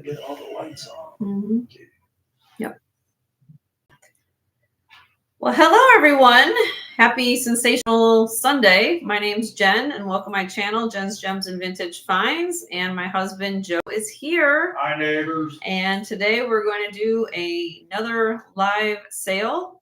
get all the lights on. Mm-hmm. Okay. Yep. Well, hello, everyone. Happy Sensational Sunday. My name's Jen, and welcome to my channel, Jen's Gems and Vintage Finds. And my husband, Joe, is here. Hi, neighbors. And today we're going to do another live sale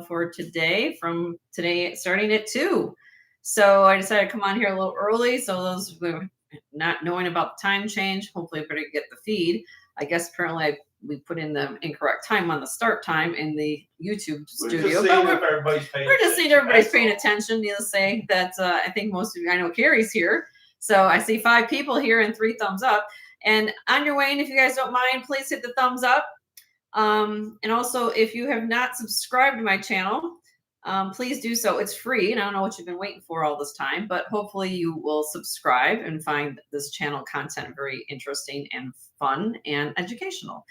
for today, from today starting at 2. So I decided to come on here a little early. So those who are not knowing about the time change, hopefully everybody get the feed. I guess apparently we put in the incorrect time on the start time in the YouTube studio. We're just seeing if everybody's paying attention. Needless to say that I think most of you, I know Carrie's here. So I see 5 people here and 3 thumbs up. And on your way, and if you guys don't mind, please hit the thumbs up. And also, if you have not subscribed to my channel, please do so. It's free, and I don't know what you've been waiting for all this time, but hopefully you will subscribe and find this channel content very interesting and fun and educational.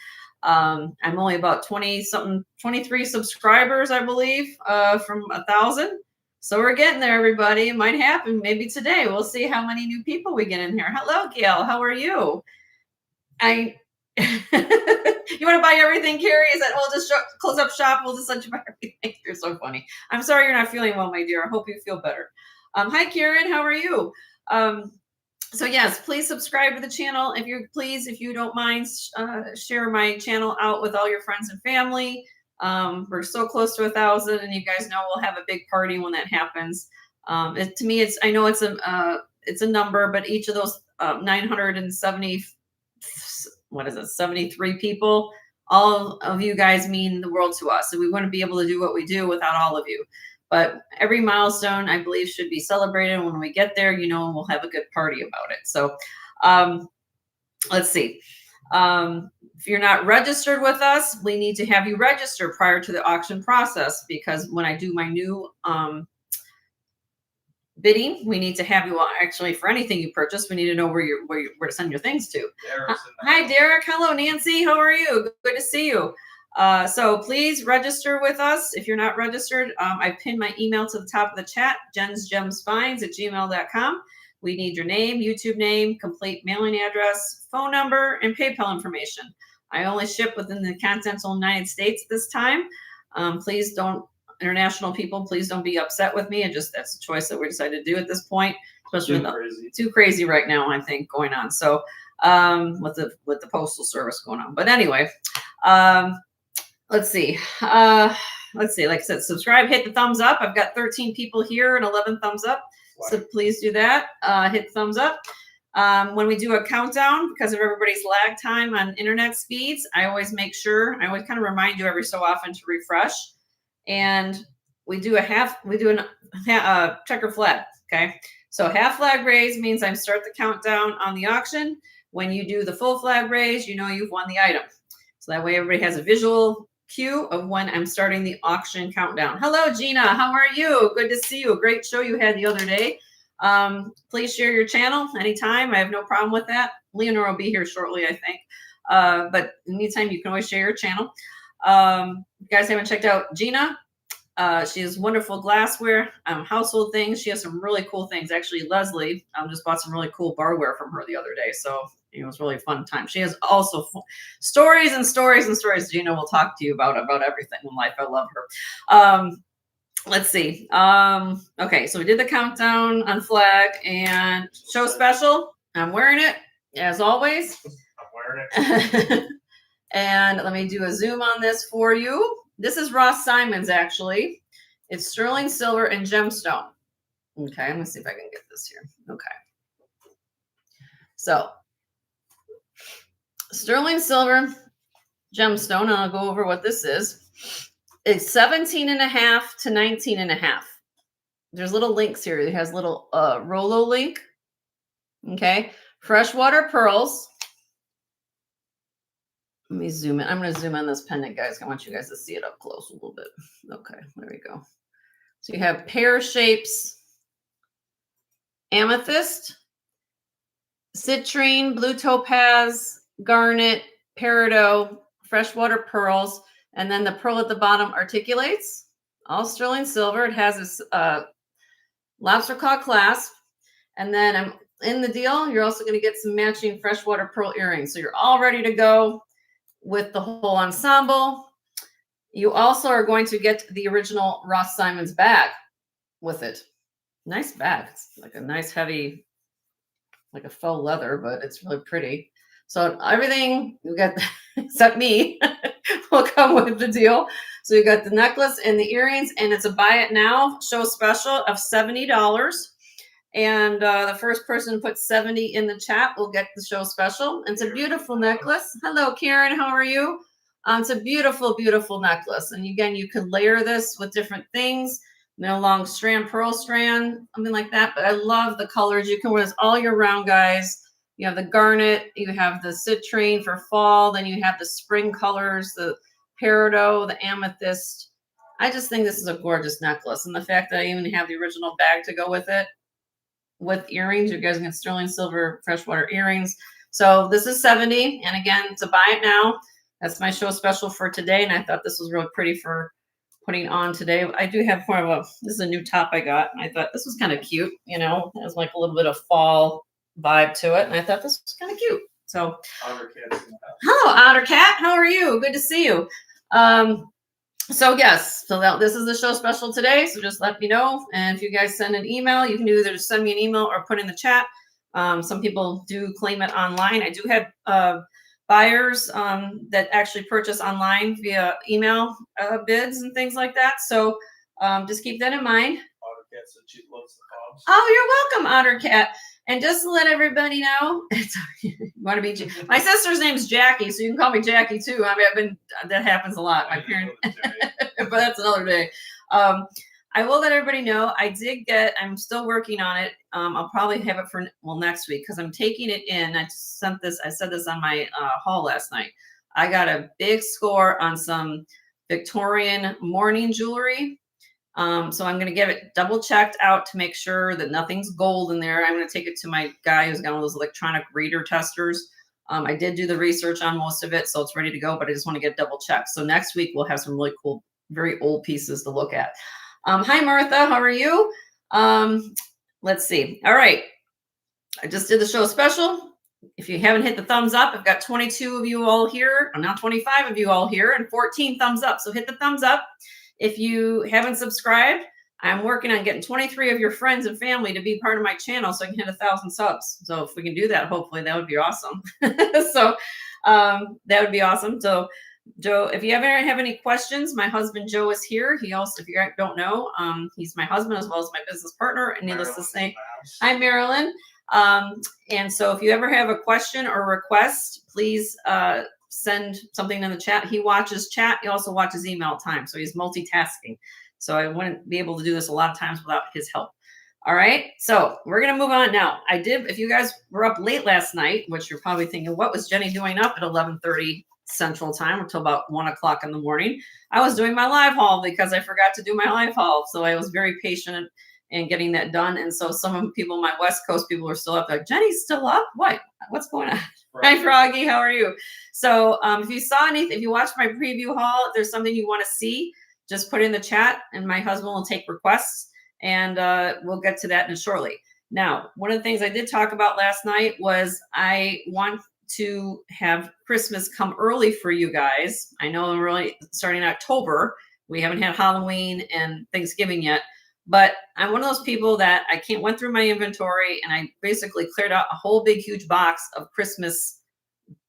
I'm only about 23 subscribers, I believe, from 1,000. So we're getting there, everybody. It might happen maybe today. We'll see how many new people we get in here. Hello, Gail. How are you? You want to buy everything, Carrie? Is that we'll just close up shop? We'll just let you buy everything. You're so funny. I'm sorry you're not feeling well, my dear. I hope you feel better. Hi, Karen. How are you? So yes, please subscribe to the channel. If you don't mind, share my channel out with all your friends and family. We're so close to 1,000, and you guys know we'll have a big party when that happens. To me, I know it's a number, but each of those 970, 73 people, all of you guys mean the world to us, and we wouldn't be able to do what we do without all of you. But every milestone, I believe, should be celebrated. When we get there, we'll have a good party about it. So let's see. If you're not registered with us, we need to have you register prior to the auction process, because when I do my new bidding, we need to have you actually for anything you purchase. We need to know where to send your things to. Hi, Derek. Hello, Nancy. How are you? Good to see you. So please register with us. If you're not registered, I pinned my email to the top of the chat, jensgemsfinds@gmail.com. We need your name, YouTube name, complete mailing address, phone number, and PayPal information. I only ship within the continental United States this time. Please don't, international people, please don't be upset with me. That's a choice that we decided to do at this point, especially too crazy right now, I think, going on. So with the postal service going on. But anyway, let's see. Like I said, subscribe, hit the thumbs up. I've got 13 people here and 11 thumbs up. Wow. So please do that. Hit thumbs up. When we do a countdown, because of everybody's lag time on internet speeds, I always kind of remind you every so often to refresh. And we do a checker flag. Okay. So half flag raise means I start the countdown on the auction. When you do the full flag raise, you've won the item. So that way everybody has a visual cue of when I'm starting the auction countdown. Hello, Gina. How are you? Good to see you. Great show you had the other day. Please share your channel anytime. I have no problem with that. Leonore will be here shortly, I think. But anytime you can always share your channel. You guys haven't checked out Gina. She has wonderful glassware, household things. She has some really cool things. Actually, Leslie just bought some really cool barware from her the other day. So it was really a fun time. She has also stories and stories and stories. Gina will talk to you about everything in life. I love her. Let's see. Okay, so we did the countdown on flag and show special. I'm wearing it as always. I'm wearing it. And let me do a zoom on this for you. This is Ross Simon's, actually. It's sterling silver and gemstone. Okay, let me see if I can get this here. Okay. So, sterling silver gemstone, and I'll go over what this is. It's 17.5 to 19.5. There's little links here. It has little Rolo link. Okay. Freshwater pearls. Let me zoom in. I'm going to zoom on this pendant, guys. I want you guys to see it up close a little bit. Okay, there we go. So you have pear shapes, amethyst, citrine, blue topaz, garnet, peridot, freshwater pearls, and then the pearl at the bottom articulates. All sterling silver. It has this lobster claw clasp. And then in the deal, you're also going to get some matching freshwater pearl earrings. So you're all ready to go with the whole ensemble. You also are going to get the original Ross Simon's bag with it. Nice bag. It's like a nice heavy, like a faux leather, but it's really pretty. So everything you got except me will come with the deal. So you got the necklace and the earrings, and it's a buy it now show special of $70. And the first person to put 70 in the chat will get the show special. And it's a beautiful necklace. Hello, Karen. How are you? It's a beautiful, beautiful necklace. And again, you can layer this with different things. Long strand, pearl strand, something like that. But I love the colors. You can wear this all year round, guys. You have the garnet, you have the citrine for fall, then you have the spring colors, the peridot, the amethyst. I just think this is a gorgeous necklace. And the fact that I even have the original bag to go with it, with earrings, you guys get sterling silver freshwater earrings. So this is 70. And again, to buy it now, that's my show special for today. And I thought this was really pretty for putting on today. I do have more of a, this is a new top I got. And I thought this was kind of cute. It has like a little bit of fall vibe to it. And I thought this was kind of cute. So, hello, Otter Cat. How are you? Good to see you. So yes, this is the show special today. So just let me know. And if you guys send an email, you can either send me an email or put in the chat. Some people do claim it online. I do have buyers that actually purchase online via email bids and things like that. So just keep that in mind. Otter Cat said she loves the Bobs. Oh, you're welcome, Otter Cat. And just to let everybody know, want to be my sister's name's Jackie, so you can call me Jackie too. I mean, that happens a lot. My parents, but that's another day. I will let everybody know I'm still working on it. I'll probably have it for next week because I'm taking it in. I said this on my haul last night. I got a big score on some Victorian morning jewelry. So I'm going to get it double checked out to make sure that nothing's gold in there. I'm going to take it to my guy who's got one of those electronic reader testers. I did do the research on most of it, so it's ready to go, but I just want to get double checked. So next week we'll have some really cool, very old pieces to look at. Hi, Martha. How are you? Let's see. All right. I just did the show special. If you haven't hit the thumbs up, I've got 22 of you all here, or now 25 of you all here, and 14 thumbs up. So hit the thumbs up. If you haven't subscribed, I'm working on getting 23 of your friends and family to be part of my channel so I can hit 1,000 subs. So if we can do that, hopefully that would be awesome. So that would be awesome. So Joe, if you ever have any questions, my husband Joe is here. He also, if you don't know, he's my husband as well as my business partner. And needless to say, hi, Marilyn. And so if you ever have a question or request, please send something in the chat. He watches chat. He also watches email at times. So he's multitasking. So I wouldn't be able to do this a lot of times without his help. All right. So we're going to move on now. If you guys were up late last night, which you're probably thinking, what was Jenny doing up at 11:30 Central Time until about 1 o'clock in the morning? I was doing my live haul because I forgot to do my live haul. So I was very patient in getting that done. And so some of the people, my West Coast people, are still up. Like, Jenny's still up? What's going on? Right. Hi, Froggy. How are you? So if you saw anything, if you watched my preview haul, if there's something you want to see, just put in the chat and my husband will take requests and we'll get to that in shortly. Now, one of the things I did talk about last night was I want to have Christmas come early for you guys. I know we're really starting October. We haven't had Halloween and Thanksgiving yet. But I'm one of those people that went through my inventory and I basically cleared out a whole big, huge box of Christmas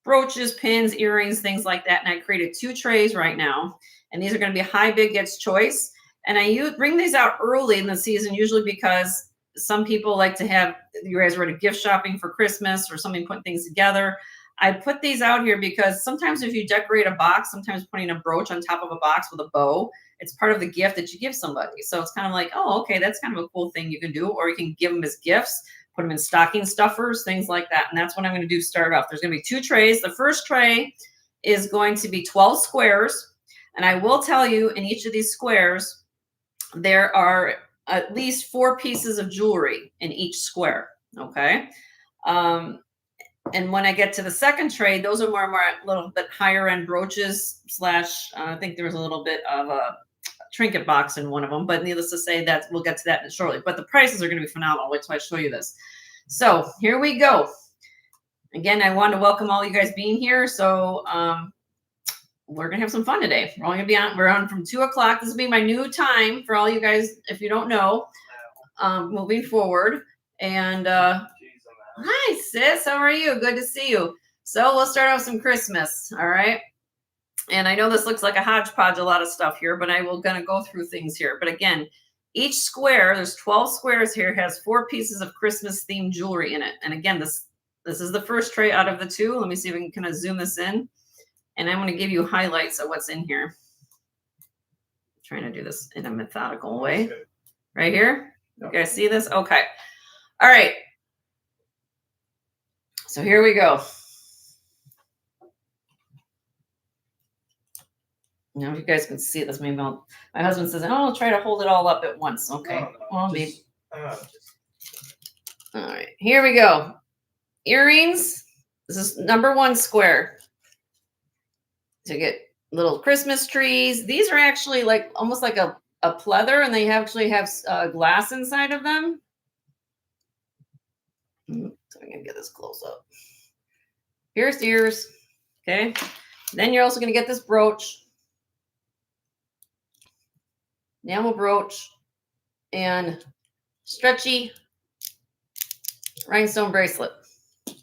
brooches, pins, earrings, things like that. And I created 2 trays right now. And these are going to be high bid gets choice. And I bring these out early in the season, usually because some people like to have, you guys ready gift shopping for Christmas or something, putting things together. I put these out here because sometimes if you decorate a box, sometimes putting a brooch on top of a box with a bow, it's part of the gift that you give somebody. So it's kind of like, oh, okay, that's kind of a cool thing you can do. Or you can give them as gifts, put them in stocking stuffers, things like that. And that's what I'm going to do start off. There's going to be 2 trays. The first tray is going to be 12 squares. And I will tell you in each of these squares, there are at least 4 pieces of jewelry in each square. Okay. And when I get to the second tray, those are more a little bit higher end brooches / I think there was a little bit of a trinket box in one of them, but needless to say that we'll get to that shortly. But the prices are going to be phenomenal. Wait till I show you this. So here we go. Again, I want to welcome all you guys being here. So we're gonna have some fun today. We're only gonna be on. We're on from 2 o'clock. This will be my new time for all you guys. If you don't know, moving forward. And hi, sis. How are you? Good to see you. So we'll start off some Christmas. All right. And I know this looks like a hodgepodge, a lot of stuff here, but I will gonna go through things here. But again, each square, there's 12 squares here, has 4 pieces of Christmas themed jewelry in it. And again, this is the first tray out of the 2. Let me see if we can kind of zoom this in. And I'm going to give you highlights of what's in here. I'm trying to do this in a methodical way. Right here. You guys see this? Okay. All right. So here we go. Now, if you guys can see this, maybe my husband says, oh, I'll try to hold it all up at once. Okay. No, well, maybe. All right. Here we go. Earrings. This is number 1 square. To get little Christmas trees. These are actually like almost like a pleather, and they actually have glass inside of them. So I'm gonna get this close up. Pierced ears. Okay. Then you're also gonna get this brooch, enamel brooch, and stretchy rhinestone bracelet.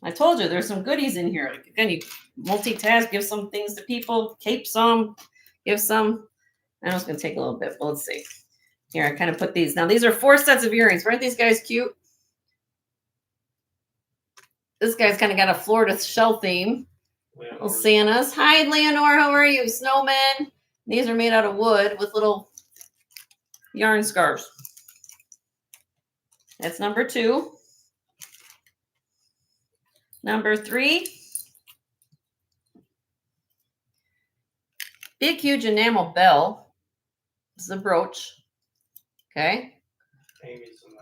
I told you there's some goodies in here. Again, you multitask, give some things to people, cape some, give some. I know it's going to take a little bit, but let's see. Here, I kind of put these. Now, these are 4 sets of earrings. Aren't these guys cute? This guy's kind of got a Florida shell theme. Little Santas. Hi, Leonore. How are you? Snowmen. These are made out of wood with little yarn scarves. That's number 2. Number 3, big, huge enamel bell. This is a brooch. Okay.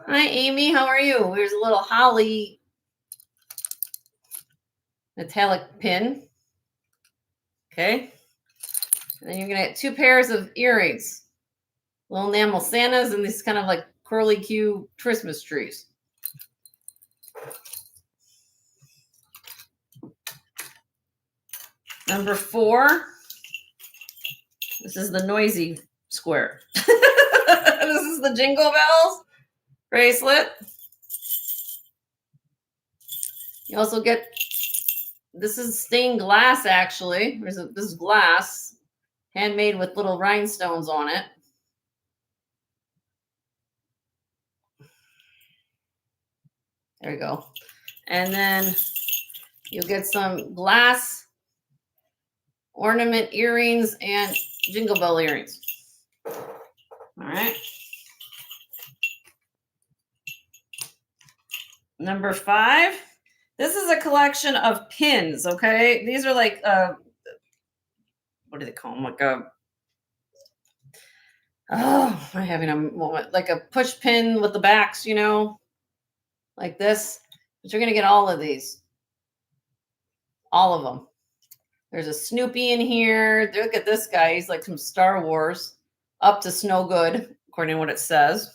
Hi, Amy. How are you? Here's a little holly metallic pin. Okay. And then you're going to get 2 pairs of earrings. Little enamel Santas and these kind of like curly Q Christmas trees. Number 4, this is the noisy square. This is the Jingle Bells bracelet. You also get, this is stained glass actually. This is glass, handmade with little rhinestones on it. There you go. And then you'll get some glass ornament earrings and jingle bell earrings. All right. Number 5. This is a collection of pins. Okay. These are like, what do they call them? Like I'm having a moment. Like a push pin with the backs, you know, like this. But you're going to get all of these. All of them. There's a Snoopy in here. Look at this guy. He's like from Star Wars. Up to Snow Good, according to what it says.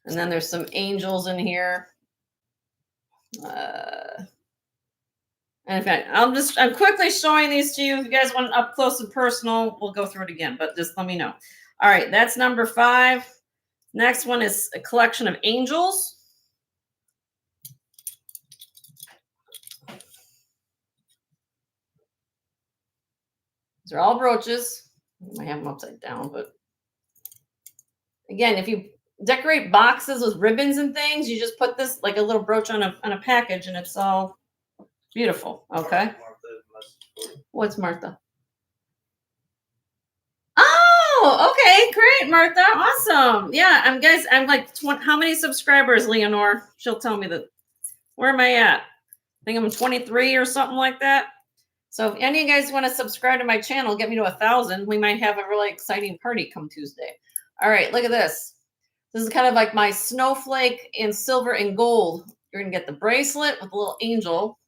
And then there's some angels in here. And in fact, I'm quickly showing these to you. If you guys want up close and personal, we'll go through it again, but just let me know. All right, that's number 5. Next one is a collection of angels. These are all brooches. I have them upside down, but again, if you decorate boxes with ribbons and things, you just put this like a little brooch on a package, and it's all beautiful. Okay. What's Martha? Oh, okay, great, Martha. Awesome. Yeah, I'm like, how many subscribers, Leonore? She'll tell me that. Where am I at? I think I'm 23 or something like that. So if any of you guys want to subscribe to my channel, get me to 1,000, we might have a really exciting party come Tuesday. All right, look at this. This is kind of like my snowflake in silver and gold. You're going to get the bracelet with a little angel.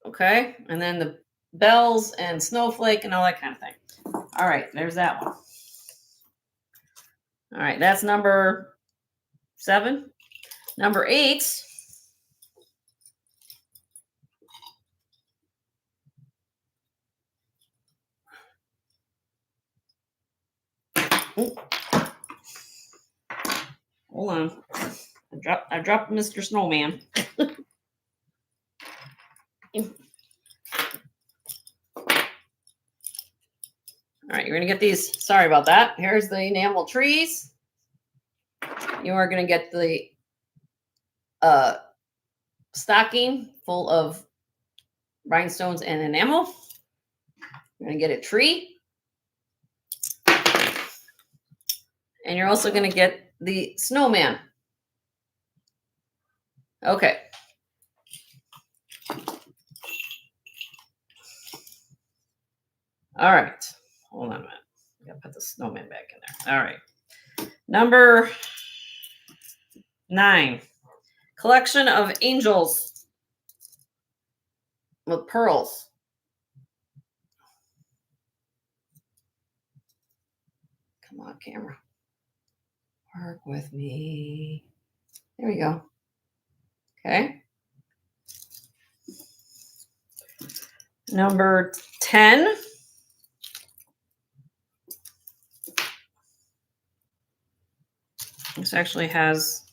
Okay, and then the bells and snowflake and all that kind of thing. All right, there's that one. All right, that's number 7. Number 8. Ooh. Hold on. I dropped Mr. Snowman. All right, you're gonna get these. Sorry about that. Here's the enamel trees. You are gonna get the stocking full of rhinestones and enamel. You're gonna get a tree, and you're also gonna get the snowman. Okay. All right. Hold on a minute. I gotta put the snowman back in there. All right. Number 9. Collection of angels with pearls. Come on, camera. Work with me. There we go. Okay. Number 10. This actually has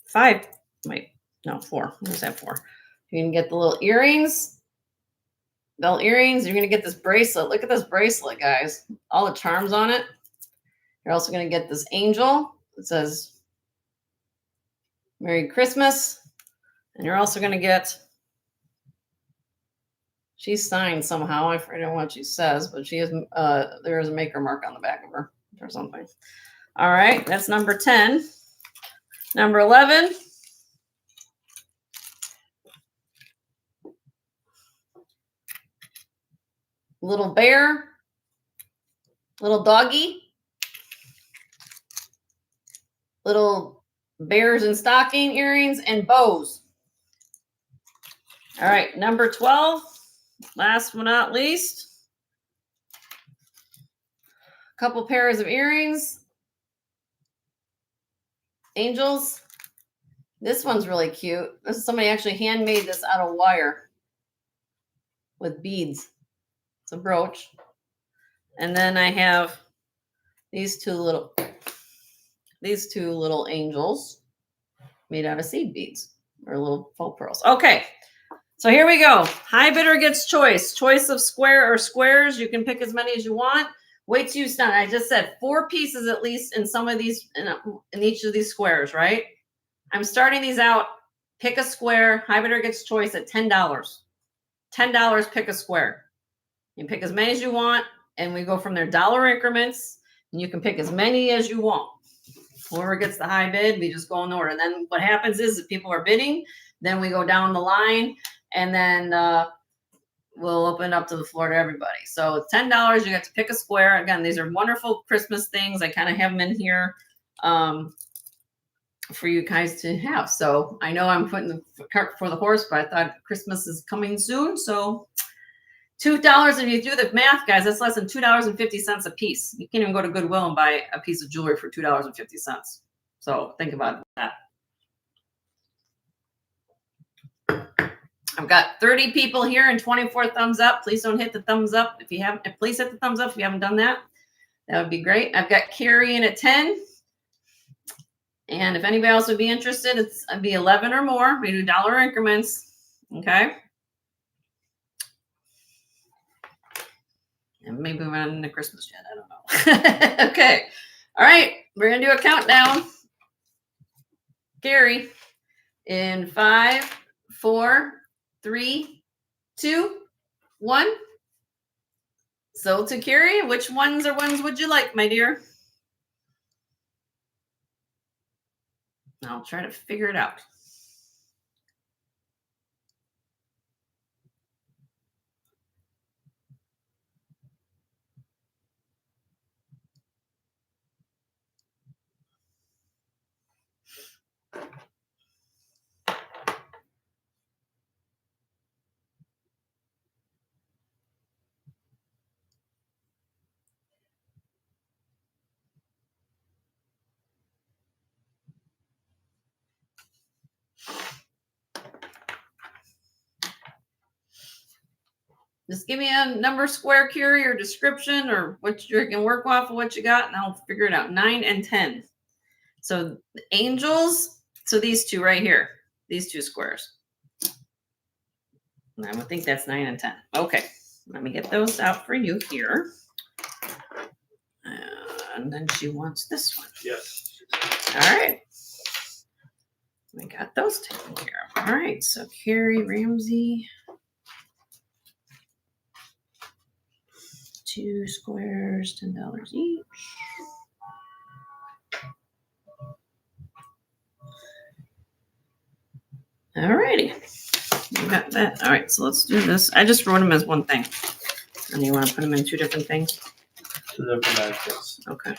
5. Wait, no, 4. What does that 4? You can get the little earrings. Bell earrings. You're going to get this bracelet. Look at this bracelet, guys. All the charms on it. You're also going to get this angel. It says Merry Christmas. And you're also going to get, she's signed somehow. I forget what she says, but she is, there is a maker mark on the back of her or something. All right, that's number 10. Number 11. Little bear, little doggy, little bears and stocking earrings and bows. All right, number 12, last but not least, a couple pairs of earrings, angels. This one's really cute. This is somebody actually handmade this out of wire with beads. It's a brooch. And then I have these two little angels made out of seed beads or little faux pearls. Okay. So here we go. High bidder gets choice. Choice of square or squares. You can pick as many as you want. Wait till you start. I just said 4 pieces at least in some of these, in each of these squares, right? I'm starting these out. Pick a square. High bidder gets choice at $10. $10, pick a square. You can pick as many as you want, and we go from there dollar increments, and you can pick as many as you want. Whoever gets the high bid, we just go in order. And then what happens is if people are bidding, then we go down the line, and then we'll open up to the floor to everybody. So it's $10. You get to pick a square. Again, these are wonderful Christmas things. I kind of have them in here for you guys to have. So I know I'm putting the cart before the horse, but I thought Christmas is coming soon. So $2, if you do the math, guys, that's less than $2.50 a piece. You can't even go to Goodwill and buy a piece of jewelry for $2.50. So think about that. I've got 30 people here and 24 thumbs up. Please don't hit the thumbs up if you haven't. Please hit the thumbs up if you haven't done that. That would be great. I've got Carrie in at 10. And if anybody else would be interested, it'd be 11 or more. We do dollar increments. Okay. And maybe we're not into Christmas yet. I don't know. Okay. All right. We're going to do a countdown. Gary, in 5, 4, 3, 2, 1. So to Carrie, which ones would you like, my dear? I'll try to figure it out. Just give me a number, square, Curie, or description, or what you can work off of what you got, and I'll figure it out. 9 and 10. So the angels, so these two right here, these two squares. I would think that's 9 and 10. Okay, let me get those out for you here. And then she wants this one. Yes. All right. We got those taken care of. All right, so Carrie Ramsey. 2 squares, $10 each. All righty. We got that. All right, so let's do this. I just wrote them as one thing. And you want to put them in 2 different things? 2 different baskets. Okay.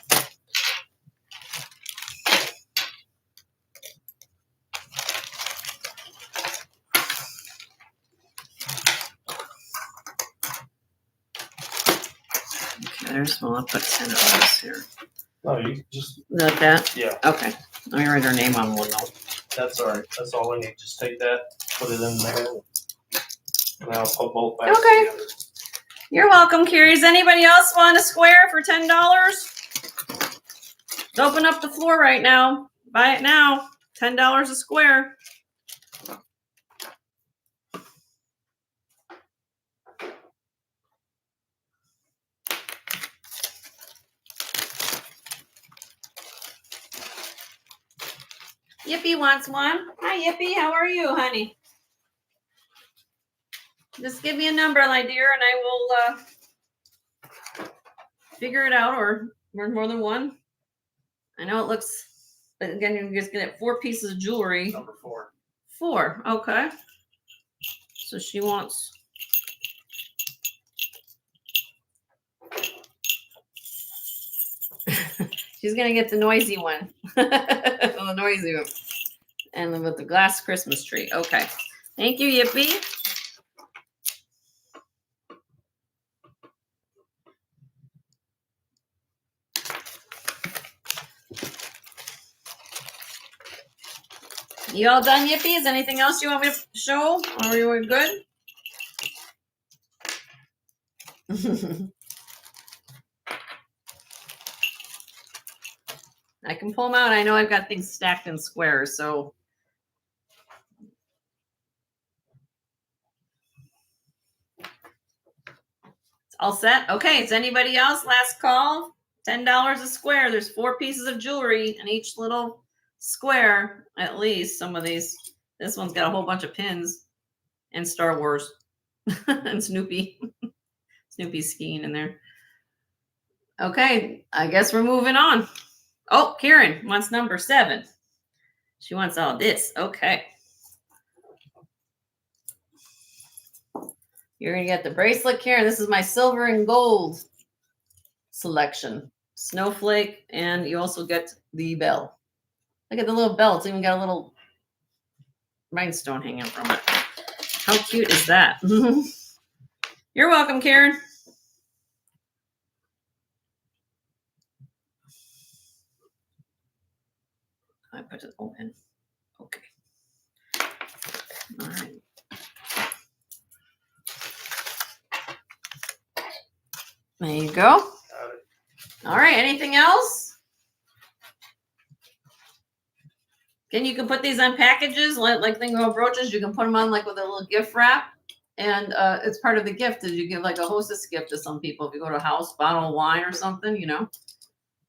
Okay, there's one. I'll put 10 of those here. No, you just, Like that? yeah, Okay. Let me write her name on one though. that's all right. That's all I need. Just take that, put it in there, and I'll put both bags Okay. together. You're welcome, Carrie. Does anybody else want a square for $10? Let's open up the floor right now. Buy it now. $10 a square. Yippee wants one. Hi, Yippee. How are you, honey? Just give me a number, my dear, and I will figure it out, or more than one. I know it looks, but again, you're just gonna get 4 pieces of jewelry. Number 4. 4, okay. So she wants. She's gonna get the noisy one. The noisy one. And then with the glass Christmas tree. Okay. Thank you, Yippee. You all done, Yippee? Is anything else you want me to show? Or you were good? I can pull them out. I know I've got things stacked in squares, so. It's all set. Okay, is anybody else? Last call. $10 a square. There's 4 pieces of jewelry in each little square, at least. Some of these. This one's got a whole bunch of pins and Star Wars and Snoopy. Snoopy's skiing in there. Okay, I guess we're moving on. Oh, Karen wants number 7. She wants all this. Okay. You're going to get the bracelet, Karen. This is my silver and gold selection. Snowflake, and you also get the bell. Look at the little bell. It's even got a little rhinestone hanging from it. How cute is that? You're welcome, Karen. I put it open. Okay. All right. There you go. Got it. All right. Anything else? Again, you can put these on packages, like thing about brooches. You can put them on like with a little gift wrap. And it's part of the gift that you give like a hostess gift to some people. If you go to a house, bottle of wine or something, you know,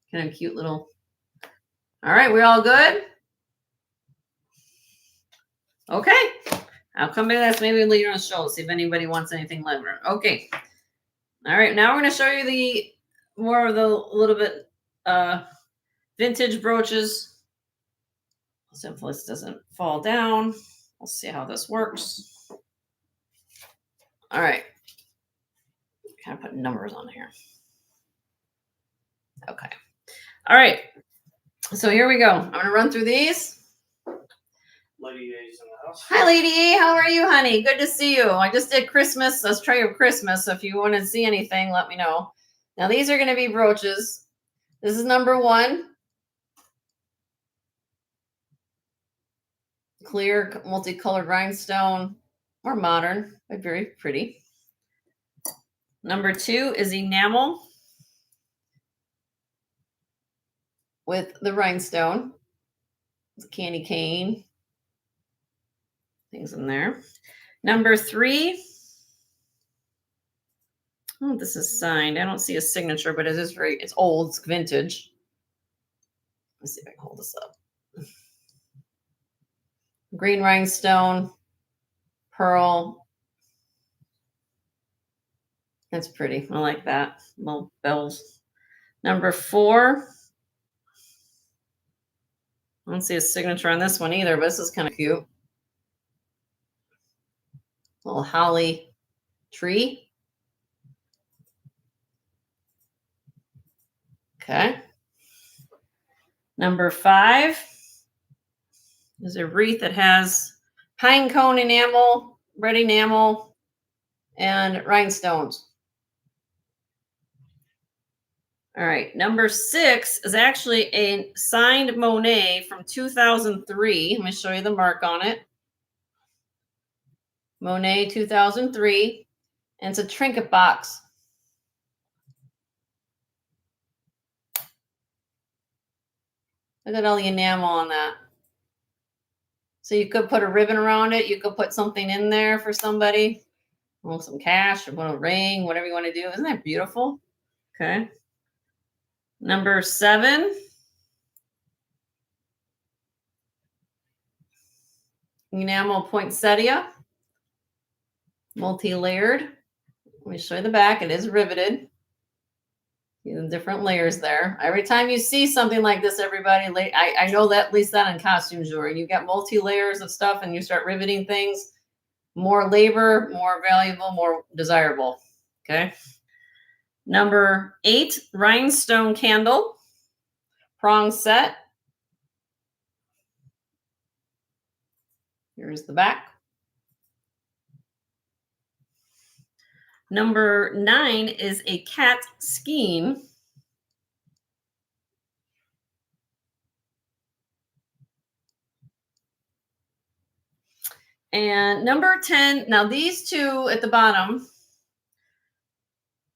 kind of cute little. All right. We're all good. Okay. I'll come back to this maybe later on the show. See if anybody wants anything later. Okay. All right. Now we're going to show you the more of the little bit vintage brooches. So if this doesn't fall down, we'll see how this works. All right. Kind of put numbers on here. Okay. All right. So here we go. I'm going to run through these. Lady A's in the house. Hi, Lady A. How are you, honey? Good to see you. I just did Christmas. Let's try your Christmas. So if you want to see anything, let me know. Now, these are going to be brooches. This is number 1. Clear, multicolored rhinestone. More modern, but very pretty. Number 2 is enamel with the rhinestone. It's candy cane. Things in there. Number 3. Oh, this is signed. I don't see a signature, but it is it's old. It's vintage. Let's see if I can hold this up. Green rhinestone, pearl. That's pretty. I like that. Little bells. Number 4. I don't see a signature on this one either, but this is kind of cute. Little holly tree. Okay. Number 5 is a wreath that has pine cone enamel, red enamel, and rhinestones. All right. Number 6 is actually a signed Monet from 2003. Let me show you the mark on it. Monet 2003. And it's a trinket box. Look at all the enamel on that. So you could put a ribbon around it. You could put something in there for somebody. Well, some cash or put a ring, whatever you want to do. Isn't that beautiful? Okay. Number 7. Enamel poinsettia. Multi-layered. Let me show you the back. It is riveted. See the different layers there. Every time you see something like this, everybody, I know that at least that in costume jewelry. You got multi-layers of stuff and you start riveting things. More labor, more valuable, more desirable. Okay. Number 8, rhinestone candle. Prong set. Here's the back. Number 9 is a cat skein. And number 10, now these two at the bottom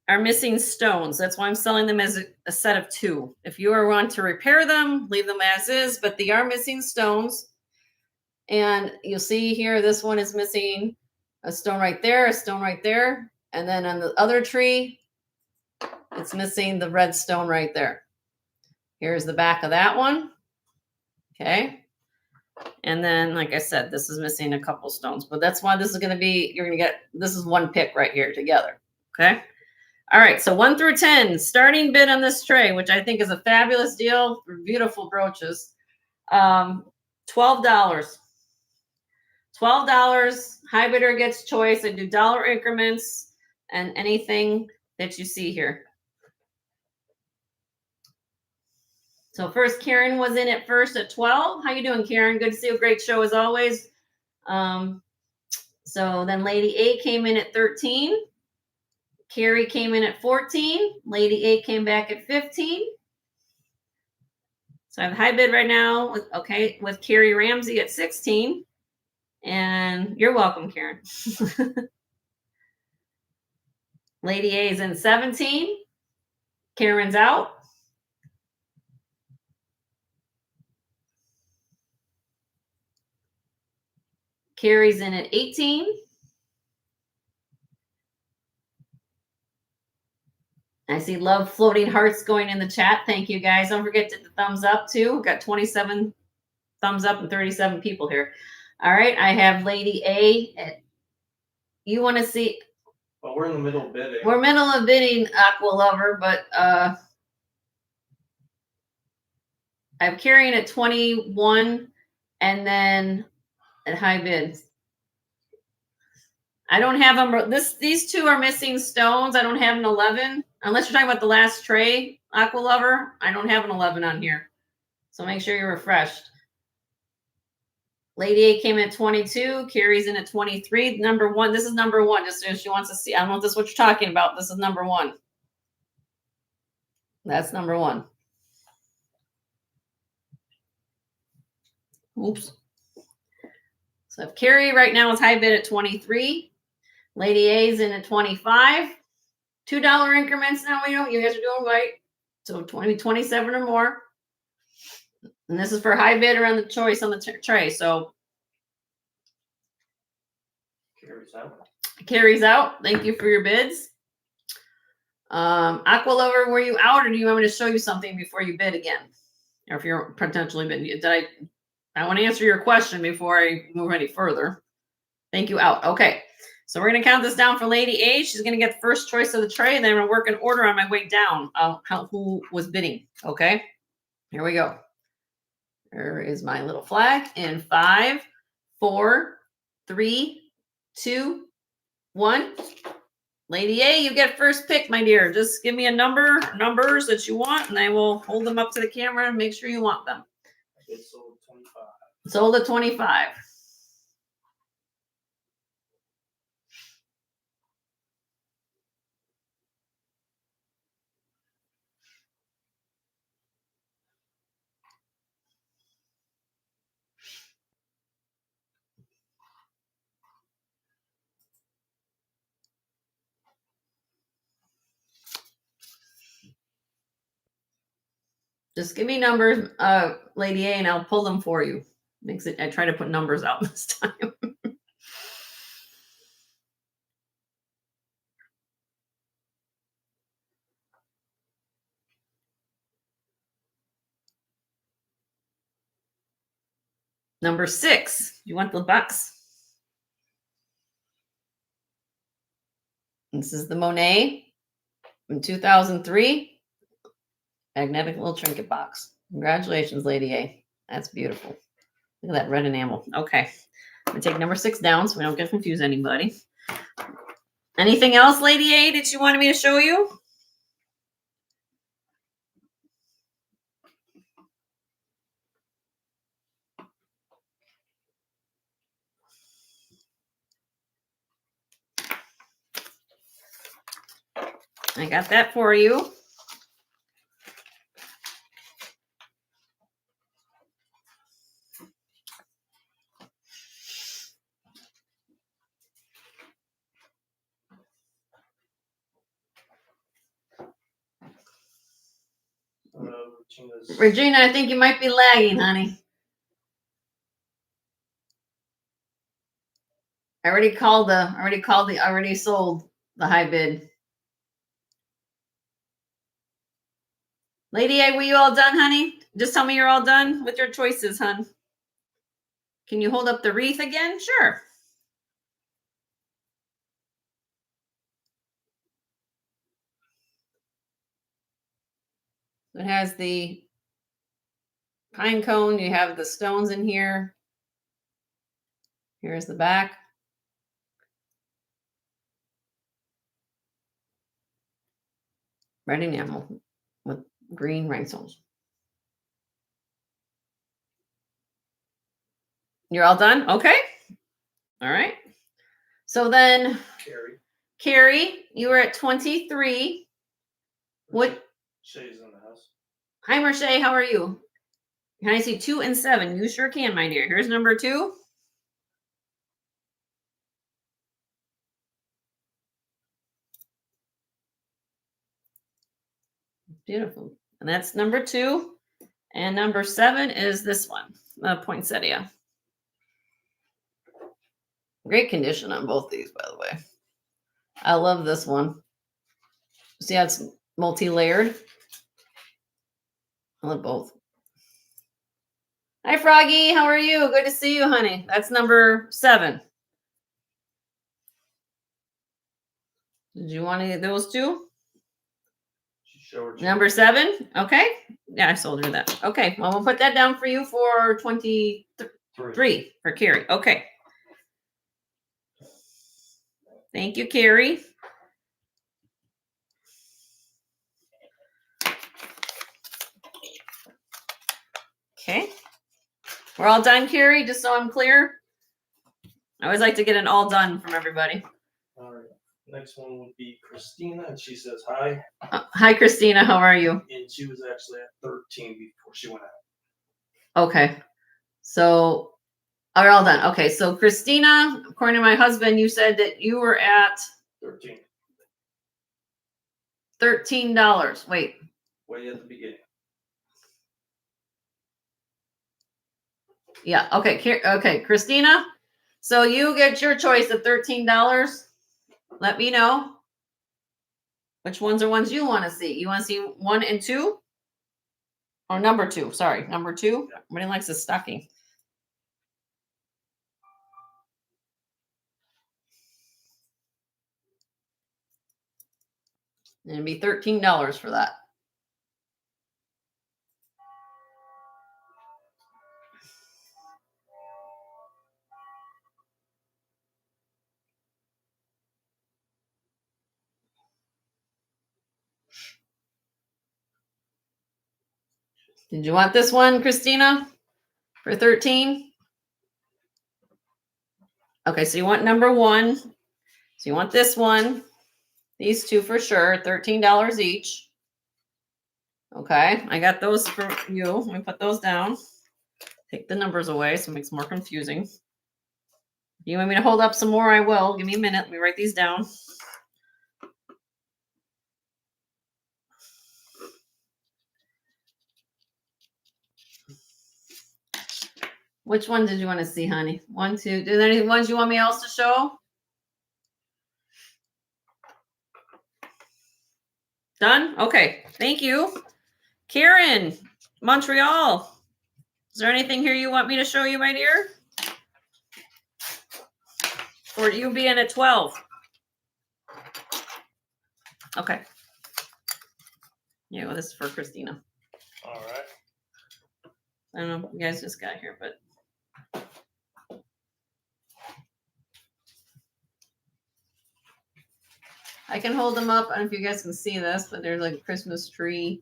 are missing stones. That's why I'm selling them as a set of 2. If you are want to repair them, leave them as is, but they are missing stones. And you'll see here, this one is missing a stone right there, a stone right there. And then on the other tree, it's missing the red stone right there. Here's the back of that one. Okay. And then, like I said, this is missing a couple stones, but that's why this is going to be, you're going to get, this is one pick right here together. Okay. All right. So 1 through 10, starting bid on this tray, which I think is a fabulous deal for beautiful brooches. $12. $12. High bidder gets choice. I do dollar increments and anything that you see here. So first, Karen was in at first at 12. How you doing, Karen? Good to see you. Great show as always. So then Lady A came in at 13. Carrie came in at 14. Lady A came back at 15. So I have high bid right now with Carrie Ramsey at 16. And you're welcome, Karen. Lady A is in 17. Karen's out. Carrie's in at 18. I see love floating hearts going in the chat. Thank you, guys. Don't forget to thumbs up, too. We've got 27 thumbs up and 37 people here. All right. I have Lady A. You want to see? Well, we're in the middle of bidding. We're middle of bidding, Aqua Lover, but I'm carrying at 21 and then at high bid. I don't have them. These 2 are missing stones. I don't have an 11. Unless you're talking about the last tray, Aqua Lover. I don't have an 11 on here. So make sure you're refreshed. Lady A came at 22. Carrie's in at 23. Number 1. This is number 1. Just so she wants to see. I don't know if this is what you're talking about. This is number 1. That's number 1. Oops. So if Carrie right now is high bid at 23. Lady A is in at 25. $2 increments now. You guys are doing right. So 27 or more. And this is for high bid around the choice on the tray. So carries out. Thank you for your bids. Aqua Lover, were you out, or do you want me to show you something before you bid again? Or if you're potentially bid, I want to answer your question before I move any further. Thank you, out. Okay. So we're going to count this down for Lady A. She's going to get the first choice of the tray, and then I'm going to work an order on my way down. Who was bidding. Okay. Here we go. There is my little flag in 5, 4, 3, 2, 1. Lady A, you get first pick, my dear. Just give me a numbers that you want, and I will hold them up to the camera and make sure you want them. It's sold 25. Sold at 25. Just give me numbers, Lady A, and I'll pull them for you. I try to put numbers out this time. Number 6. You want the box? This is the Monet from 2003. Magnetic little trinket box. Congratulations, Lady A. That's beautiful. Look at that red enamel. Okay. I'm going to take number 6 down so we don't get confuse anybody. Anything else, Lady A, that you wanted me to show you? I got that for you. Regina, I think you might be lagging, honey. I already sold the high bid. Lady A, were you all done, honey? Just tell me you're all done with your choices, hon. Can you hold up the wreath again? Sure. It has the pine cone. You have the stones in here. Here's the back. Red enamel with green rhinestones. You're all done? Okay. All right. So then, Carrie, you were at 23. What? Shay's in the house. Hi, Marche. How are you? Can I see 2 and 7? You sure can, my dear. Here's number 2. Beautiful. And that's number 2. And number 7 is this one, poinsettia. Great condition on both these, by the way. I love this one. See how it's multi-layered? I love both. Hi, Froggy. How are you? Good to see you, honey. That's number 7. Did you want any of those 2? Number 7? Okay. Yeah, I sold her that. Okay. Well, we'll put that down for you for 23 for Carrie. Okay. Thank you, Carrie. Okay. We're all done, Carrie, just so I'm clear. I always like to get an all done from everybody. All right. Next one would be Christina, and she says hi. Hi, Christina. How are you? And she was actually at 13 before she went out. Okay. So, we're all done. Okay. So, Christina, according to my husband, you said that you were at 13. $13. Wait. Way at the beginning. Yeah. Okay. Okay. Christina. So you get your choice of $13. Let me know which ones are ones you want to see. You want to see 1 and 2? Or number 2. Sorry. Number 2. Everybody likes a stocking. It'd be $13 for that. Did you want this one, Christina? For 13? Okay, so you want number 1. So you want this one. These 2 for sure, $13 each. Okay, I got those for you. Let me put those down. Take the numbers away so it makes it more confusing. If you want me to hold up some more, I will. Give me a minute. Let me write these down. Which one did you want to see, honey? 1, 2. Is there any ones you want me else to show? Done? Okay. Thank you. Karen, Montreal. Is there anything here you want me to show you, my dear? Or you being at 12? Okay. Yeah, well, this is for Christina. All right. I don't know. You guys just got here, but. I can hold them up. I don't know if you guys can see this, but there's like a Christmas tree.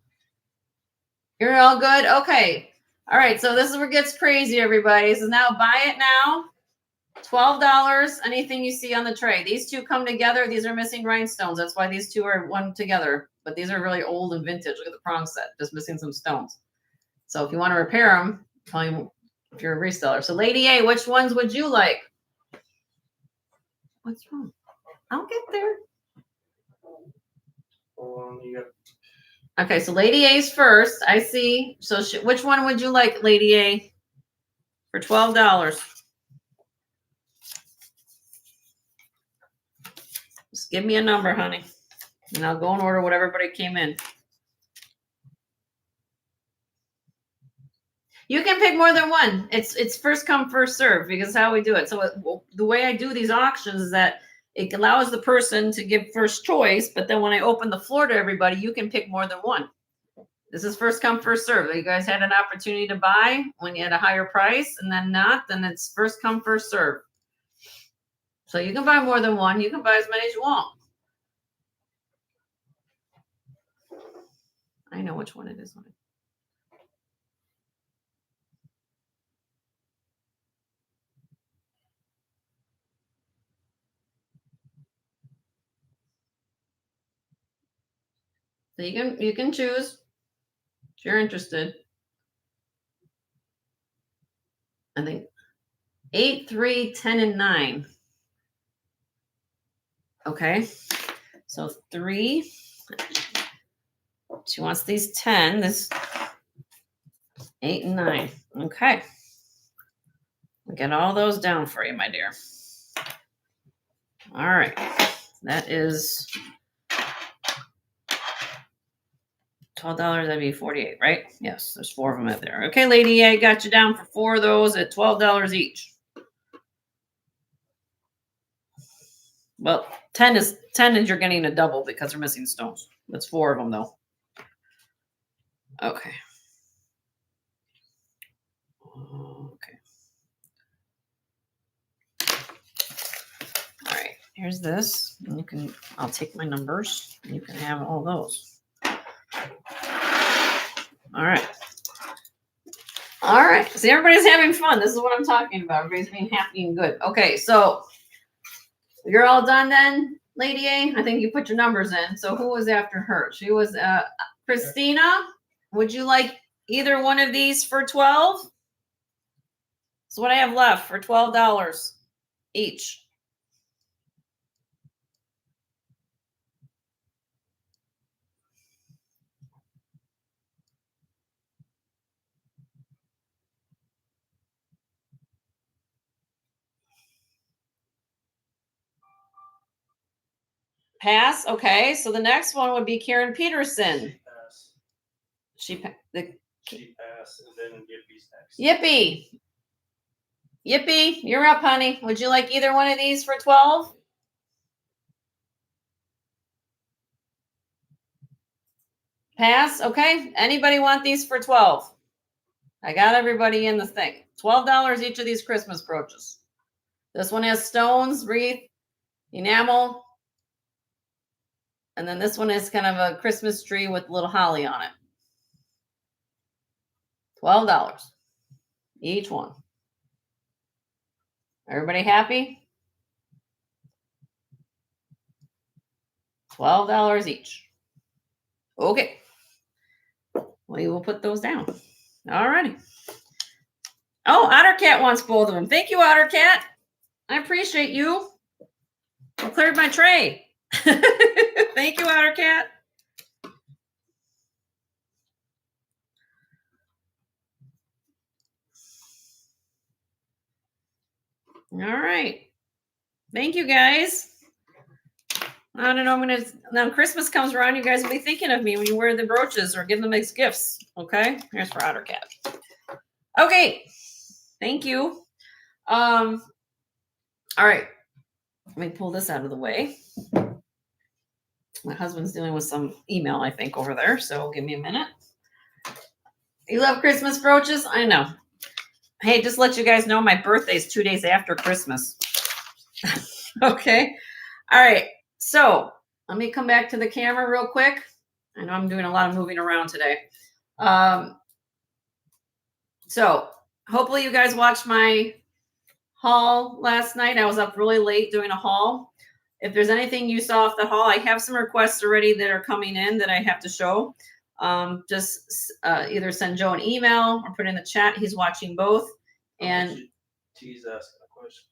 You're all good? Okay. All right. So this is where it gets crazy, everybody. So now buy it now. $12. Anything you see on the tray. These 2 come together. These are missing rhinestones. That's why these 2 are one together. But these are really old and vintage. Look at the prong set. Just missing some stones. So if you want to repair them, tell me if you're a reseller. So Lady A, which ones would you like? What's wrong? I'll get there. Okay, so Lady A's first. I see. So which one would you like, Lady A, for $12? Just give me a number, honey, and I'll go and order what everybody came in. You can pick more than one. It's first come, first serve because how we do it. So the way I do these auctions is that it allows the person to give first choice, but then when I open the floor to everybody, you can pick more than one. This is first come, first serve. You guys had an opportunity to buy when you had a higher price and then not, then it's first come, first serve. So you can buy more than one. You can buy as many as you want. I know which one it is. So you can choose if you're interested. I think 8, 3, 10, and 9. Okay. So 3. She wants these 10. This 8 and 9. Okay. I'll get all those down for you, my dear. All right. That is $12. That'd be 48, right? Yes, there's 4 of them out there. Okay, lady, I got you down for 4 of those at $12 each. Well, 10 is you're getting a double because they're missing stones. That's 4 of them though. Okay. Okay. All right. Here's this. And I'll take my numbers. And you can have all those. All right. All right. See, everybody's having fun. This is what I'm talking about. Everybody's being happy and good. Okay, so you're all done then, Lady A? I think you put your numbers in. So who was after her? She was Christina. Would you like either one of these for 12? So what I have left for $12 each. Pass. Okay. So the next one would be Karen Peterson. She passed. The She passed, and then Yippie's next. Yippee. Yippee, you're up, honey. Would you like either one of these for 12? Pass. Okay. Anybody want these for 12? I got everybody in the thing. $12 each of these Christmas brooches. This one has stones, wreath, enamel. And then this one is kind of a Christmas tree with a little holly on it. $12 each one. Everybody happy? $12 each. Okay. We will put those down. All righty. Oh, Ottercat wants both of them. Thank you, Ottercat. I appreciate you. I cleared my tray. Thank you, Ottercat. All right. Thank you, guys. I don't know. Now Christmas comes around, you guys will be thinking of me when you wear the brooches or give them as gifts. Okay. Here's for Ottercat. Okay. Thank you. All right. Let me pull this out of the way. My husband's dealing with some email, I think, over there. So give me a minute. You love Christmas brooches? I know. Hey, just let you guys know my birthday is 2 days after Christmas. Okay. All right. So let me come back to the camera real quick. I know I'm doing a lot of moving around today. So hopefully you guys watched my haul last night. I was up really late doing a haul. If there's anything you saw off the haul, I have some requests already that are coming in that I have to show. Just either send Joe an email or put in the chat. He's watching both. And She's asking a question.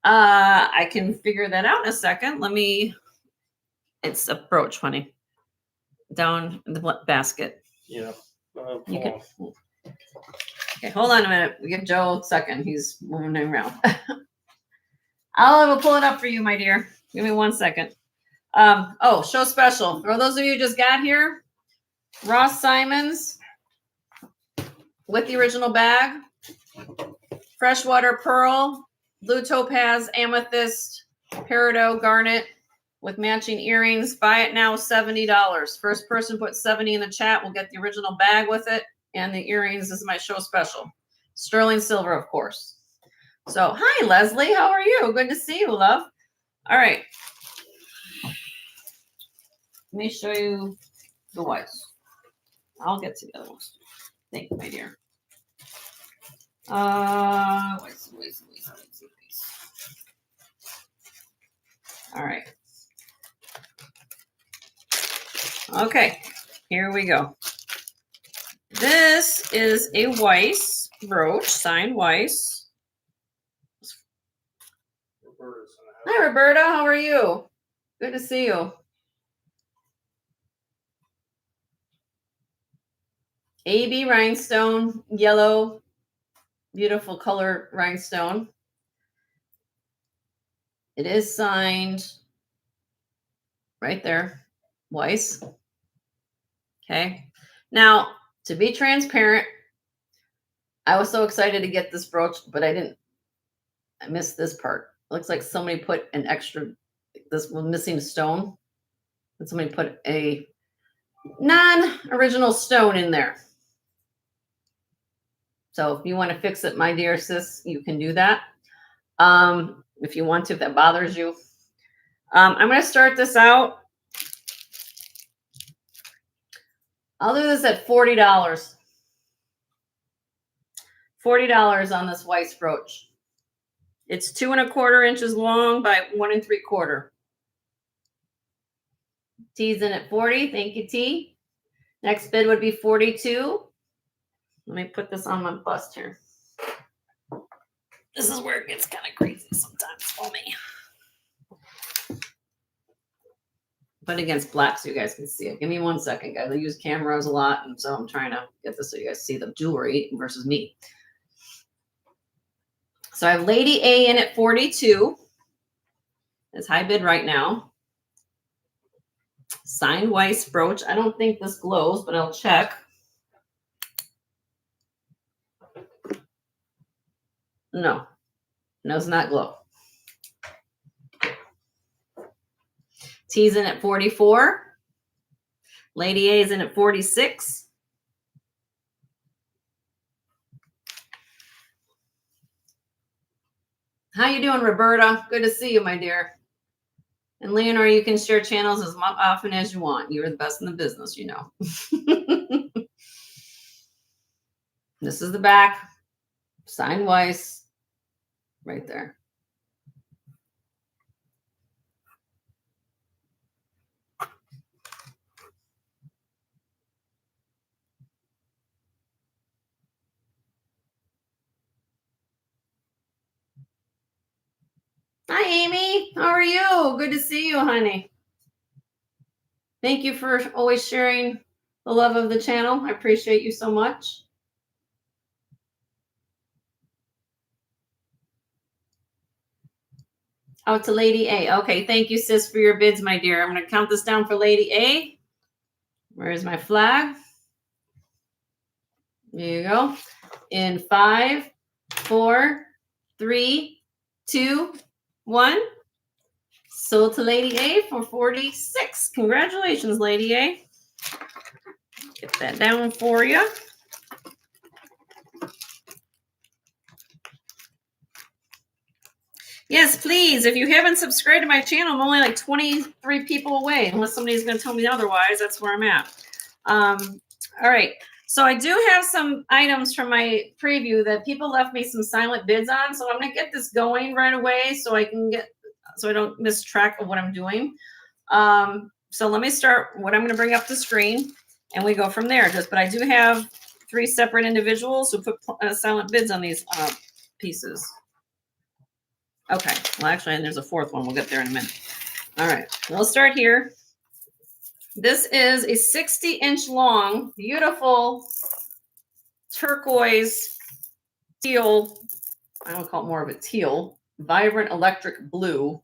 I can figure that out in a second. It's a brooch, honey. Down in the basket. Yeah. You can. Okay, hold on a minute. We give Joe a second. He's moving around. I'll pull it up for you, my dear. Give me 1 second. Show special. For those of you who just got here, Ross Simons with the original bag, freshwater pearl, blue topaz, amethyst, peridot, garnet with matching earrings. Buy it now, $70. First person put 70 in the chat will get the original bag with it, and the earrings is my show special. Sterling silver, of course. So, hi, Leslie. How are you? Good to see you, love. All right. Let me show you the whites. I'll get to the other ones. Thank you, my dear. Whites. All right. Okay, here we go. This is a Weiss brooch, signed Weiss. Hi, Roberta. How are you? Good to see you. AB rhinestone, yellow, beautiful color rhinestone. It is signed right there, Weiss. Okay. Now, to be transparent, I was so excited to get this brooch, but I missed this part. It looks like somebody put an extra, this one missing stone. And somebody put a non-original stone in there. So if you want to fix it, my dear sis, you can do that. If you want to, if that bothers you. I'm going to start this out. I'll do this at $40. $40 on this Weiss brooch. It's 2 1/4 inches long by 1 3/4. T's in at 40. Thank you, T. Next bid would be 42. Let me put this on my bust here. This is where it gets kind of crazy sometimes for me. Put it against black so you guys can see it. Give me 1 second, guys. I use cameras a lot, and so I'm trying to get this so you guys see the jewelry versus me. So I have Lady A in at 42. is high bid right now. Signed Weiss brooch. I don't think this glows, but I'll check. No, does not glow. T's in at 44. Lady A is in at 46. How you doing, Roberta? Good to see you, my dear. And Leonor, you can share channels as often as you want. You're the best in the business, you know. This is the back. Signed Weiss. Right there. Hi, Amy. How are you? Good to see you, honey. Thank you for always sharing the love of the channel. I appreciate you so much. Out to Lady A. Okay, thank you, sis, for your bids, my dear. I'm going to count this down for Lady A. Where is my flag? There you go. In 5, 4, 3, 2, 1. Sold to Lady A for 46. Congratulations, Lady A. Get that down for you. Yes, please. If you haven't subscribed to my channel, I'm only like 23 people away. Unless somebody's going to tell me otherwise, that's where I'm at. All right. So I do have some items from my preview that people left me some silent bids on. So I'm going to get this going right away so I don't miss track of what I'm doing. So let me start what I'm going to bring up the screen and we go from there. But I do have 3 separate individuals who put silent bids on these pieces. Okay, well, actually, and there's a 4th one. We'll get there in a minute. All right, we'll start here. This is a 60-inch long, beautiful turquoise teal. I would call it more of a teal, vibrant electric blue,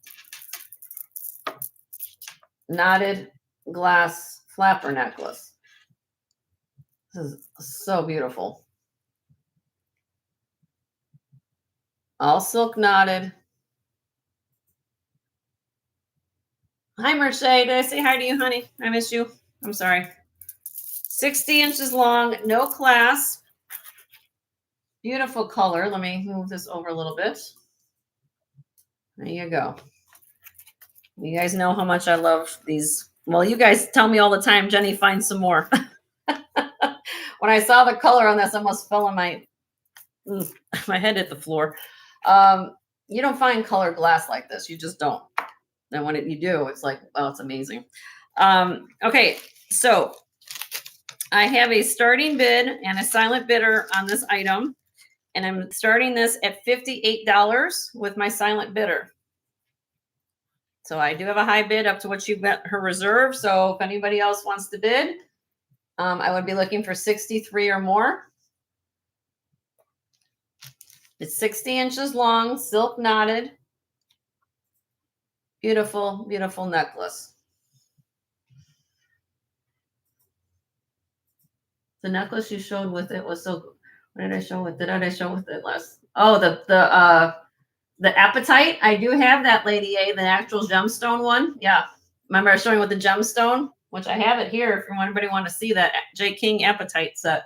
knotted glass flapper necklace. This is so beautiful. All silk knotted. Hi, Merce. Did I say hi to you, honey? I miss you. I'm sorry. 60 inches long, no clasp. Beautiful color. Let me move this over a little bit. There you go. You guys know how much I love these. Well, you guys tell me all the time, Jenny, find some more. When I saw the color on this, I almost fell on my head hit the floor. You don't find colored glass like this. You just don't. And when you do, it's like, oh, it's amazing. Okay, so I have a starting bid and a silent bidder on this item. And I'm starting this at $58 with my silent bidder. So I do have a high bid up to what you've got her reserve. So if anybody else wants to bid, I would be looking for 63 or more. It's 60 inches long, silk knotted. Beautiful, beautiful necklace. The necklace you showed with it was so. What did I show with it? Did I show with it last? Oh, the apatite. I do have that, Lady A, the actual gemstone one. Yeah, remember I was showing with the gemstone, which I have it here. If anybody want to see that J. King apatite set.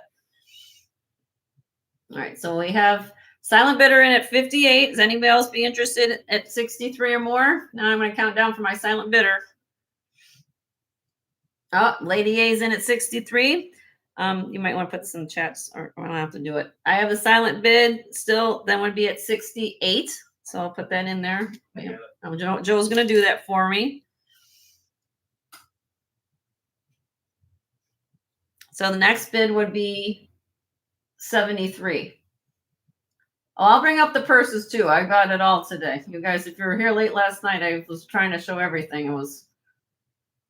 All right, so we have silent bidder in at 58. Does anybody else be interested at 63 or more? Now I'm going to count down for my silent bidder. Oh, Lady A is in at 63. You might want to put this in the chats, or I don't have to do it. I have a silent bid still. That would be at 68. So I'll put that in there. Yeah. Joe's going to do that for me. So the next bid would be 73. Oh, I'll bring up the purses too. I got it all today. You guys, if you were here late last night, I was trying to show everything.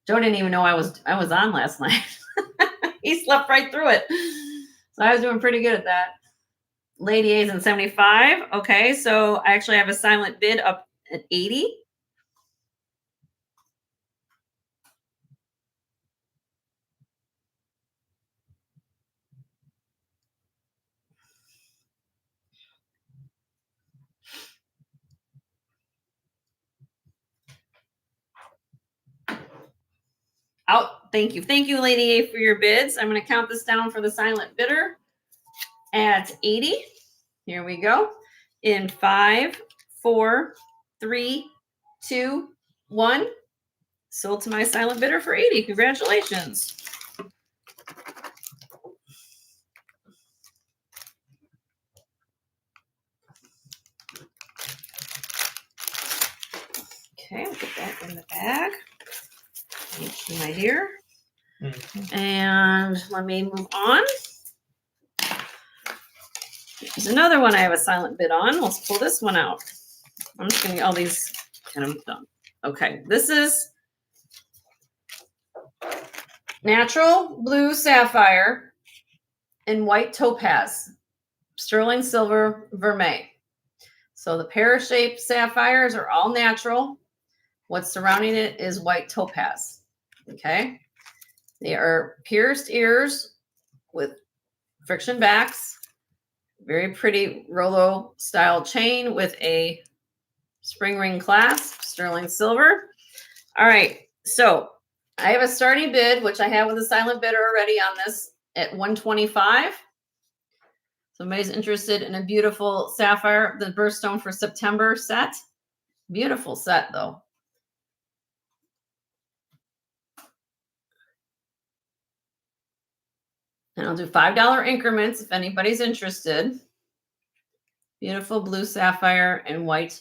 Joe didn't even know I was on last night. He slept right through it. So I was doing pretty good at that. Lady A's in 75. Okay, so I actually have a silent bid up at 80. Out. Thank you. Thank you, Lady A, for your bids. I'm going to count this down for the silent bidder at 80. Here we go. In 5, 4, 3, 2, 1. Sold to my silent bidder for 80. Congratulations. Okay, I'll put that in the bag. Thank you, my dear. And let me move on. There's another one I have a silent bid on. Let's pull this one out. I'm just going to get all these kind of done. Okay, this is natural blue sapphire and white topaz, sterling silver vermeil. So the pear-shaped sapphires are all natural. What's surrounding it is white topaz. Okay, they are pierced ears with friction backs. Very pretty Rolo style chain with a spring ring clasp, sterling silver. All right, so I have a starting bid, which I have with a silent bidder already on this at 125. Somebody's interested in a beautiful sapphire, the birthstone for September set. Beautiful set though. And I'll do $5 increments if anybody's interested. Beautiful blue sapphire and white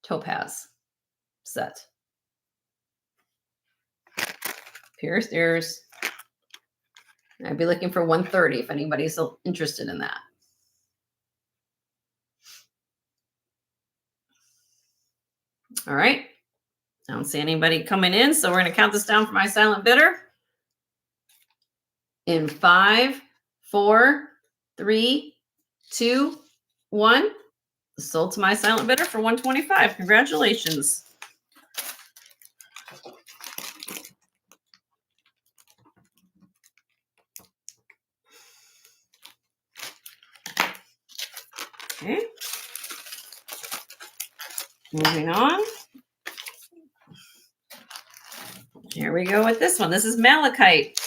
topaz set. Pierced ears. I'd be looking for 130 if anybody's interested in that. All right. I don't see anybody coming in, so we're going to count this down for my silent bidder. In 5, 4, 3, 2, 1. Sold to my silent bidder for 125. Congratulations. Okay. Moving on. Here we go with this one. This is malachite.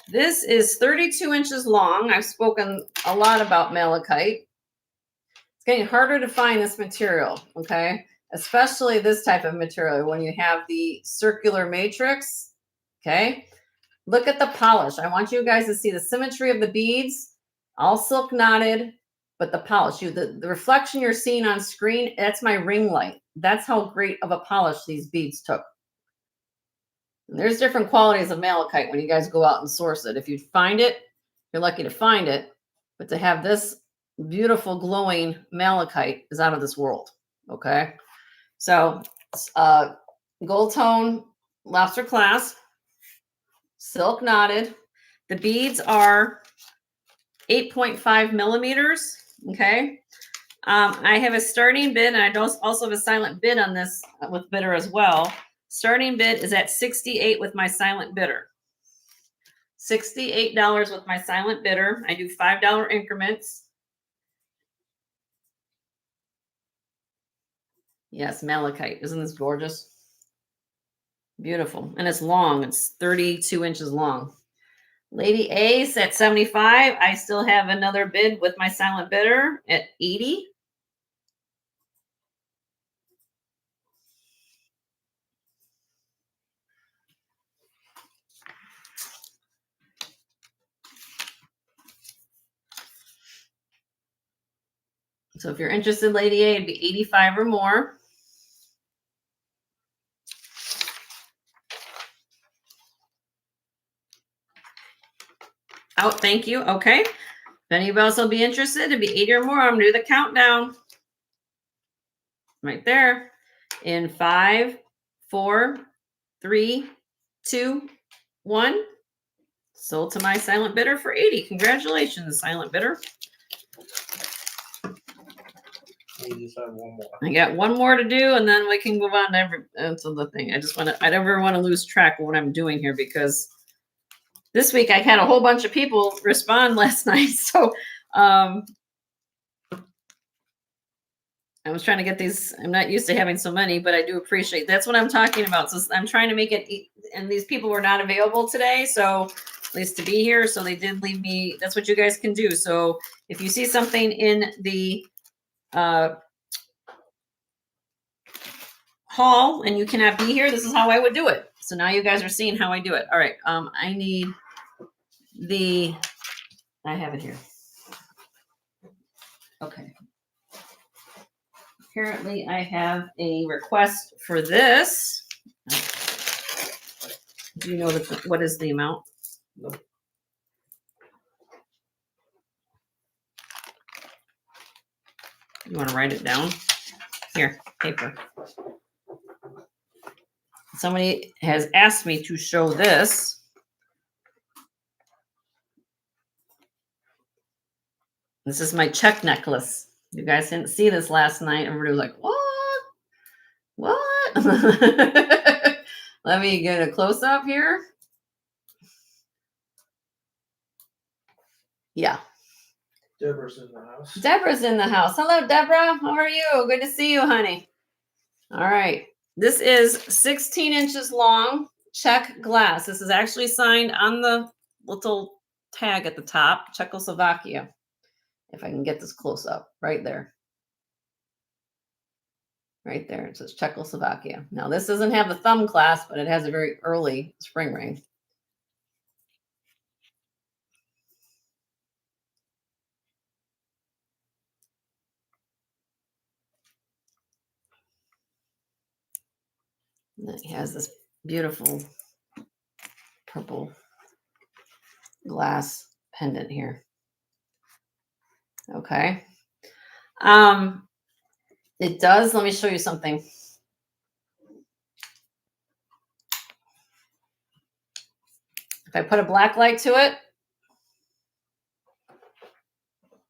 This is 32 inches long. I've spoken a lot about malachite. It's getting harder to find this material, okay? Especially this type of material when you have the circular matrix, okay? Look at the polish. I want you guys to see the symmetry of the beads, all silk knotted, but the polish, the reflection you're seeing on screen, that's my ring light. That's how great of a polish these beads took. And there's different qualities of malachite when you guys go out and source it. If you find it, you're lucky to find it. But to have this beautiful glowing malachite is out of this world. Okay. So gold tone lobster clasp, silk knotted. The beads are 8.5 millimeters. Okay. I have a starting bid, and I also have a silent bid on this with bidder as well. Starting bid is at $68 with my silent bidder. $68 with my silent bidder. I do $5 increments. Yes, malachite. Isn't this gorgeous? Beautiful. And it's long. It's 32 inches long. Lady Ace at 75. I still have another bid with my silent bidder at 80. So if you're interested, Lady A, it'd be 85 or more. Oh, thank you. Okay. If anybody else will be interested, it'd be 80 or more. I'm going to do the countdown. Right there. In 5, 4, 3, 2, 1. Sold to my silent bidder for 80. Congratulations, silent bidder. You just have one more. I got one more to do, and then we can move on to the thing. I never want to lose track of what I'm doing here, because this week I had a whole bunch of people respond last night. So I was trying to get these. I'm not used to having so many, but I do appreciate. That's what I'm talking about. So I'm trying to make it. And these people were not available today, so at least to be here. So they did leave me. That's what you guys can do. So if you see something in the hall and you cannot be here, this is how I would do it. So now you guys are seeing how I do it. All right. I need the. I have it here. Okay. Apparently, I have a request for this. Do you know what is the amount? No. You want to write it down? Here, paper. Somebody has asked me to show this. This is my check necklace. You guys didn't see this last night. Everybody was like, what? What? Let me get a close up here. Yeah. Deborah's in the house. Deborah's in the house. Hello, Deborah. How are you? Good to see you, honey. All right. This is 16 inches long check glass. This is actually signed on the little tag at the top, Czechoslovakia. If I can get this close up, right there. Right there. It says Czechoslovakia. Now, this doesn't have the thumb clasp, but it has a very early spring ring. And it has this beautiful purple glass pendant here. Okay. It does. Let me show you something. If I put a black light to it,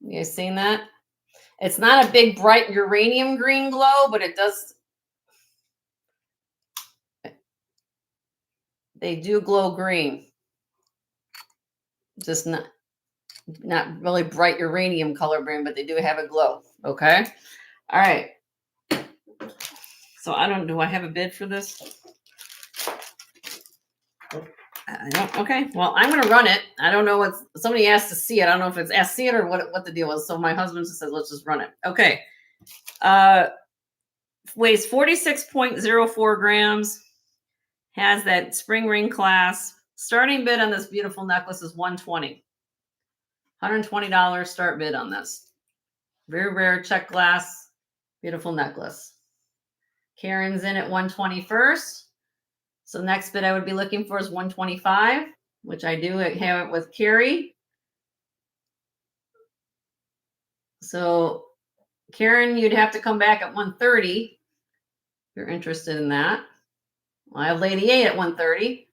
you guys seen that? It's not a big bright uranium green glow, but it does. They do glow green. Just not really bright uranium color green, but they do have a glow. Okay. All right. So do I have a bid for this? I don't. Okay. Well, I'm going to run it. I don't know what somebody asked to see it. I don't know if it's asked to see it or what the deal was. So my husband just said, let's just run it. Okay. Weighs 46.04 grams. Has that spring ring clasp. Starting bid on this beautiful necklace is $120. $120 start bid on this. Very rare check glass, beautiful necklace. Karen's in at 120 first. So next bid I would be looking for is 125, which I do have it with Carrie. So Karen, you'd have to come back at 130 if you're interested in that. Well, I have Lady A at 130.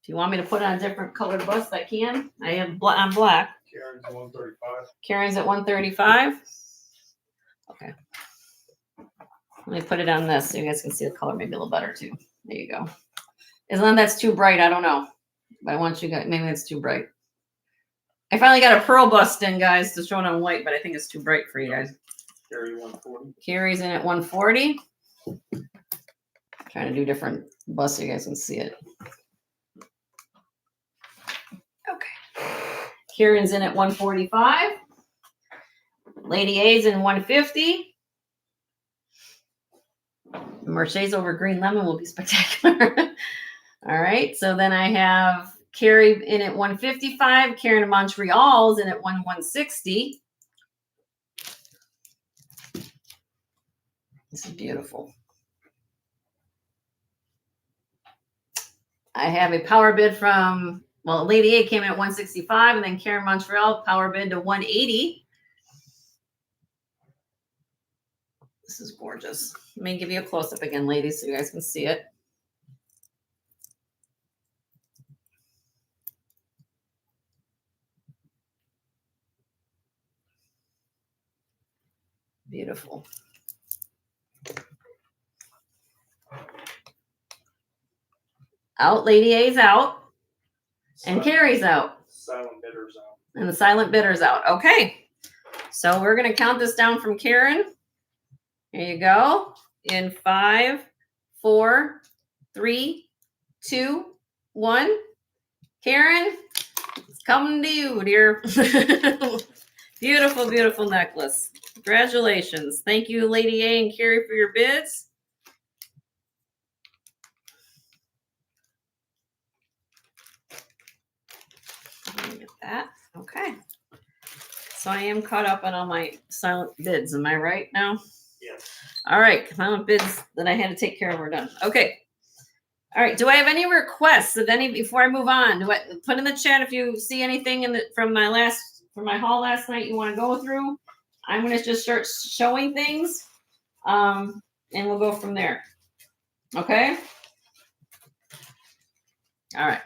If you want me to put on a different colored bust, I can. I have on black. Karen's at 135. Karen's at 135. Okay. Let me put it on this so you guys can see the color maybe a little better too. There you go. As long as that's too bright, I don't know. But I want you guys, maybe it's too bright. I finally got a pearl bust in, guys, to show it on white, but I think it's too bright for you guys. Carrie 140. Carrie's in at 140. Trying to do different busts so you guys can see it. Okay. Karen's in at 145. Lady A's in 150. Mercedes over green lemon will be spectacular. All right. So then I have Carrie in at 155. Karen of Montreal's in at 160. This is beautiful. I have a power bid from, well, Lady A came in at 165, and then Karen Montreal power bid to 180. This is gorgeous. Let me give you a close-up again, ladies, so you guys can see it. Beautiful. Out, Lady A's out, and Carrie's out. Silent bidder's out. And the silent bidder's out. Okay. So we're going to count this down from Karen. Here you go. In 5, 4, 3, 2, 1. Karen, it's coming to you, dear. Beautiful, beautiful necklace. Congratulations. Thank you, Lady A and Carrie, for your bids. Let me get that. Okay. So I am caught up on all my silent bids. Am I right now? Yes. All right. Silent bids that I had to take care of are done. Okay. All right. Do I have any requests of any before I move on? Do I put in the chat if you see anything in the from my haul last night you want to go through? I'm gonna just start showing things, and we'll go from there. Okay. All right.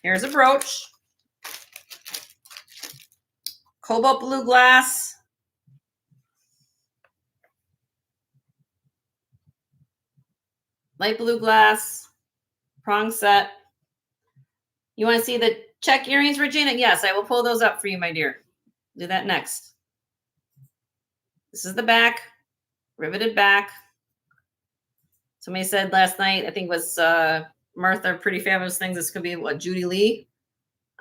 Here's a brooch. Cobalt blue glass. Light blue glass. Prong set. You want to see the check earrings, Regina? Yes, I will pull those up for you, my dear. Do that next. This is the back. Riveted back. Somebody said last night, I think it was Martha, Pretty Fabulous Things. This could be what, Judy Lee?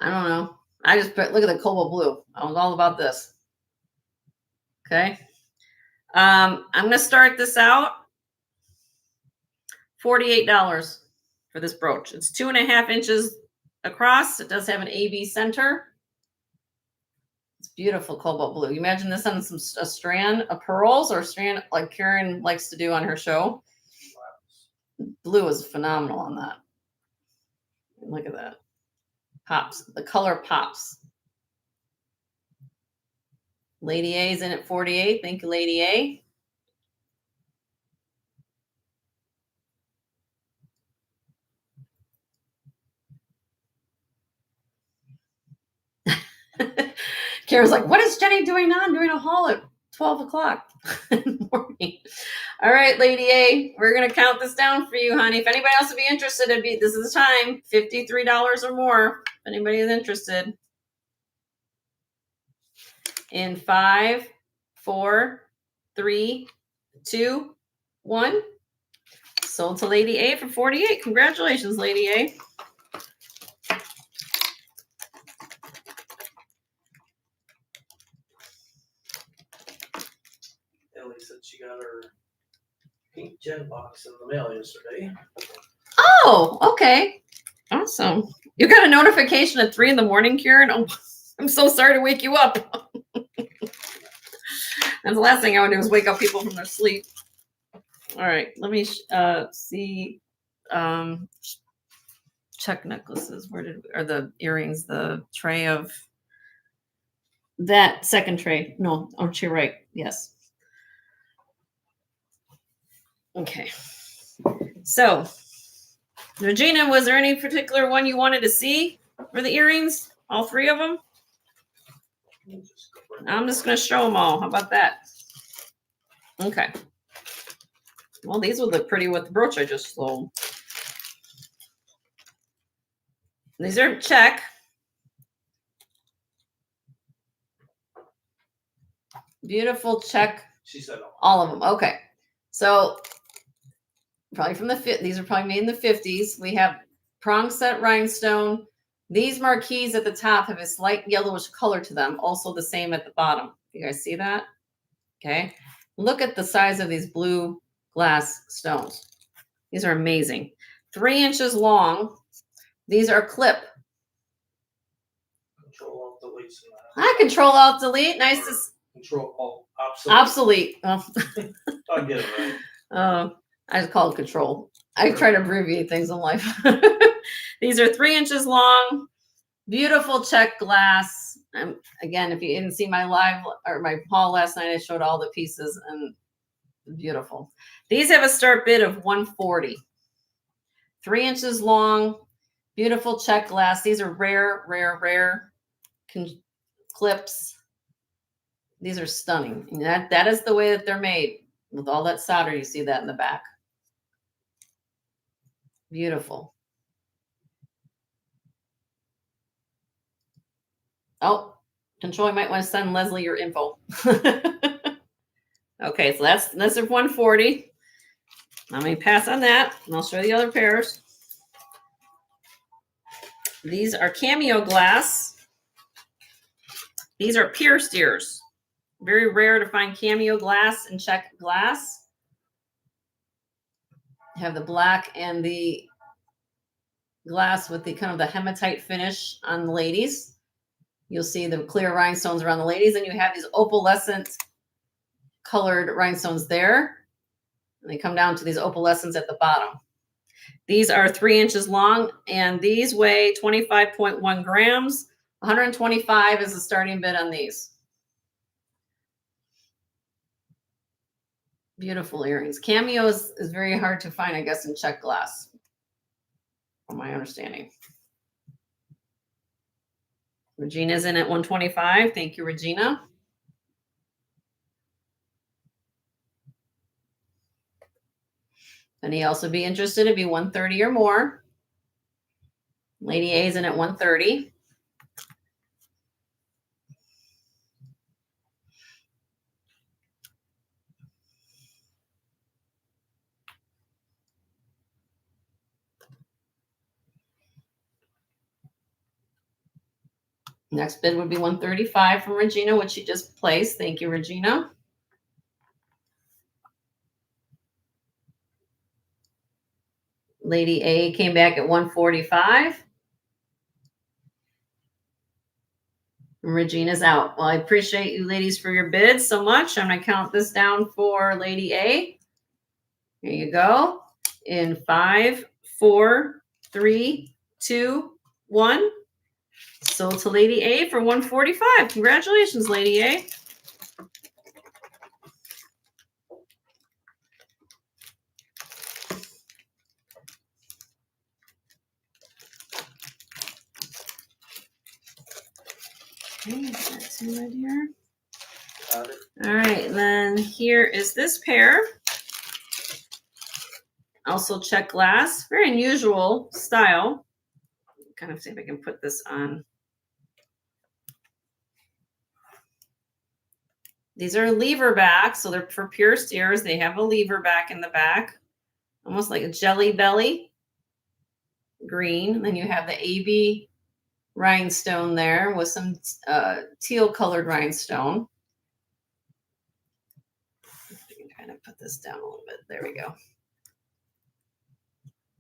I don't know. I just put, look at the cobalt blue. I was all about this. Okay. I'm going to start this out. $48 for this brooch. It's 2.5 inches across. It does have an AB center. It's beautiful cobalt blue. You imagine this on a strand of pearls or a strand like Karen likes to do on her show. Blue is phenomenal on that. Look at that. Pops. The color pops. Lady A is in at 48. Thank you, Lady A. Karen's like, what is Jenny doing now? I'm doing a haul at 12 o'clock in the morning. All right, Lady A, we're going to count this down for you, honey. If anybody else would be interested, this is the time. $53 or more. If anybody is interested. In 5, 4, 3, 2, 1. Sold to Lady A for 48. Congratulations, Lady A. Ellie said she got her pink gem box in the mail yesterday. Oh, okay. Awesome. You got a notification at 3 in the morning, Karen? Oh, I'm so sorry to wake you up. That's the last thing I would do is wake up people from their sleep. All right, let me see. Check necklaces. Are the earrings, the tray of that second tray? No, aren't you right? Yes. Okay. So, Regina, was there any particular one you wanted to see for the earrings? All 3 of them? I'm just going to show them all. How about that? Okay. Well, these would look pretty with the brooch I just sold. These are check. Beautiful check. She said all of them. Okay. So probably from these are probably made in the 50s. We have prong set rhinestone. These marquees at the top have a slight yellowish color to them. Also the same at the bottom. You guys see that? Okay. Look at the size of these blue glass stones. These are amazing. 3 inches long. These are clip. Control Alt Delete. I Control Alt Delete. Nice to Control Alt obsolete. Oh. I'll get it right. Oh, I just call it Control. I try to abbreviate things in life. These are 3 inches long. Beautiful check glass. Again, if you didn't see my live or my haul last night, I showed all the pieces and beautiful. These have a start bid of 140. 3 inches long. Beautiful check glass. These are rare clips. These are stunning. And that is the way that they're made. With all that solder, you see that in the back. Beautiful. Oh, Control, you might want to send Leslie your info. Okay, so that's of 140. Let me pass on that, and I'll show you the other pairs. These are cameo glass. These are pierced ears. Very rare to find cameo glass and check glass. You have the black and the glass with the kind of the hematite finish on the ladies. You'll see the clear rhinestones around the ladies, and you have these opalescent colored rhinestones there. And they come down to these opalescents at the bottom. These are 3 inches long, and these weigh 25.1 grams. 125 is the starting bid on these. Beautiful earrings. Cameo is very hard to find, I guess, in check glass, from my understanding. Regina's in at 125. Thank you, Regina. Any else would be interested? It'd be 130 or more. Lady A's in at 130. Next bid would be 135 from Regina, which she just placed. Thank you, Regina. Lady A came back at 145. And Regina's out. Well, I appreciate you ladies for your bids so much. I'm going to count this down for Lady A. Here you go. In 5, 4, 3, 2, 1. Sold to Lady A for 145. Congratulations, Lady A. Okay, that's right here. All right, then here is this pair. Also check glass. Very unusual style. Kind of see if I can put this on. These are lever back, so they're for pierced ears. They have a lever back in the back, almost like a jelly belly green. And then you have the AB rhinestone there with some teal colored rhinestone. I can kind of put this down a little bit. There we go.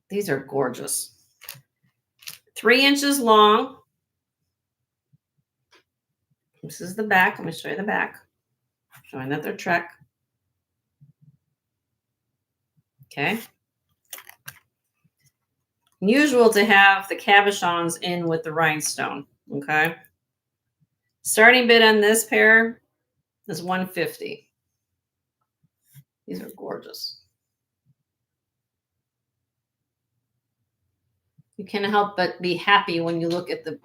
These are gorgeous. 3 inches long. This is the back. Let me show you the back. Showing that they're Trek. Okay. Unusual to have the cabochons in with the rhinestone. Okay. Starting bid on this pair is 150. These are gorgeous. You can't help but be happy when you look at the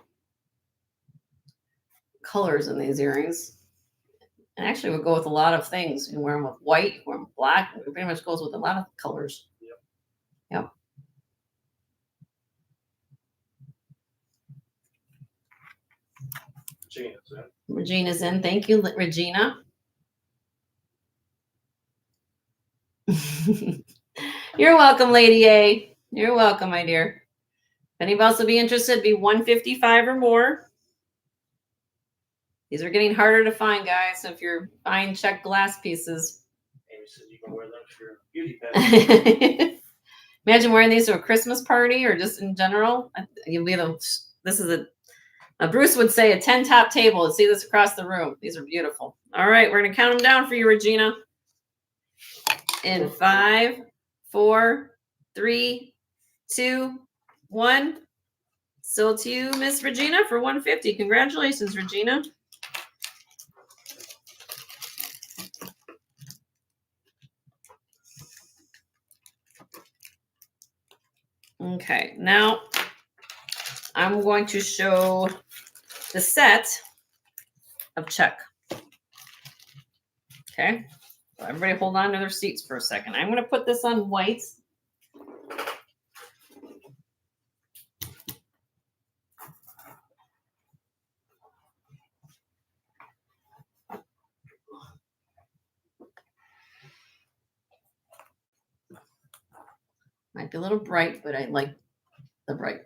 colors in these earrings. And actually, we'll go with a lot of things. You can wear them with white, you wear them with black. It pretty much goes with a lot of colors. Yep. Regina's in. Thank you, Regina. You're welcome, Lady A. You're welcome, my dear. If anybody else would be interested, be 155 or more. These are getting harder to find, guys. So if you're buying check glass pieces. Amy said you can wear them for your beauty pageant. Imagine wearing these to a Christmas party or just in general. You'll be this is a Bruce would say a 10 top table. Let's see this across the room. These are beautiful. All right, we're going to count them down for you, Regina. In 5, 4, 3, 2, 1. Sold to you, Miss Regina, for 150. Congratulations, Regina. Okay, now I'm going to show the set of check. Okay, so everybody hold on to their seats for a second. I'm going to put this on white. Might be a little bright, but I like the bright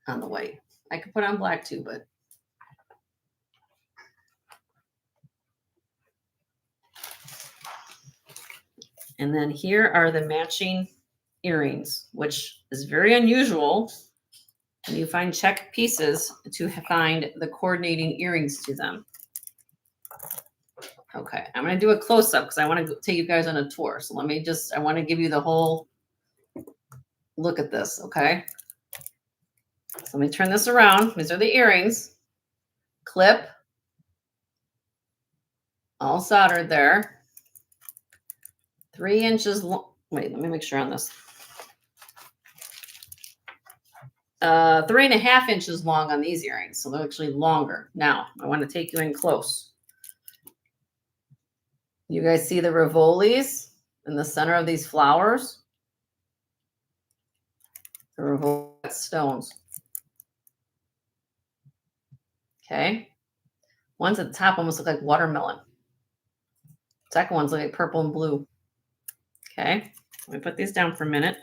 on the white. I could put on black too, but. And then here are the matching earrings, which is very unusual. And you find check pieces to find the coordinating earrings to them. Okay, I'm going to do a close-up because I want to take you guys on a tour. So I want to give you the whole look at this, okay? So let me turn this around. These are the earrings. Clip. All soldered there. 3 inches long. Wait, let me make sure on this. 3.5 inches long on these earrings. So they're actually longer. Now, I want to take you in close. You guys see the Rivolis in the center of these flowers? The Rivoli stones. Okay. One's at the top almost look like watermelon. Second one's like purple and blue. Okay. Let me put these down for a minute.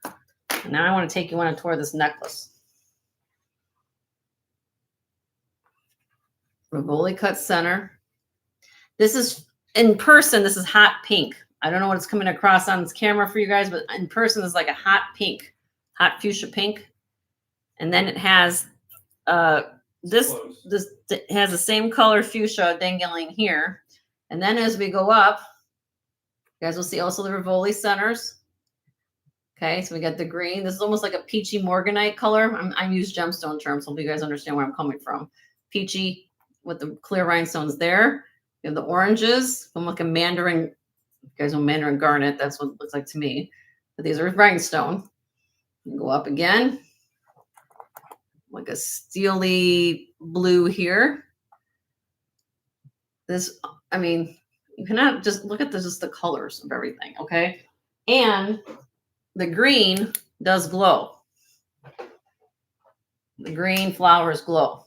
And now I want to take you on a tour of this necklace. Rivoli cut center. This is, in person, this is hot pink. I don't know what it's coming across on this camera for you guys, but in person, it's like a hot pink, hot fuchsia pink. And then it has this it has the same color fuchsia dangling here. And then as we go up, you guys will see also the Rivoli centers. Okay, so we got the green. This is almost like a peachy morganite color. I'm using gemstone terms, so hope you guys understand where I'm coming from. Peachy with the clear rhinestones there. We have the oranges, from like a mandarin. You guys know mandarin garnet. That's what it looks like to me. But these are rhinestone. You go up again, like a steely blue here. This, I mean, you cannot just look at just the colors of everything, okay? And the green does glow. The green flowers glow.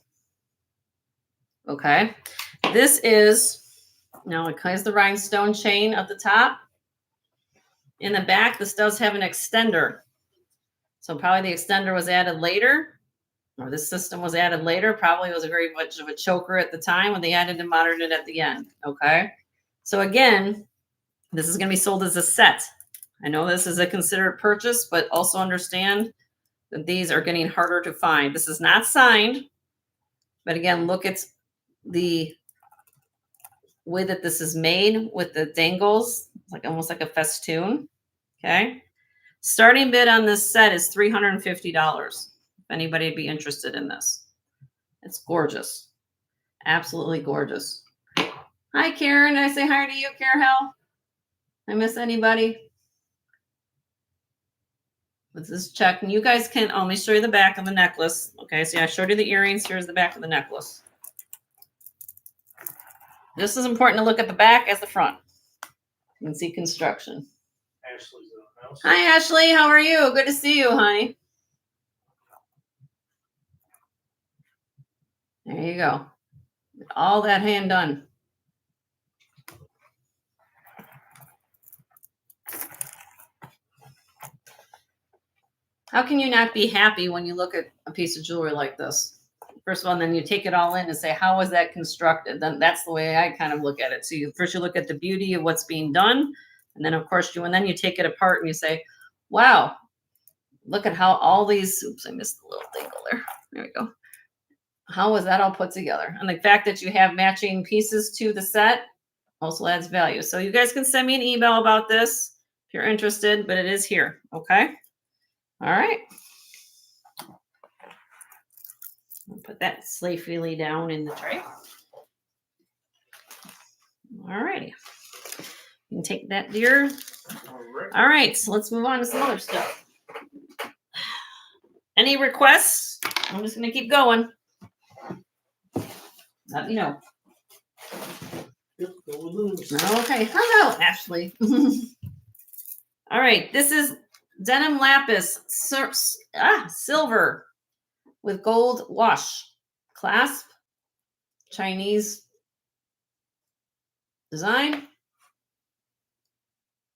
Okay. This is, now it has the rhinestone chain at the top. In the back, this does have an extender. So probably the extender was added later, or this system was added later. Probably was a very much of a choker at the time when they added and moderned it at the end. Okay. So again, this is going to be sold as a set. I know this is a considered purchase, but also understand that these are getting harder to find. This is not signed, but again, look at the way that this is made with the dangles, like almost like a festoon. Okay. Starting bid on this set is $350. If anybody'd be interested in this. It's gorgeous. Absolutely gorgeous. Hi, Karen. Did I say hi to you, Carol? I miss anybody? With this check, and you guys can, let me show you the back of the necklace. Okay, so I showed you the earrings. Here's the back of the necklace. Just as important to look at the back as the front. You can see construction. Ashley's in the house. Hi, Ashley. How are you? Good to see you, honey. There you go. All that hand done. How can you not be happy when you look at a piece of jewelry like this? First of all, and then you take it all in and say, how was that constructed? Then that's the way I kind of look at it. So you first you look at the beauty of what's being done. And then of course and then you take it apart and you say, wow, look at how all these, oops, I missed the little dangle there. There we go. How was that all put together? And the fact that you have matching pieces to the set also adds value. So you guys can send me an email about this if you're interested, but it is here. Okay. All right. I'll put that safely down in the tray. All righty. You can take that, dear. All right. So let's move on to some other stuff. Any requests? I'm just going to keep going. Let me know. Okay. Hello, Ashley. All right. This is denim lapis, silver with gold wash clasp, Chinese design.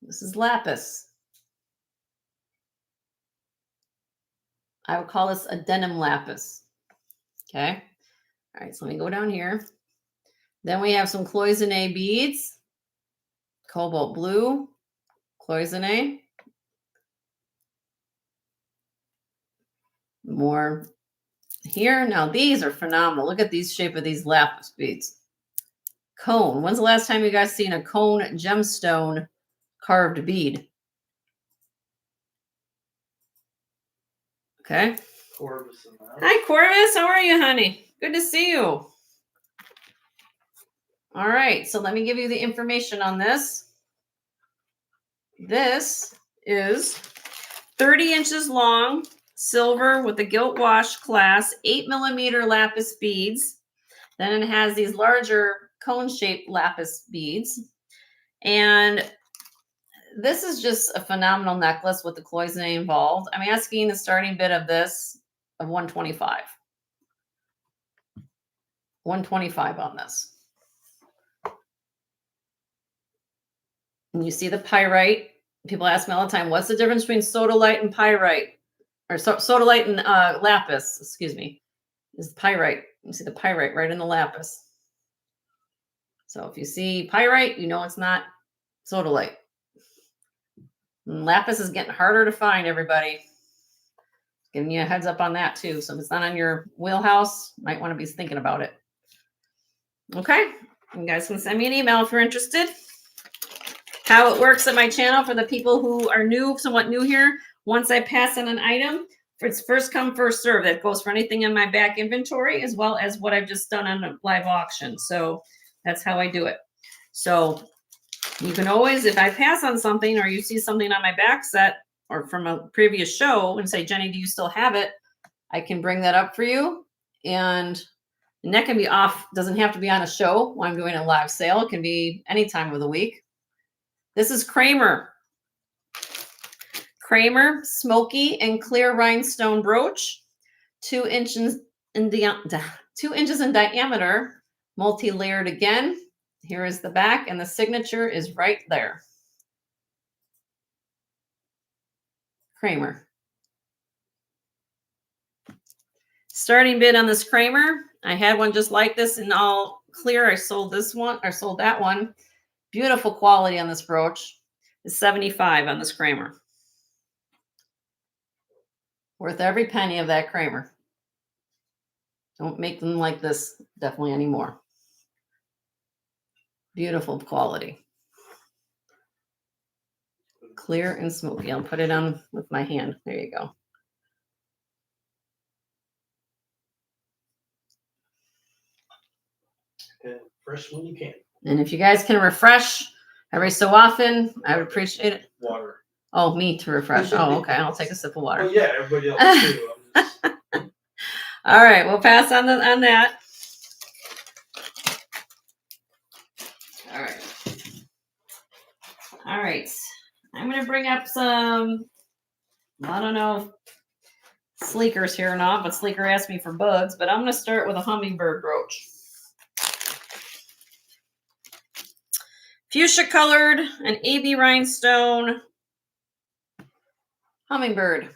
This is lapis. I would call this a denim lapis. Okay. All right, so let me go down here. Then we have some cloisonne beads, cobalt blue, cloisonne. More here. Now these are phenomenal. Look at these shape of these lapis beads. Cone. When's the last time you guys seen a cone gemstone carved bead? Okay. Corvus in the house. Hi, Corvus. How are you, honey? Good to see you. All right. So let me give you the information on this. This is 30 inches long, silver with a gilt wash class, 8mm lapis beads. Then it has these larger cone-shaped lapis beads. And this is just a phenomenal necklace with the cloisonne involved. I'm asking the starting bid of this of $125. $125 on this. And you see the pyrite. People ask me all the time, what's the difference between sodalite and pyrite? Or sodalite and lapis, excuse me, is pyrite. You see the pyrite right in the lapis. So if you see pyrite, you know it's not sodalite. And lapis is getting harder to find, everybody. Giving you a heads up on that too. So if it's not on your wheelhouse, might want to be thinking about it. Okay. You guys can send me an email if you're interested. How it works at my channel for the people who are new, somewhat new here. Once I pass in an item, it's first come, first serve. That goes for anything in my back inventory as well as what I've just done on a live auction. So that's how I do it. So you can always, if I pass on something or you see something on my back set or from a previous show and say, Jenny, do you still have it? I can bring that up for you. And that can be off, doesn't have to be on a show when I'm doing a live sale. It can be any time of the week. This is Kramer. Kramer smoky and clear rhinestone brooch, 2 inches in 2 inches in diameter, multi-layered again. Here is the back, and the signature is right there. Kramer. Starting bid on this Kramer. I had one just like this in all clear. I sold this one, or sold that one. Beautiful quality on this brooch. It's $75 on this Kramer. Worth every penny of that Kramer. Don't make them like this definitely anymore. Beautiful quality. Clear and smoky. I'll put it on with my hand. There you go. Okay, fresh when you can. And if you guys can refresh every so often, I would appreciate it. Water. Oh, me to refresh. Oh, okay. I'll take a sip of water. Well, yeah, everybody else too. All right, we'll pass on that. All right. I'm gonna bring up some, I don't know if Sleeker's here or not, but Sleeker asked me for bugs, but I'm gonna start with a hummingbird brooch. Fuchsia colored, an AB rhinestone hummingbird.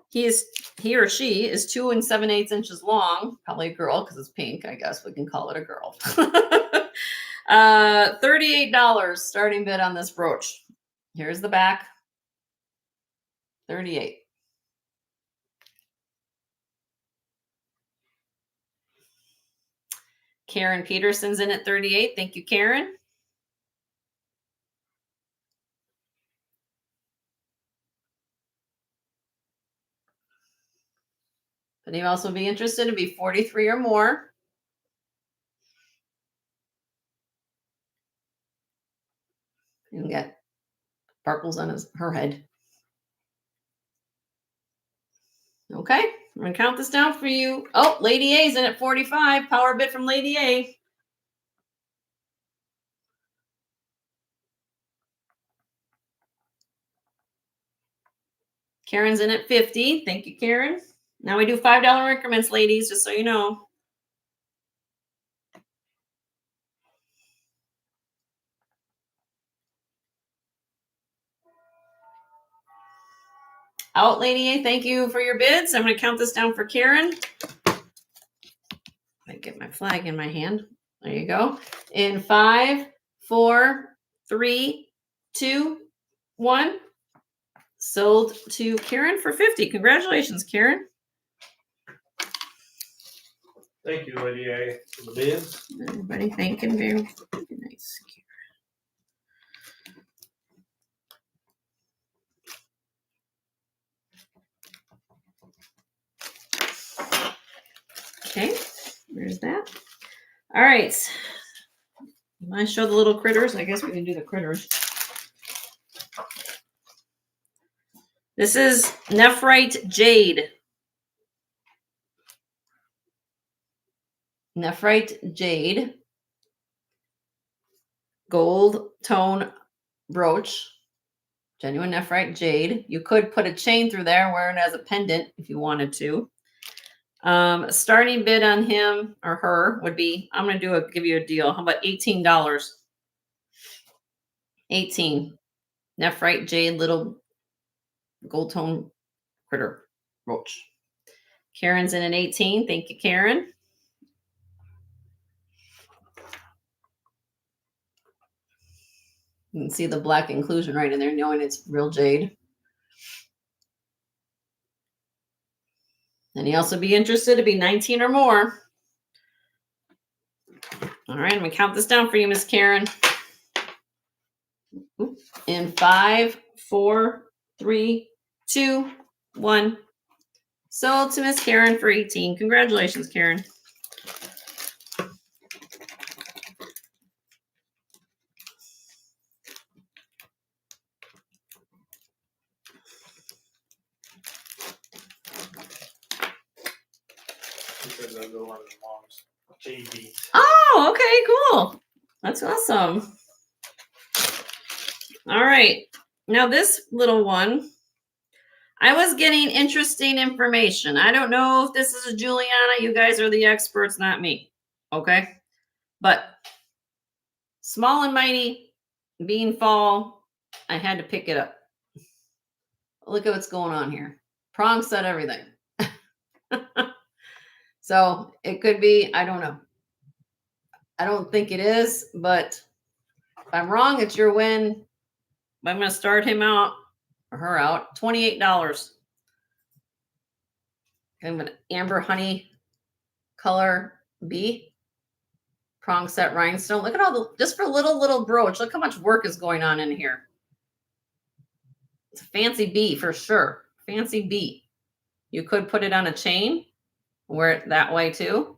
He or she is 2 7/8 inches long. Probably a girl because it's pink. I guess we can call it a girl. $38 starting bid on this brooch. Here's the back. $38. Karen Peterson's in at $38. Thank you, Karen. But you also be interested to be 43 or more. You can get sparkles on her head. Okay, I'm gonna count this down for you. Oh, Lady A's in at 45. Power bid from Lady A. Karen's in at 50. Thank you, Karen. Now we do $5 increments, ladies, just so you know. Out Lady, thank you for your bids. I'm going to count this down for Karen. I get my flag in my hand. There you go. In 5, 4, 3, 2, 1. Sold to Karen for 50. Congratulations, Karen. Thank you, Lady A, for the bids. Everybody thanking very nice. Okay, there's that. All right. I show the little critters. I guess we can do the critters. This is Nephrite Jade. Nephrite Jade. Gold tone brooch. Genuine Nephrite Jade. You could put a chain through there, wear it as a pendant if you wanted to. Starting bid on him or her would be, I'm going to give you a deal. How about $18? 18. Nephrite Jade, little gold tone critter roach. Karen's in an 18. Thank you, Karen. You can see the black inclusion right in there, knowing it's real jade. And you also be interested to be 19 or more. All right, I'm going to count this down for you, Miss Karen. In 5, 4, 3, 2, 1. Sold to Miss Karen for 18. Congratulations, Karen. Oh, okay, cool. That's awesome. All right. Now this little one, I was getting interesting information. I don't know if this is a Juliana. You guys are the experts, not me. Okay. But small and mighty, being fall, I had to pick it up. Look at what's going on here. Prong set everything. So it could be, I don't know. I don't think it is, but if I'm wrong, it's your win. I'm going to start him out or her out. $28. I'm an amber honey color bee. Prong set rhinestone. Look at all the, just for little brooch. Look how much work is going on in here. It's a fancy bee for sure. Fancy bee. You could put it on a chain, wear it that way too.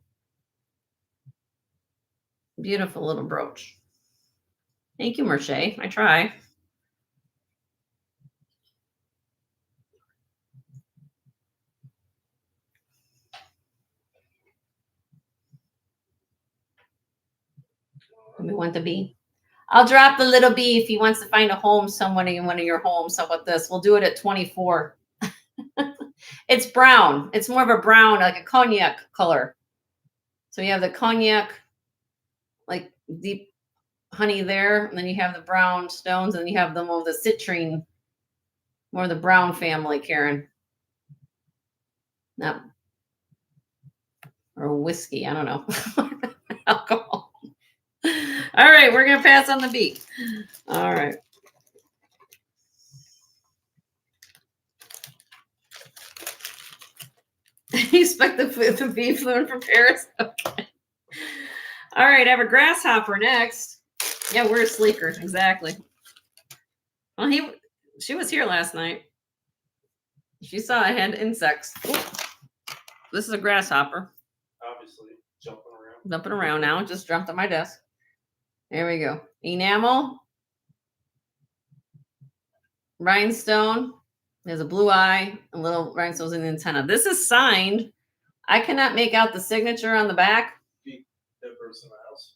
Beautiful little brooch. Thank you, Merche. I try. We want the bee. I'll drop the little bee if he wants to find a home somewhere in one of your homes. How about this? We'll do it at 24. It's brown. It's more of a brown, like a cognac color. So you have the cognac, like deep honey there, and then you have the brown stones, and you have the more of the citrine, more of the brown family, Karen. Not or whiskey. I don't know. Alcohol. All right, we're gonna pass on the bee. All right. You expect the bee flew in from Paris? Okay. All right, I have a grasshopper next. Yeah, we're a sleeker, exactly. Well, she was here last night. She saw I had insects. Ooh. This is a grasshopper. Obviously, jumping around. Jumping around now. Just jumped on my desk. There we go. Enamel. Rhinestone. There's a blue eye, a little rhinestones in the antenna. This is signed. I cannot make out the signature on the back. Deborah's in the house.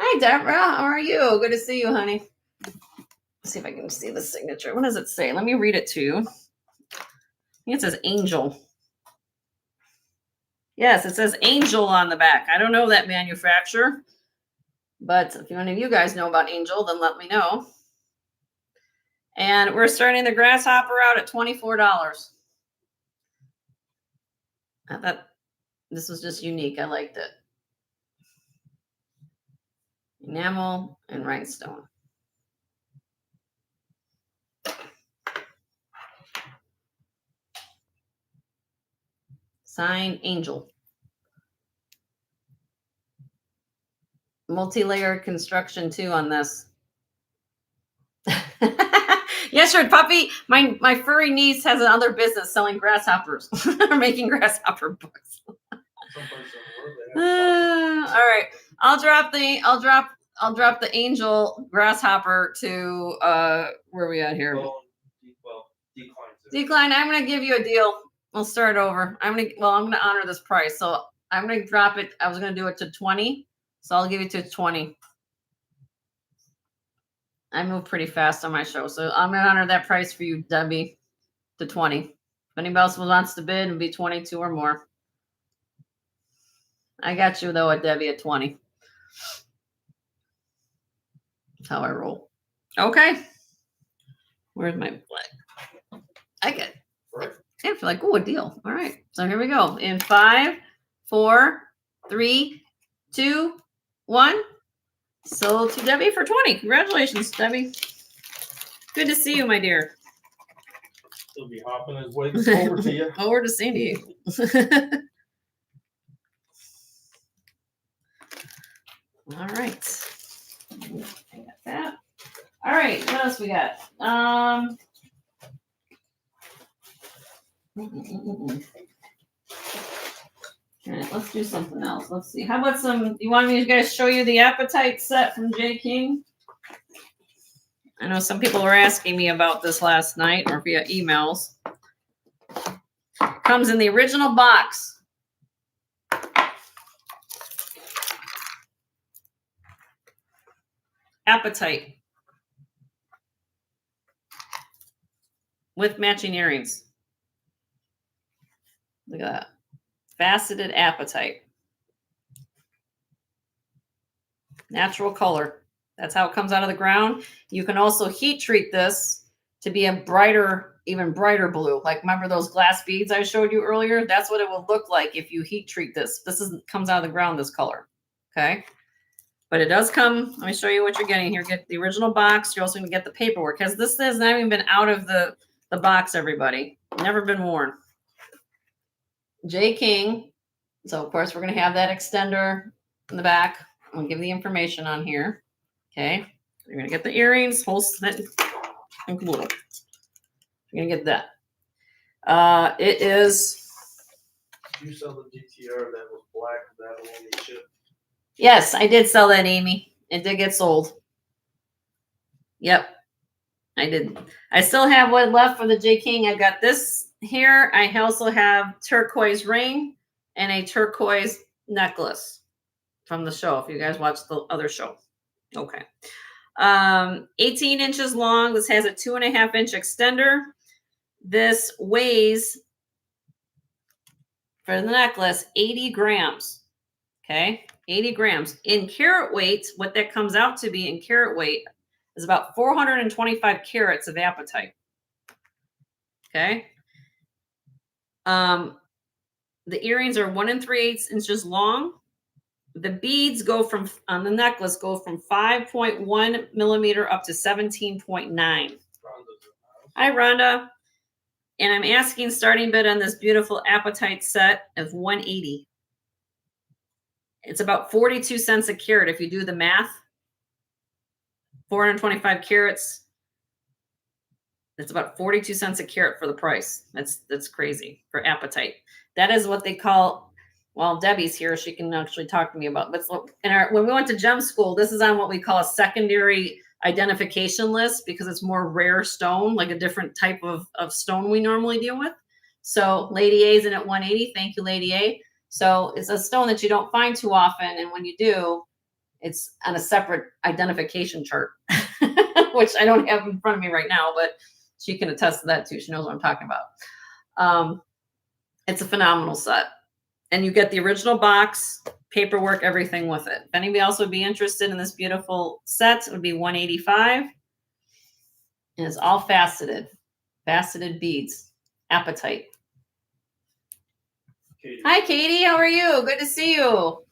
Hi, Deborah. How are you? Good to see you, honey. Let's see if I can see the signature. What does it say? Let me read it to you. I think it says Angel. Yes, it says Angel on the back. I don't know that manufacturer, but if any of you guys know about Angel, then let me know. And we're starting the grasshopper out at $24. I thought this was just unique. I liked it. Enamel and rhinestone. Sign Angel. Multi-layer construction too on this. Yes, sure, puppy. My furry niece has another business selling grasshoppers or making grasshopper books. All right, I'll drop the angel grasshopper to where are we at here? Decline. I'm gonna give you a deal. We'll start over. I'm gonna honor this price. So I'm gonna drop it. I was gonna do it to 20, so I'll give it to 20. I move pretty fast on my show, so I'm gonna honor that price for you, Debbie, to 20. If anybody else wants to bid, it'll be 22 or more. I got you though at Debbie at 20. That's how I roll. Okay. Where's my flag? I get it. I feel like, oh, a deal. All right. So here we go. In 5, 4, 3, 2, 1. Sold to Debbie for 20. Congratulations, Debbie. Good to see you, my dear. He'll be hopping his way over to you. Over to San Diego. All right. I got that. All right. What else we got? All right, let's do something else. Let's see. How about some? You want me to guys show you the appetite set from J. King? I know some people were asking me about this last night or via emails. Comes in the original box. Appetite. With matching earrings. Look at that. Faceted appetite. Natural color. That's how it comes out of the ground. You can also heat treat this to be a brighter, even brighter blue. Like remember those glass beads I showed you earlier? That's what it will look like if you heat treat this. This comes out of the ground, this color. Okay. But it does come. Let me show you what you're getting here. Get the original box. You're also going to get the paperwork because this has not even been out of the box, everybody. Never been worn. J. King. So, of course, we're going to have that extender in the back. I'll give the information on here. Okay. You're going to get the earrings, whole set and caboodle. You're going to get that. It is. You sell the GTR that was black, that one you shipped. Yes, I did sell that, Amy. It did get sold. Yep. I did. I still have what left for the J. King. I've got this here. I also have turquoise ring and a turquoise necklace from the show. If you guys watched the other show. Okay. 18 inches long. This has a 2.5-inch extender. This weighs, for the necklace, 80 grams. Okay. 80 grams. In carat weight, what that comes out to be in carat weight is about 425 carats of appetite. Okay. The earrings are 1 3/8 inches long. The beads go from, on the necklace, go from 5.1 millimeter up to 17.9. Hi, Rhonda. And I'm asking starting bid on this beautiful appetite set of 180. It's about 42 cents a carat if you do the math. 425 carats. It's about 42 cents a carat for the price. That's crazy for appetite. That is what they call, well, Debbie's here. She can actually talk to me about, but when we went to gem school, this is on what we call a secondary identification list because it's more rare stone, like a different type of stone we normally deal with. So Lady A is in at 180. Thank you, Lady A. So it's a stone that you don't find too often. And when you do, it's on a separate identification chart, which I don't have in front of me right now, but she can attest to that too. She knows what I'm talking about. It's a phenomenal set. And you get the original box, paperwork, everything with it. If anybody else would be interested in this beautiful set, it would be $185. And it's all faceted beads. Apatite. Katie. Hi, Katie. How are you? Good to see you.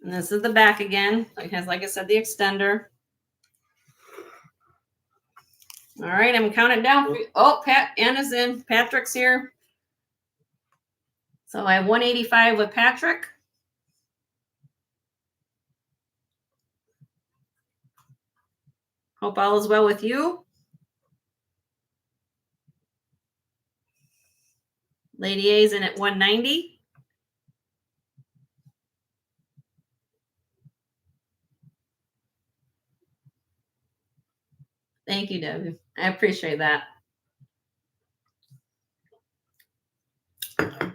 And this is the back again. It has, like I said, the extender. All right, I'm counting down. Oh, Anna's in. Patrick's here. So I have 185 with Patrick. Hope all is well with you. Lady A's in at 190. Thank you, Debbie. I appreciate that.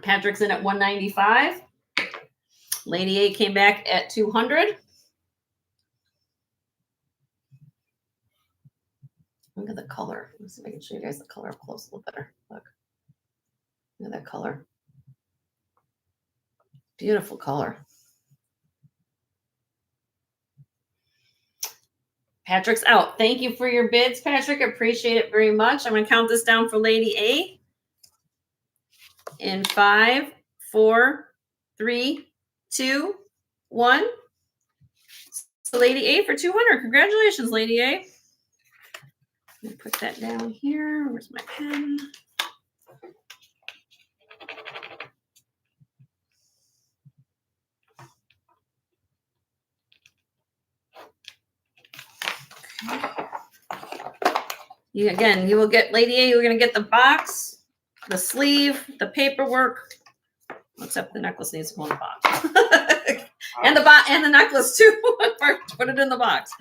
Patrick's in at 195. Lady A came back at 200. Look at the color. Let's see if I can show you guys the color up close a little better. Look at that color. Beautiful color. Patrick's out. Thank you for your bids, Patrick. Appreciate it very much. I'm going to count this down for Lady A. In 5, 4, 3, 2, 1. So Lady A for 200. Congratulations, Lady A. Let me put that down here. Where's my pen? You will get, Lady A, you're going to get the box, the sleeve, the paperwork. Except the necklace needs to go in the box. and the necklace too. Put it in the box.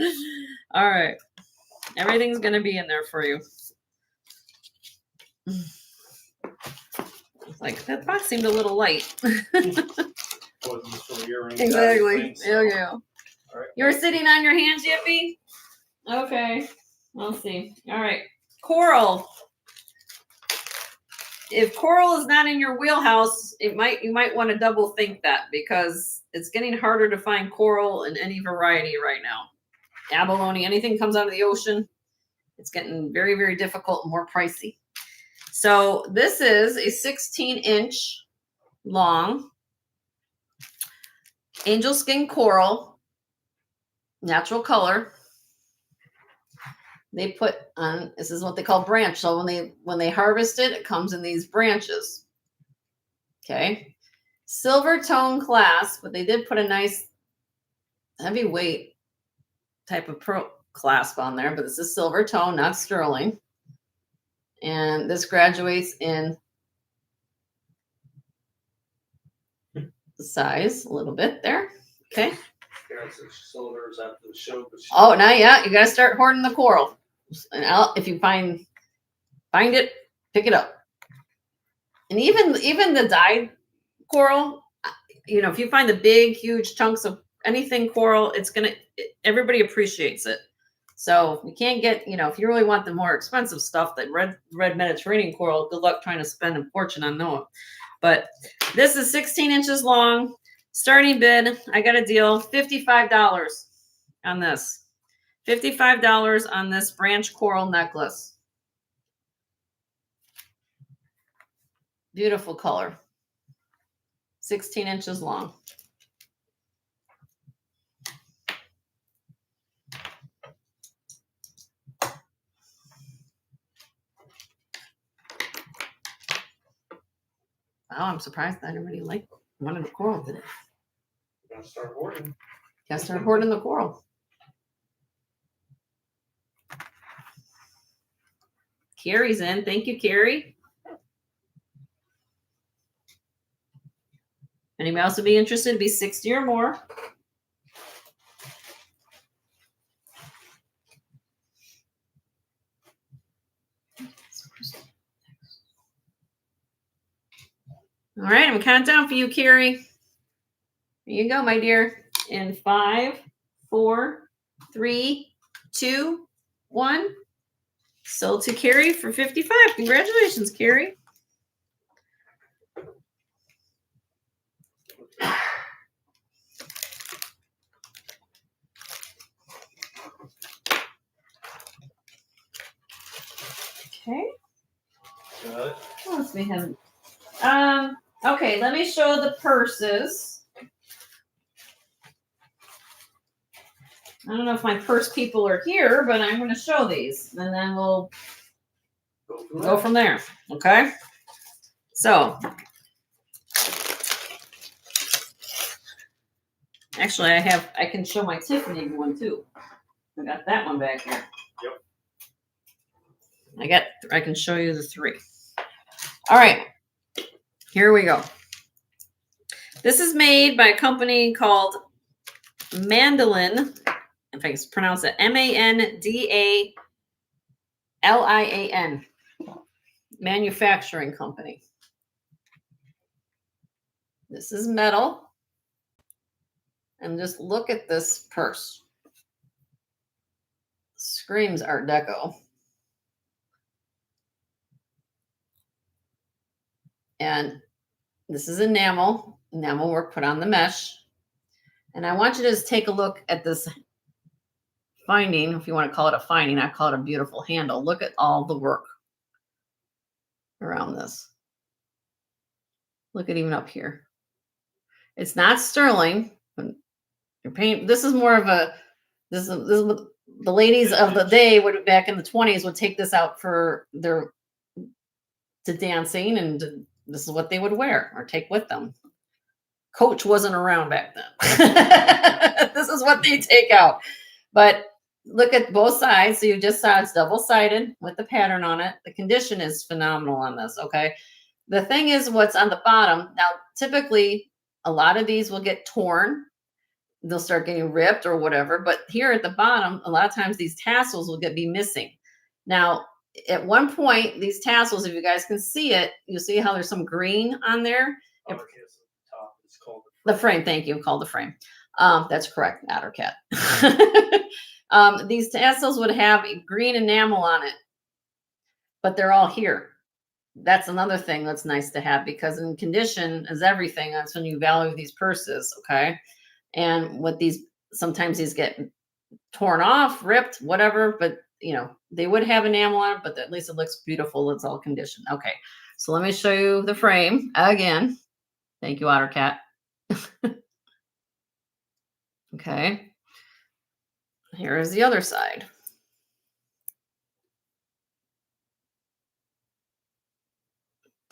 All right. Everything's going to be in there for you. It's like, that box seemed a little light. Exactly. Yeah. All right. You were sitting on your hands, Yippee? Okay. We'll see. All right. Coral. If coral is not in your wheelhouse, you might want to double think that, because it's getting harder to find coral in any variety right now. Abalone, anything comes out of the ocean, it's getting very, very difficult and more pricey. So this is a 16-inch long angel skin coral, natural color. They put on, this is what they call branch. So when they harvest it, it comes in these branches. Okay. Silver tone clasp, but they did put a nice heavyweight type of pearl clasp on there, but this is silver tone, not sterling. And this graduates in the size a little bit there. Okay. Oh, not yet. You got to start hoarding the coral. And if you find it, pick it up. And even the dyed coral, if you find the big, huge chunks of anything coral, everybody appreciates it. So you can't get, if you really want the more expensive stuff, that red Mediterranean coral, good luck trying to spend a fortune on that. But this is 16 inches long. Starting bid, I got a deal, $55 on this. $55 on this branch coral necklace. Beautiful color. 16 inches long. Wow, I'm surprised that everybody wanted the coral today. Gotta start hoarding. Gotta start hoarding the coral. Carrie's in. Thank you, Carrie. Anybody else would be interested? It'd be 60 or more. All right, I'm counting down for you, Carrie. Here you go, my dear. In 5, 4, 3, 2, 1. Sold to Carrie for $55. Congratulations, Carrie. Okay. Got it. What else we have? Okay, let me show the purses. I don't know if my purse people are here, but I'm going to show these, and then we'll go from there. Okay. So, actually, I can show my Tiffany one too. I got that one back here. Yep. I can show you the 3. All right. Here we go. This is made by a company called Mandolin. If I can pronounce it, Mandalian. Manufacturing company. This is metal. And just look at this purse. Screams Art Deco. And this is enamel work put on the mesh. And I want you to just take a look at this finding, if you want to call it a finding, I call it a beautiful handle. Look at all the work around this. Look at even up here. It's not sterling. You're paying, this is more of a, this is what the ladies of the day would back in the 20s would take this out for their to dancing, and this is what they would wear or take with them. Coach wasn't around back then. This is what they take out. But look at both sides. So you just saw it's double-sided with the pattern on it. The condition is phenomenal on this, okay? The thing is what's on the bottom. Now, typically, a lot of these will get torn. They'll start getting ripped or whatever. But here at the bottom, a lot of times these tassels will be missing. Now, at one point, these tassels, if you guys can see it, you'll see how there's some green on there. It's called the frame. Thank you. Called the frame. That's correct. Ottercat. These tassels would have a green enamel on it, but they're all here. That's another thing that's nice to have, because in condition is everything. That's when you value these purses. Okay. And with these, sometimes these get torn off, ripped, whatever, but you know, they would have enamel on it, but at least it looks beautiful. It's all conditioned. Okay. So let me show you the frame again. Thank you, Ottercat. Okay. Here is the other side.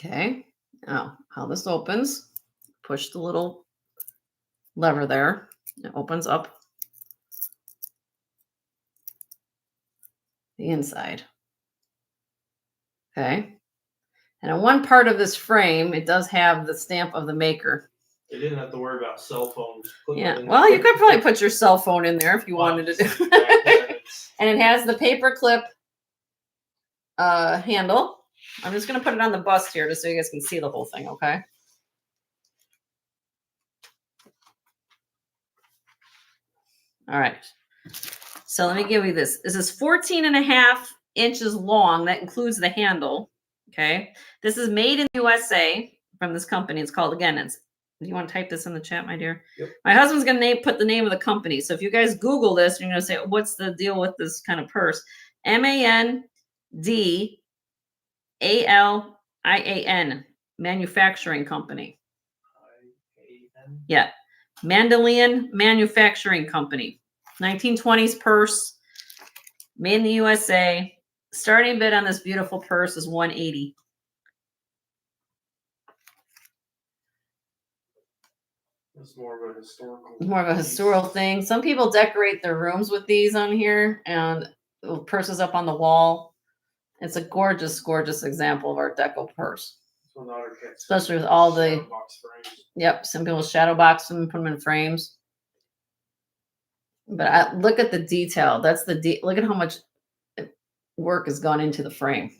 Okay. Now, how this opens, push the little lever there. It opens up the inside. Okay. And on one part of this frame, it does have the stamp of the maker. They didn't have to worry about cell phones. Yeah. Well, you could probably put your cell phone in there if you wanted to do it. And it has the paper clip handle. I'm just going to put it on the bust here just so you guys can see the whole thing, okay? All right. So let me give you this. This is 14.5 inches long. That includes the handle, okay? This is made in the USA from this company. It's called, again, do you want to type this in the chat, my dear? Yep. My husband's going to put the name of the company. So if you guys Google this, you're going to say, what's the deal with this kind of purse? Mandalian Manufacturing Company. Yeah. Mandalian Manufacturing Company. 1920s purse, made in the USA. Starting bid on this beautiful purse is $180. It's more of a historical. More of a historical thing. Some people decorate their rooms with these on here, and purses up on the wall. It's a gorgeous, gorgeous example of Art Deco purse. So especially with all the box frames. Yep, some people shadow box them and put them in frames. But look at the detail. That's the look at how much work has gone into the frame.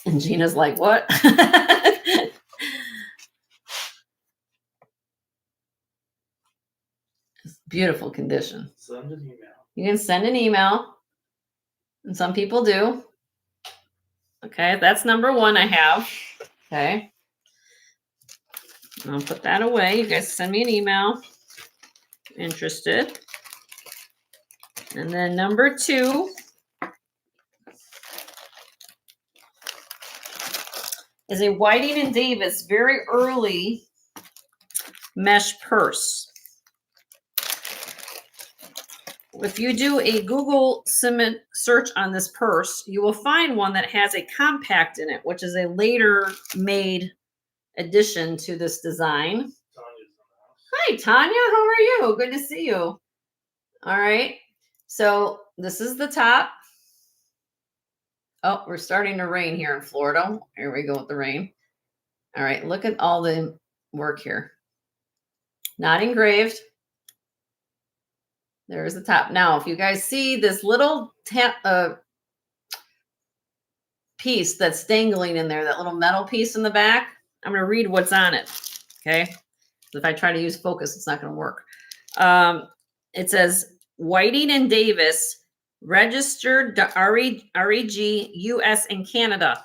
And Gina's like, what? It's beautiful condition. Send an email. You can send an email, and some people do. Okay, that's number one I have. Okay. I'll put that away. You guys send me an email. Interested. And then number 2 is a Whiting and Davis very early mesh purse. If you do a Google search on this purse, you will find one that has a compact in it, which is a later made addition to this design. Hi, Tanya. How are you? Good to see you. All right. So this is the top. Oh, we're starting to rain here in Florida. Here we go with the rain. All right. Look at all the work here. Not engraved. There's the top. Now, if you guys see this little piece that's dangling in there, that little metal piece in the back, I'm going to read what's on it. Okay. If I try to use focus, it's not going to work. It says Whiting and Davis, registered REG, US and Canada.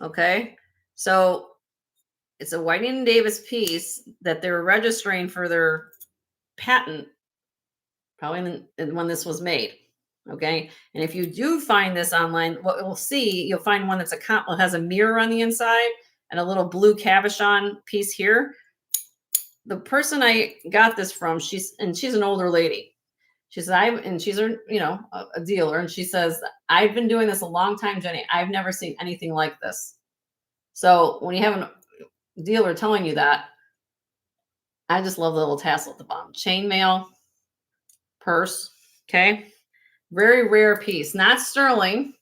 Okay. So it's a Whiting and Davis piece that they're registering for their patent, probably when this was made. Okay. And if you do find this online, what you'll see, you'll find one that's has a mirror on the inside and a little blue cabochon piece here. The person I got this from, she's an older lady. She says, she's a dealer. And she says, I've been doing this a long time, Jenny. I've never seen anything like this. So when you have a dealer telling you that, I just love the little tassel at the bottom. Chainmail purse. Okay. Very rare piece, not sterling,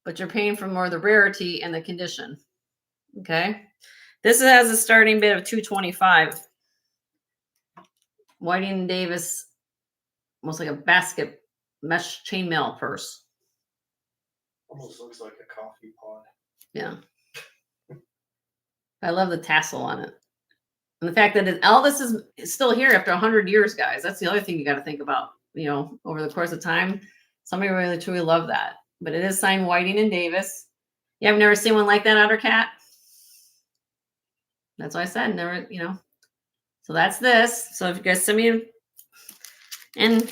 but you're paying for more of the rarity and the condition. Okay. This has a starting bid of $225. Whiting and Davis, almost like a basket mesh chainmail purse. Almost looks like a coffee pot. Yeah. I love the tassel on it. And the fact that all this is still here after 100 years, guys. That's the other thing you got to think about, over the course of time. Somebody really truly love that. But it is signed Whiting and Davis. Yeah, I've never seen one like that, Ottercat. That's what I said. Never, So that's this. So if you guys send me, and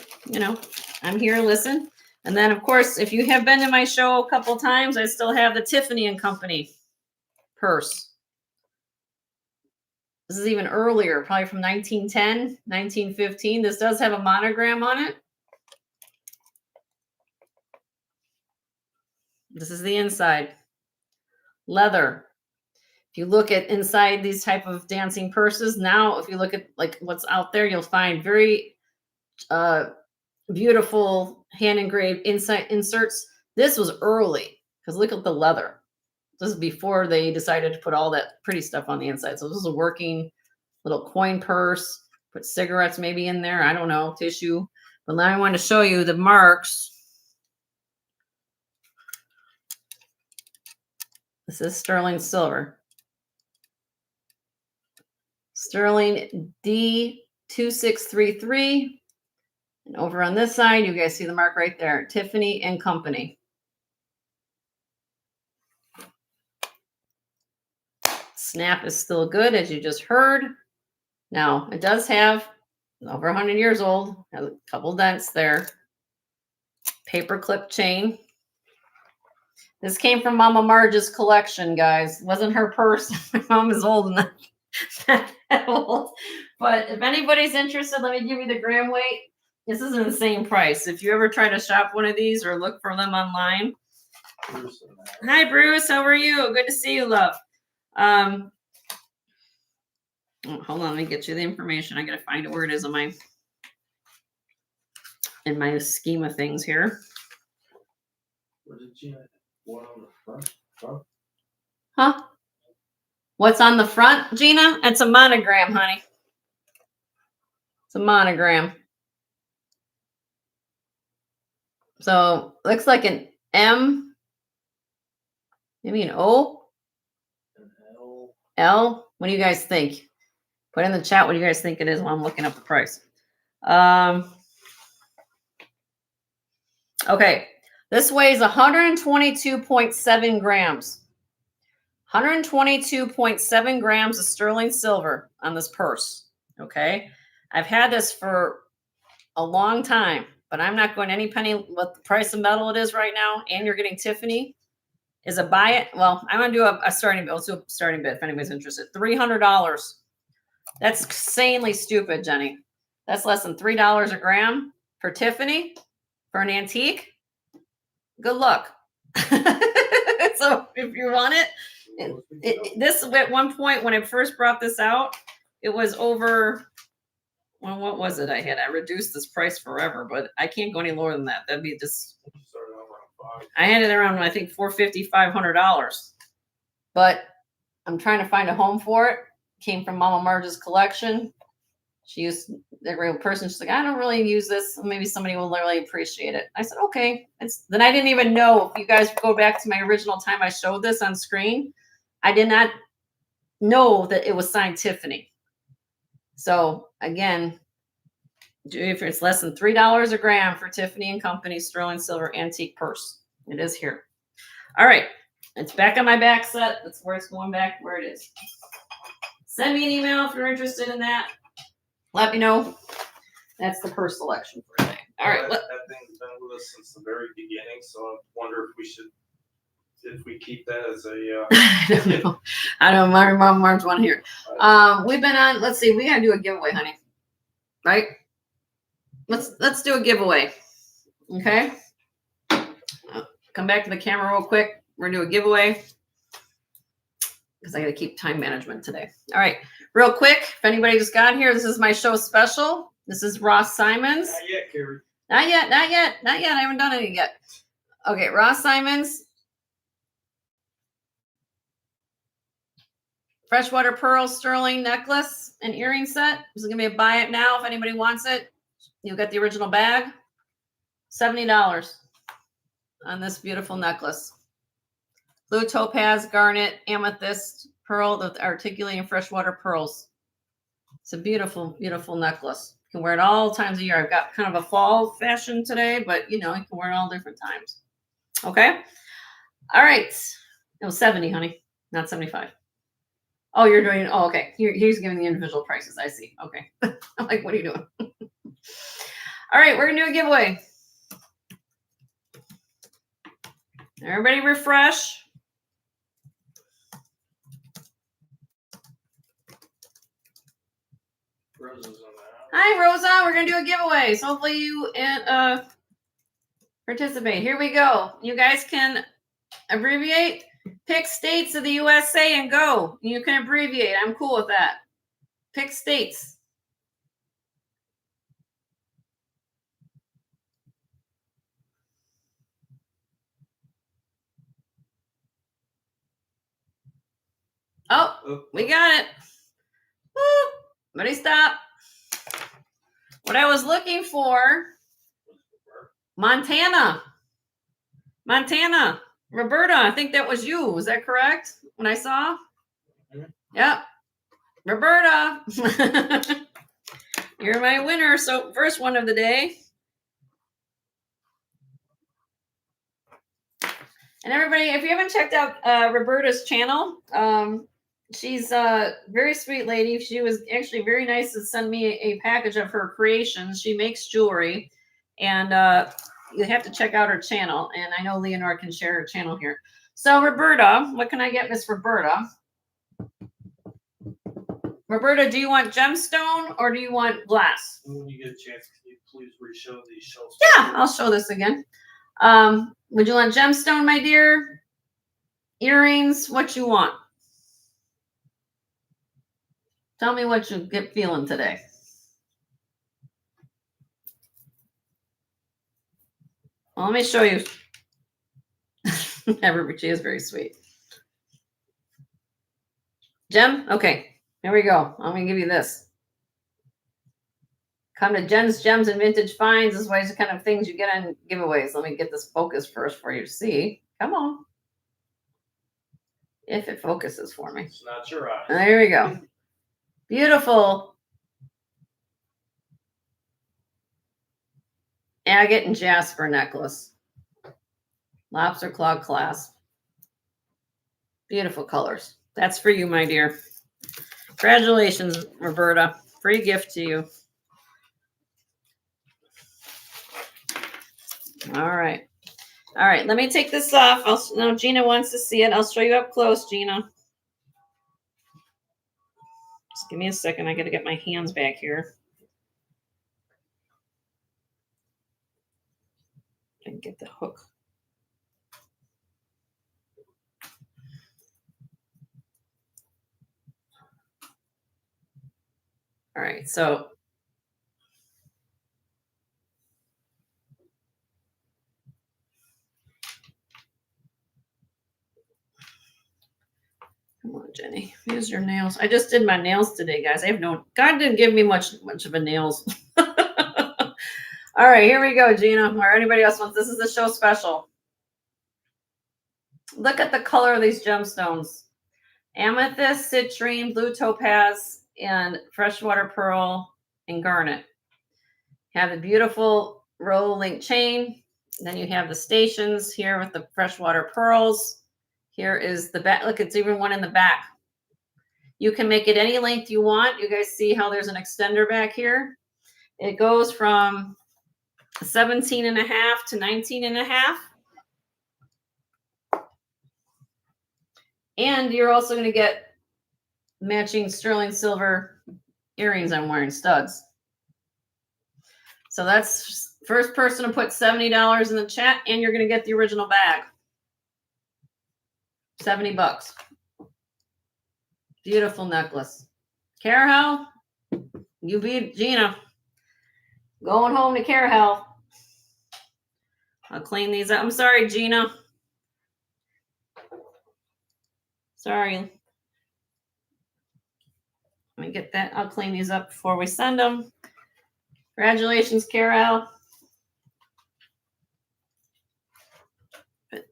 I'm here to listen. And then of course, if you have been to my show a couple times, I still have the Tiffany and Company purse. This is even earlier, probably from 1910, 1915. This does have a monogram on it. This is the inside. Leather. If you look at inside these type of dancing purses, now if you look at like what's out there, you'll find very beautiful hand engraved inside inserts. This was early because look at the leather. This is before they decided to put all that pretty stuff on the inside. So this is a working little coin purse. Put cigarettes maybe in there. I don't know, tissue. But now I want to show you the marks. This is sterling silver. Sterling D2633. And over on this side, you guys see the mark right there. Tiffany and Company. Snap is still good, as you just heard. Now, it does have over 100 years old. Has a couple dents there. Paper clip chain. This came from Mama Marge's collection, guys. It wasn't her purse. My mom is old enough. That old. But if anybody's interested, let me give you the gram weight. This isn't the same price. If you ever try to shop one of these or look for them online. Hi, Bruce. How are you? Good to see you, love. Hold on, let me get you the information. I gotta find it where it is in my scheme of things here. What did you have? One on the front? Huh? What's on the front, Gina? It's a monogram, honey. It's a monogram. So looks like an M, maybe an O, An L. L. What do you guys think? Put in the chat what do you guys think it is while I'm looking up the price. Okay, this weighs 122.7 grams. 122.7 grams of sterling silver on this purse. Okay, I've had this for a long time, but I'm not going any penny what the price of metal it is right now, and you're getting Tiffany. Is a buy it. Well, I'm gonna do a starting bid. Let's do a starting bid if anybody's interested. $300. That's insanely stupid, Jenny. That's less than $3 a gram for Tiffany for an antique. Good luck. So if you want it, this at one point when I first brought this out, it was over. Well, what was it? I reduced this price forever, but I can't go any lower than that. That'd be just. I had it around, I think, $450, $500. But I'm trying to find a home for it. Came from Mama Marge's collection. She used the real person. She's like, I don't really use this. Maybe somebody will really appreciate it. I said, okay. Then I didn't even know. If you guys go back to my original time I showed this on screen, I did not know that it was signed Tiffany. So again, if it's less than $3 a gram for Tiffany and Company sterling silver antique purse, it is here. All right, it's back on my back set. That's where it's going back where it is. Send me an email if you're interested in that. Let me know. That's the purse selection for today. All right. That thing's been with us since the very beginning, so I wonder if we keep that as a. I don't know. I don't know. My mom Marge one here. We've been on. Let's see. We gotta do a giveaway, honey. Right? Let's do a giveaway. Okay. Come back to the camera real quick. We're gonna do a giveaway because I gotta keep time management today. All right, real quick. If anybody just got here, this is my show special. This is Ross Simons. Not yet, Carrie. Not yet. I haven't done any yet. Okay, Ross Simons. Freshwater pearl sterling necklace and earring set. This is gonna be a buy it now if anybody wants it. You'll get the original bag. $70 on this beautiful necklace. Blue topaz, garnet, amethyst, pearl, the articulating freshwater pearls. It's a beautiful, beautiful necklace. You can wear it all times of year. I've got kind of a fall fashion today, but you know, you can wear it all different times. Okay. All right. It was 70, honey, not 75. Oh, you're doing, oh, okay. He's giving the individual prices. I see. Okay. I'm like, what are you doing? All right, we're gonna do a giveaway. Everybody refresh. Rosa's on that. Hi, Rosa. We're gonna do a giveaway. So hopefully you participate. Here we go. You guys can abbreviate. Pick states of the USA and go. You can abbreviate. I'm cool with that. Pick states. Oh, we got it. Woo. Everybody stop. What I was looking for, Montana. Roberta, I think that was you. Was that correct? When I saw? Mm-hmm. Yep. Roberta. You're my winner. So first one of the day. And everybody, if you haven't checked out Roberta's channel, she's a very sweet lady. She was actually very nice to send me a package of her creations. She makes jewelry, and you have to check out her channel. And I know Leonore can share her channel here. So Roberta, what can I get, Miss Roberta? Roberta, do you want gemstone or do you want glass? When you get a chance, can you please re-show these shelves? Yeah, I'll show this again. Would you want gemstone, my dear? Earrings? What you want? Tell me what you get feeling today. Well, let me show you. She is very sweet. Gem? Okay, here we go. I'm going to give you this. Come to Jen's Gems and Vintage Finds. This is the kind of things you get on giveaways. Let me get this focus first for you to see. Come on. If it focuses for me. It's not your eyes. There we go. Beautiful agate and jasper necklace. Lobster claw clasp. Beautiful colors. That's for you, my dear. Congratulations, Roberta. Free gift to you. All right. All right. Let me take this off. No, Gina wants to see it. I'll show you up close, Gina. Just give me a second. I got to get my hands back here. And get the hook. All right, so come on, Jenny. Use your nails. I just did my nails today, guys. God didn't give me much of a nails. All right, here we go, Gina. Or anybody else wants this is the show special. Look at the color of these gemstones. Amethyst, citrine, blue topaz, and freshwater pearl and garnet. Have a beautiful roll link chain. Then you have the stations here with the freshwater pearls. Here is the back. Look, it's even one in the back. You can make it any length you want. You guys see how there's an extender back here? It goes from 17 and a half to 19 and a half. And you're also going to get matching sterling silver earrings I'm wearing, studs. So that's first person to put $70 in the chat, and you're going to get the original bag. $70. Beautiful necklace. Carahel, you beat Gina. Going home to Carahel. I'll clean these up. I'm sorry, Gina. Sorry. Let me get that. I'll clean these up before we send them. Congratulations, Carol.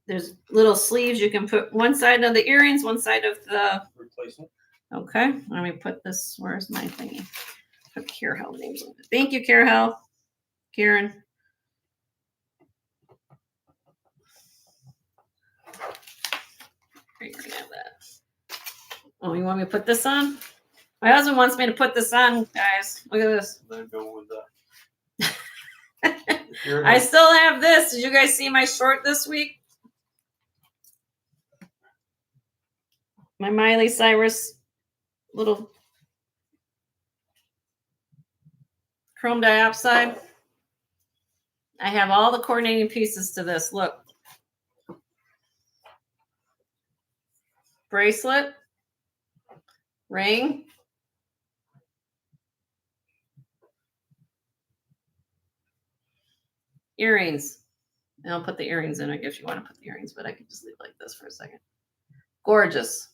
There's little sleeves. You can put one side of the earrings, one side of the replacement. Okay. Let me put this. Where's my thingy? Put Carol names on it. Thank you, Carol. Karen. You're gonna have that. Oh, you want me to put this on? My husband wants me to put this on, guys. Look at this. Then go with that. I still have this. Did you guys see my short this week? My Miley Cyrus little chrome diopside. I have all the coordinating pieces to this. Look. Bracelet. Ring. Earrings. And I'll put the earrings in, I guess you want to put the earrings, but I could just leave it like this for a second. Gorgeous.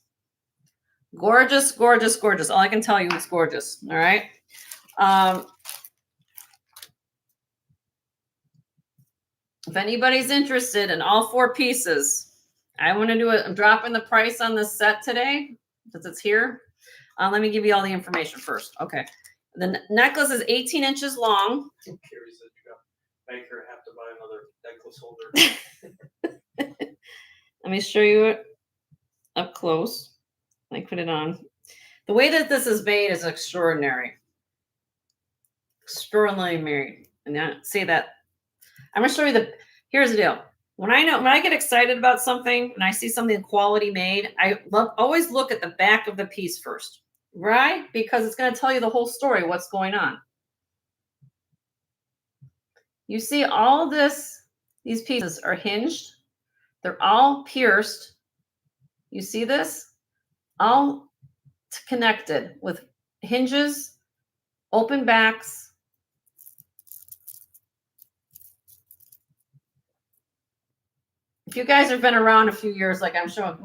Gorgeous, gorgeous, gorgeous. All I can tell you is gorgeous. All right. If anybody's interested in all 4 pieces, I want to do it. I'm dropping the price on this set today because it's here. Let me give you all the information first. Okay. The necklace is 18 inches long. Carrie said you got banker have to buy another necklace holder. Let me show you it up close. I put it on. The way that this is made is extraordinary. Extraordinary. And I say that. I'm gonna show you here's the deal. When I get excited about something and I see something quality made, I always look at the back of the piece first, right? Because it's going to tell you the whole story, what's going on. You see all these pieces are hinged. They're all pierced. You see this? All connected with hinges, open backs. If you guys have been around a few years, like I'm sure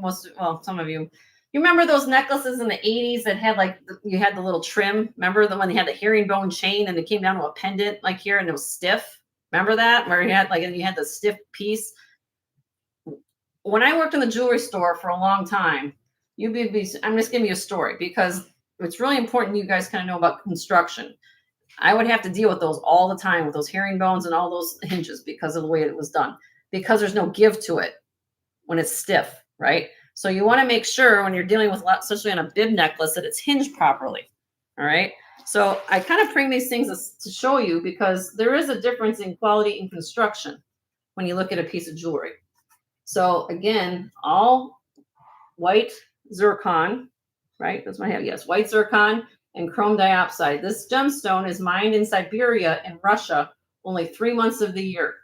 some of you remember those necklaces in the 80s that had you had the little trim. Remember the one they had the herringbone chain and it came down to a pendant like here and it was stiff. Remember that where you had the stiff piece. When I worked in the jewelry store for a long time, I'm just giving you a story because it's really important you guys kind of know about construction. I would have to deal with those all the time with those herringbones and all those hinges because of the way it was done. Because there's no give to it when it's stiff, right? So you want to make sure when you're dealing with, especially on a bib necklace, that it's hinged properly, all right? So I kind of bring these things to show you because there is a difference in quality in construction, when you look at a piece of jewelry. So again, all white zircon, right? That's what I have. Yes, white zircon and chrome diopside. This gemstone is mined in Siberia and Russia only 3 months of the year.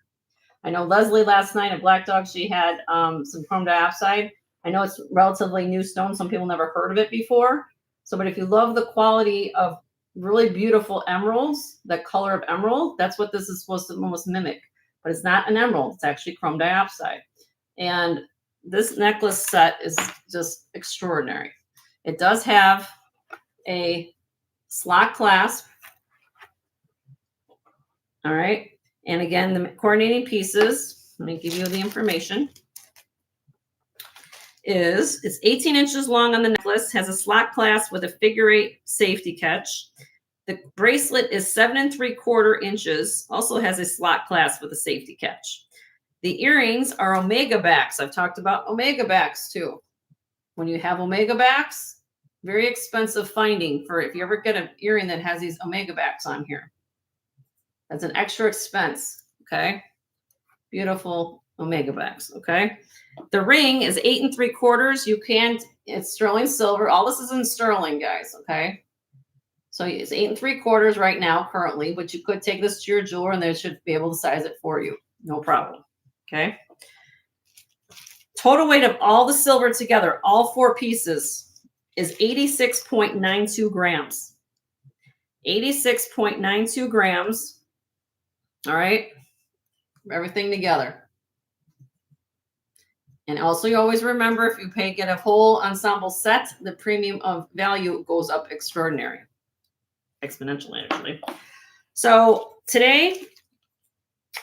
I know Leslie last night at Black Dog, she had some chrome diopside. I know it's relatively new stone. Some people never heard of it before. So, but if you love the quality of really beautiful emeralds, that color of emerald, that's what this is supposed to almost mimic. But it's not an emerald. It's actually chrome diopside. And this necklace set is just extraordinary. It does have a slot clasp. All right. And again, the coordinating pieces, let me give you the information, it's 18 inches long on the necklace, has a slot clasp with a figure 8 safety catch. The bracelet is 7 3/4 inches, also has a slot clasp with a safety catch. The earrings are omega backs. I've talked about omega backs too. When you have omega backs, very expensive finding for if you ever get an earring that has these omega backs on here. That's an extra expense, okay? Beautiful omega backs, okay? The ring is 8 3/4. It's sterling silver. All this is in sterling, guys, okay? So it's 8 3/4 right now, currently, but you could take this to your jeweler and they should be able to size it for you. No problem, okay? Total weight of all the silver together, all 4 pieces, is 86.92 grams. 86.92 grams. All right, everything together. And also, you always remember, if you get a whole ensemble set, the premium of value goes up extraordinary, exponentially, actually. So today,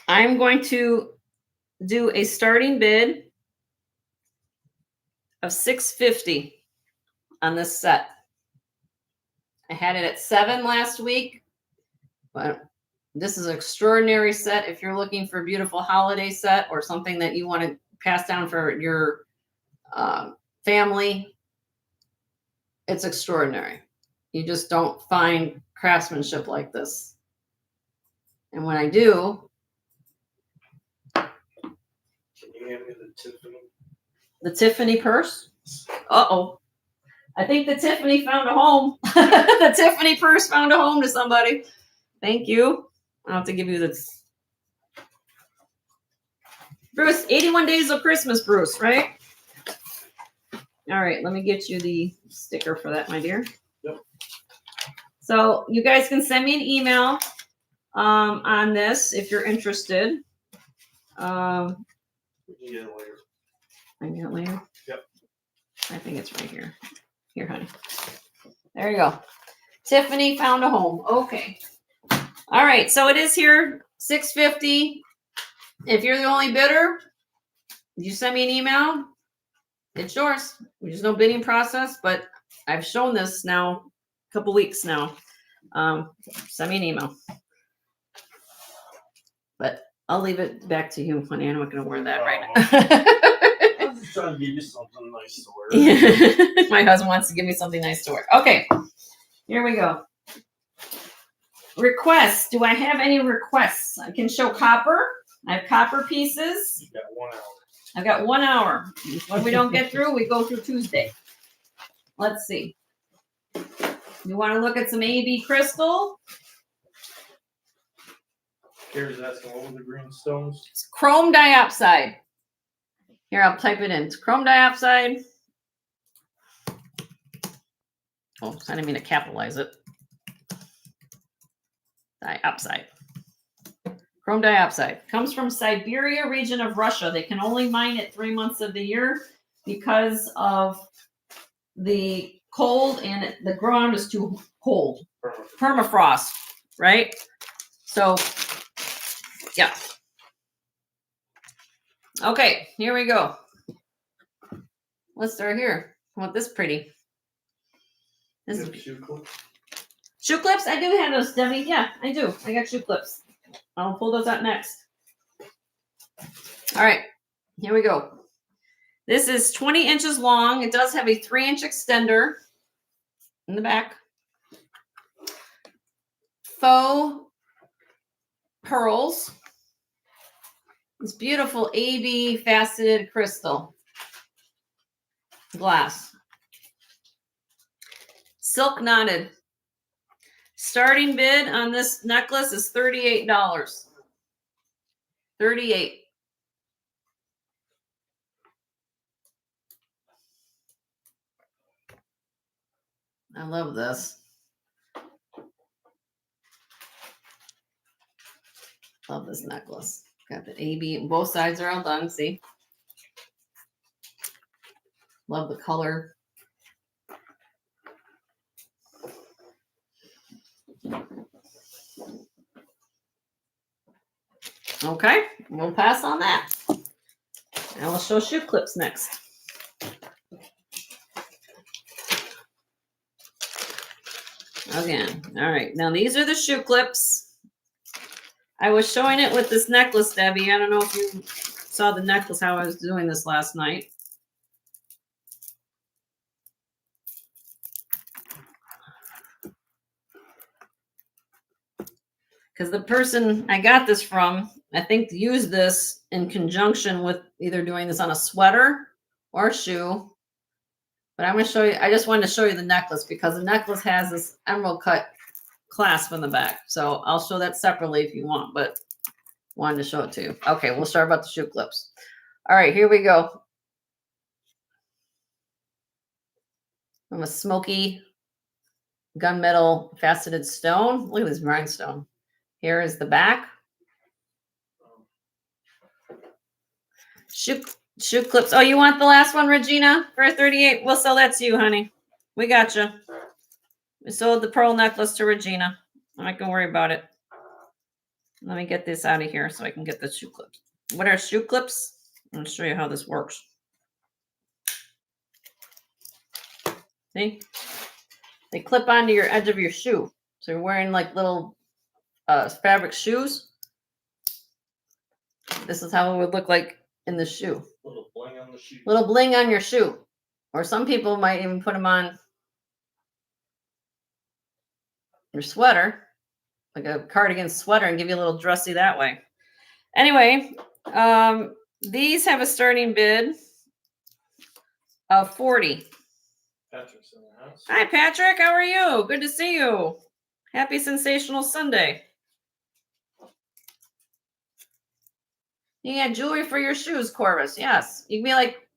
I'm going to do a starting bid of $650 on this set. I had it at $7 last week, but this is an extraordinary set if you're looking for a beautiful holiday set or something that you want to pass down for your family. It's extraordinary. You just don't find craftsmanship like this. And when I do, Can you hand me the Tiffany? the Tiffany purse. Uh-oh. I think the Tiffany found a home. The Tiffany purse found a home to somebody. Thank you. I'll have to give you this. Bruce, 81 days of Christmas, Bruce, right? All right, let me get you the sticker for that, my dear. Yep. So you guys can send me an email on this if you're interested. We can get it later. I can get it later? Yep. I think it's right here. Here, honey. There you go. Tiffany found a home. Okay. All right, so it is here, $650. If you're the only bidder, you send me an email. It's yours. There's no bidding process, but I've shown this now a couple weeks now. Send me an email. But I'll leave it back to you, honey. I'm not going to wear that right now. I'm just trying to give you something nice to wear. My husband wants to give me something nice to wear. Okay, here we go. Requests. Do I have any requests? I can show copper. I have copper pieces. You got 1 hour. I've got 1 hour. What we don't get through, we go through Tuesday. Let's see. You want to look at some AB crystal? Here's asking what were the green stones? It's chrome diopside. Here, I'll type it in. It's chrome diopside. Oh, I didn't mean to capitalize it. Diopside. Chrome diopside comes from Siberia region of Russia. They can only mine it 3 months of the year because of the cold and the ground is too cold. Permafrost, right? So, yeah. Okay, here we go. Let's start here. I want this pretty. This is shoe clip. shoe clips. I do have those, Debbie. Yeah, I do. I got shoe clips. I'll pull those out next. All right, here we go. This is 20 inches long. It does have a 3-inch extender in the back. Faux pearls. This beautiful AB faceted crystal glass. Silk knotted. Starting bid on this necklace is $38. $38. I love this. Love this necklace. Got the AB. Both sides are all done. See? Love the color. Okay, we'll pass on that. And we'll show shoe clips next. Again, all right. Now these are the shoe clips. I was showing it with this necklace, Debbie. I don't know if you saw the necklace, how I was doing this last night. Because the person I got this from, I think used this in conjunction with either doing this on a sweater or a shoe. But I'm going to show you, I just wanted to show you the necklace because the necklace has this emerald cut clasp in the back. So I'll show that separately if you want, but wanted to show it to you. Okay, we'll start about the shoe clips. All right, here we go. From a smoky gunmetal faceted stone. Look at this rhinestone. Here is the back. Shoe clips. Oh, you want the last one, Regina, for 38? We'll sell that to you, honey. We got you. We sold the pearl necklace to Regina. I'm not gonna worry about it. Let me get this out of here so I can get the shoe clips. What are shoe clips? I'm gonna show you how this works. See? They clip onto your edge of your shoe. So you're wearing like little fabric shoes. This is how it would look like in the shoe. Little bling on the shoe. Little bling on your shoe. Or some people might even put them on your sweater, like a cardigan sweater, and give you a little dressy that way. Anyway, these have a starting bid of $40. Patrick's in the house. Hi, Patrick. How are you? Good to see you. Happy Sensational Sunday. You got jewelry for your shoes, Corvus. Yes. You can be like,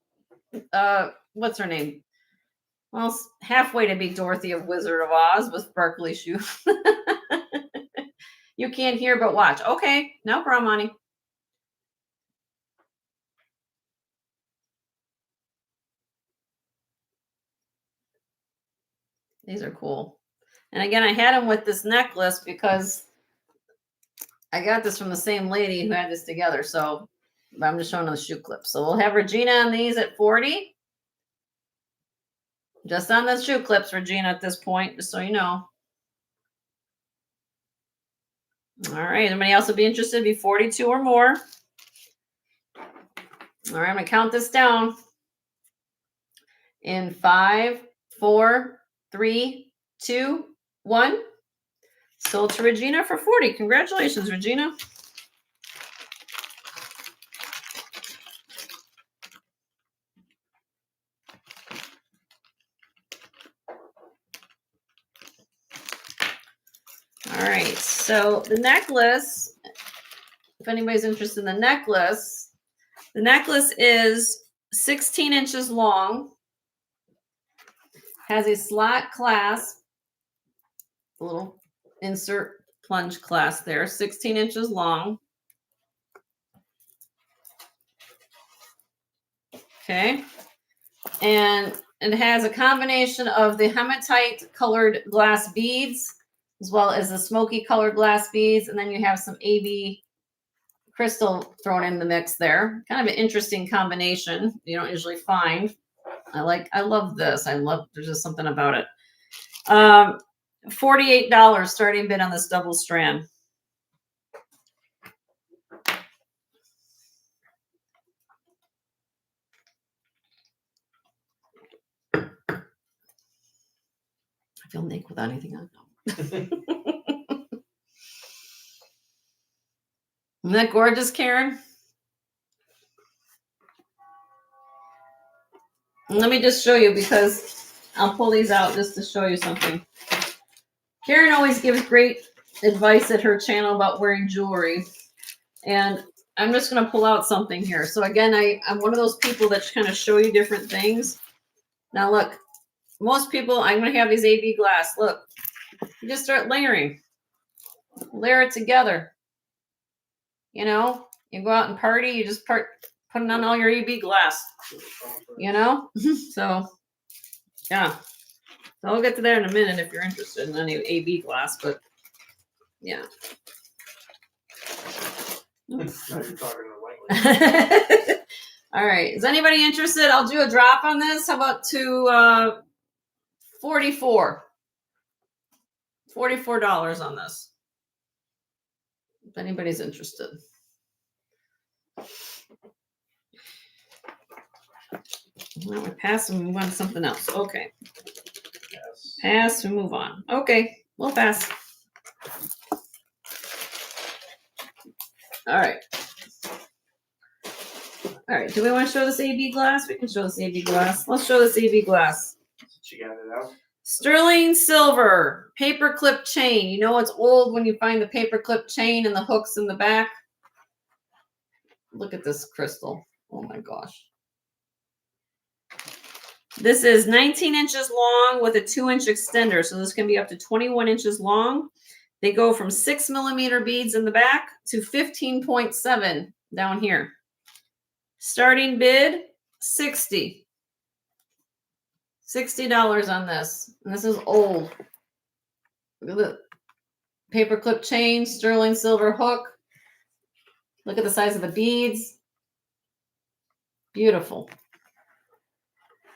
what's her name? Well, halfway to be Dorothy of Wizard of Oz with sparkly shoes. You can't hear but watch. Okay, no problem, honey. These are cool. And again, I had them with this necklace because I got this from the same lady who had this together. So I'm just showing the shoe clips. So we'll have Regina on these at 40. Just on the shoe clips, Regina, at this point, just so you know. All right. Anybody else would be interested? Be 42 or more. All right. I'm going to count this down in 5, 4, 3, 2, 1. Sold to Regina for 40. Congratulations, Regina. All right, so the necklace, if anybody's interested in the necklace is 16 inches long, has a slot clasp, a little insert plunge clasp there, 16 inches long. Okay, and it has a combination of the hematite colored glass beads as well as the smoky colored glass beads, and then you have some AB crystal thrown in the mix there. Kind of an interesting combination you don't usually find. I love this. There's just something about it. $48 starting bid on this double strand. I feel naked without anything on. Isn't that gorgeous, Karen? And let me just show you, because I'll pull these out just to show you something. Karen always gives great advice at her channel about wearing jewelry. And I'm just going to pull out something here. So again, I'm one of those people that kind of show you different things. Now look, most people, I'm going to have these AB glass. Look, you just start layering. Layer it together. You know, you go out and party, you just putting on all your AB glass. You know? So, yeah. So I'll get to that in a minute if you're interested in any AB glass, but yeah. You're talking to lightly. All right. Is anybody interested? I'll do a drop on this. How about to $44 on this? If anybody's interested. Well, we pass and move on to something else. Okay. Yes. Pass and move on. Okay. We'll pass. All right. All right. Do we want to show this AB glass? We can show this AB glass. Let's show this AB glass. She got it out. Sterling silver paperclip chain. You know it's old when you find the paperclip chain and the hooks in the back. Look at this crystal. Oh my gosh. This is 19 inches long with a 2-inch extender. So this can be up to 21 inches long. They go from 6mm beads in the back to 15.7 down here. Starting bid, $60 on this. And this is old. Look at the paperclip chain, sterling silver hook. Look at the size of the beads. Beautiful.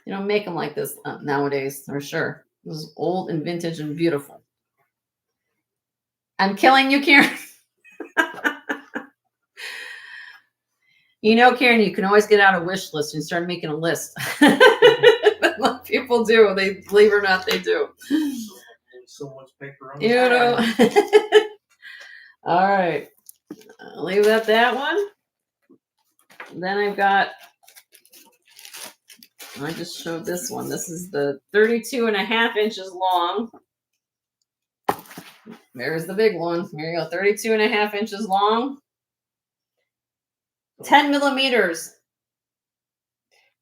You don't make them like this nowadays, for sure. This is old and vintage and beautiful. I'm killing you, Karen. You know, Karen, you can always get out a wish list and start making a list. A lot of people do. They believe it or not, they do. So much paper on You know. All right. I'll leave that one. Then I've got, I just showed this one. This is the 32.5 inches long. There's the big one. Here you go. 32.5 inches long. 10mm.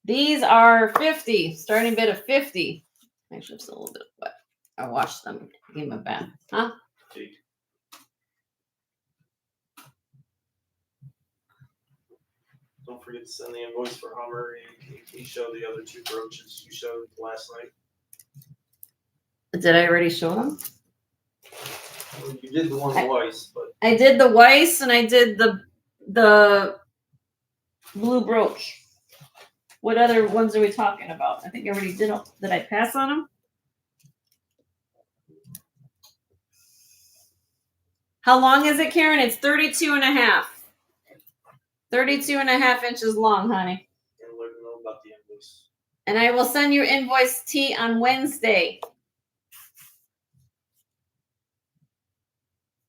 These are 50. Starting bid of 50. Actually, it's a little bit wet. I washed them. Gave them a bath. Huh? Don't forget to send the invoice for Hummer. He showed the other 2 brooches you showed last night. Did I already show them? Well, you did the one twice, but I did the Weiss and I did the blue brooch. What other ones are we talking about? I think I already did. Did I pass on them? How long is it, Karen? It's 32.5. 32.5 inches long, honey. and let them know about the invoice. And I will send you invoice T on Wednesday.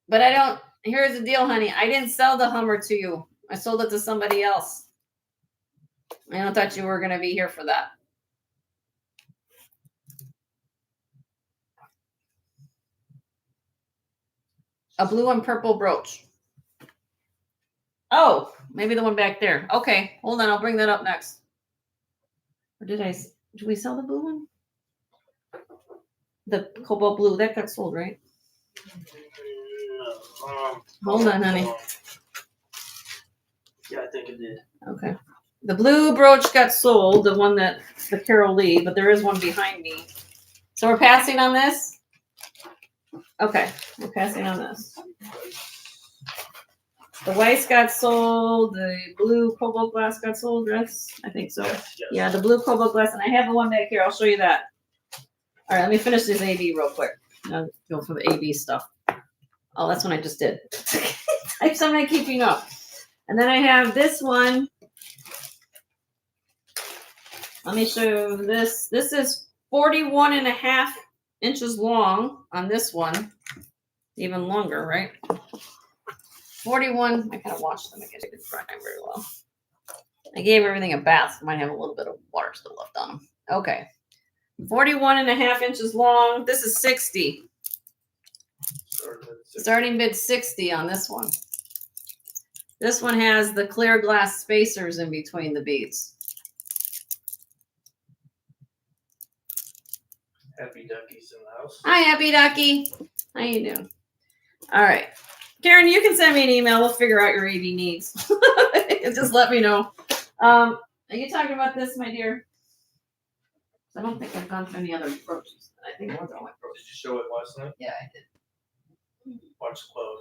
But I don't, here's the deal, honey. I didn't sell the Hummer to you. I sold it to somebody else. I thought you were going to be here for that. A blue and purple brooch. Oh, maybe the one back there. Okay, hold on. I'll bring that up next. Or did we sell the blue one? The cobalt blue, that got sold, right? Hold on, honey. Yeah, I think it did. Okay. The blue brooch got sold, the one that, the Carol Lee, but there is one behind me. So we're passing on this? Okay, we're passing on this. The Weiss got sold, the blue cobalt glass got sold, yes? I think so. Yes. Yeah, the blue cobalt glass, and I have the one back here. I'll show you that. All right, let me finish this AB real quick. I'll go for the AB stuff. Oh, that's one I just did. I'm not keeping up. And then I have this one. Let me show you this. This is 41.5 inches long on this one. Even longer, right? 41. I kind of washed them. I guess I didn't dry them very well. I gave everything a bath. Might have a little bit of water still left on them. Okay. 41.5 inches long. This is 60. Starting bid 60 on this one. This one has the clear glass spacers in between the beads. Happy Duckies in the house. Hi, Happy Ducky. How you doing? All right. Karen, you can send me an email. We'll figure out your AV needs. Just let me know. Are you talking about this, my dear? I don't think I've gone through any other approaches. I think one's on my approach. Did you show it last night? Yeah, I did. Watch close.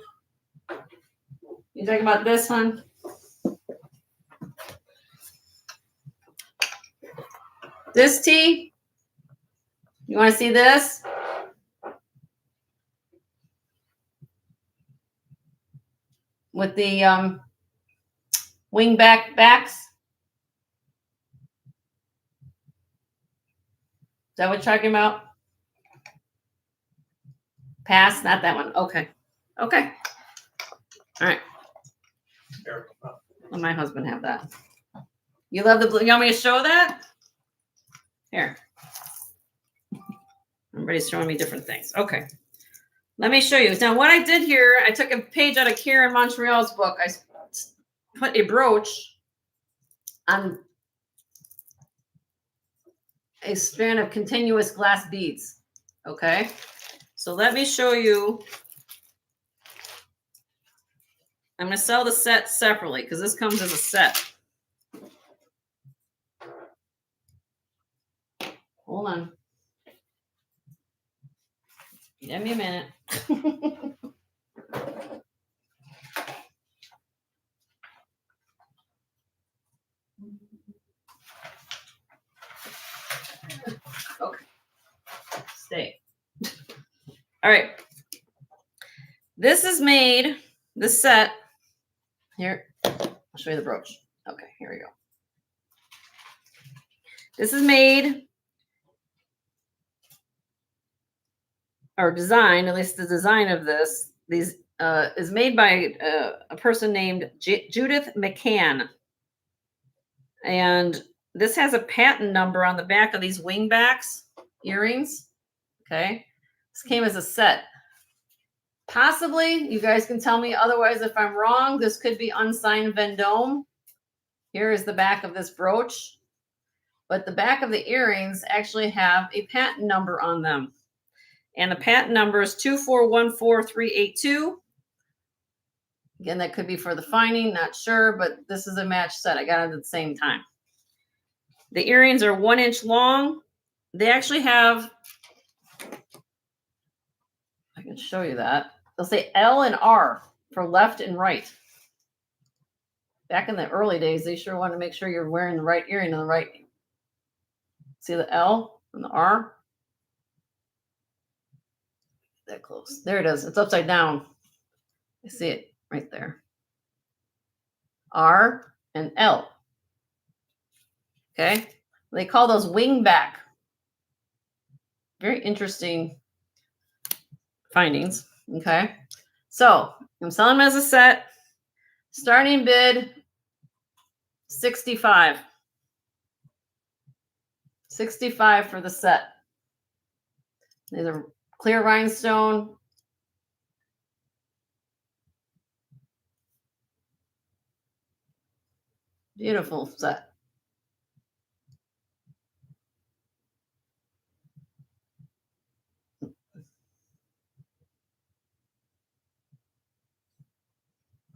You talking about this, hon? This tee? You want to see this? With the wing back backs? Is that what you're talking about? Pass, not that one. Okay. Okay. All right. Here. Let my husband have that. You love the blue. You want me to show that? Here. Everybody's showing me different things. Okay. Let me show you. Now, what I did here, I took a page out of Karen Montreal's book. I put a brooch on a strand of continuous glass beads. Okay. So let me show you. I'm going to sell the set separately because this comes as a set. Hold on. Give me a minute. Okay. Stay. All right. This is made, this set. Here, I'll show you the brooch. Okay, here we go. This is made, or designed, at least the design of this, is made by a person named Judith McCann. And this has a patent number on the back of these wing backs, earrings. Okay. This came as a set. Possibly, you guys can tell me otherwise if I'm wrong. This could be unsigned Vendome. Here is the back of this brooch. But the back of the earrings actually have a patent number on them. And the patent number is 2414382. Again, that could be for the finding, not sure, but this is a match set. I got it at the same time. The earrings are 1 inch long. They actually have, I can show you that. They'll say L and R for left and right. Back in the early days, they sure want to make sure you're wearing the right earring and the right. See the L and the R? That close. There it is. It's upside down. You see it right there. R and L. Okay. They call those wing back. Very interesting findings. Okay. So I'm selling them as a set. Starting bid 65. 65 for the set. These are clear rhinestone. Beautiful set.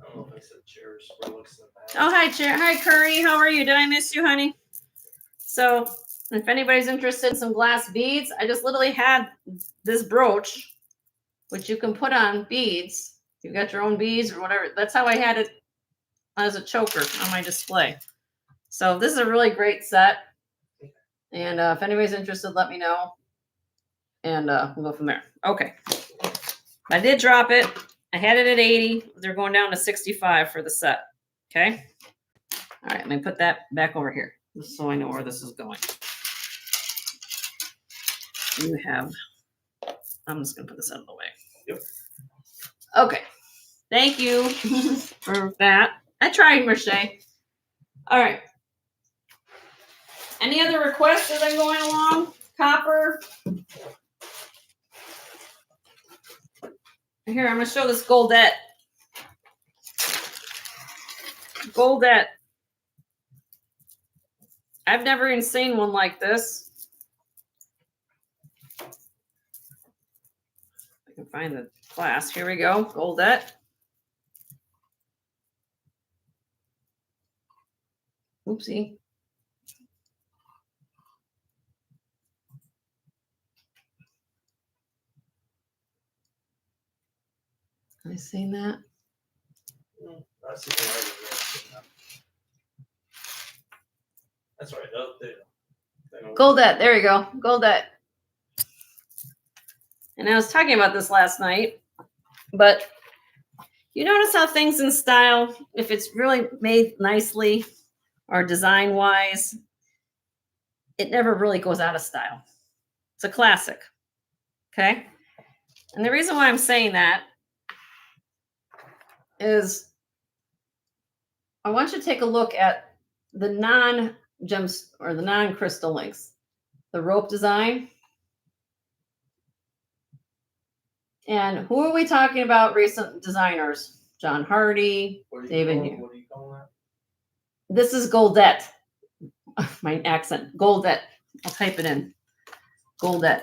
I don't know if I said chairs. Looks in the back. Oh, hi, Chair. Hi, Curry. How are you? Did I miss you, honey? So if anybody's interested in some glass beads, I just literally had this brooch, which you can put on beads. You've got your own beads or whatever. That's how I had it as a choker on my display. So this is a really great set. And if anybody's interested, let me know. And we'll go from there. Okay. I did drop it. I had it at 80. They're going down to 65 for the set. Okay. All right. Let me put that back over here just so I know where this is going. You have, I'm just going to put this out of the way. Yep. Okay. Thank you for that. I tried, Merche. All right. Any other requests as I'm going along? Copper. Here, I'm going to show this Goldette. Goldette. I've never even seen one like this. I can find the class. Here we go. Goldette. Oopsie. Have I seen that? That's the right. That's right. Goldette. There you go. Goldette. And I was talking about this last night, but you notice how things in style, if it's really made nicely or design wise, it never really goes out of style. It's a classic. Okay. And the reason why I'm saying that is I want you to take a look at the non-gems or the non-crystal links, the rope design. And who are we talking about? Recent designers, John Hardy, David. What do you call that? This is Goldette. My accent, Goldette. I'll type it in. Goldette.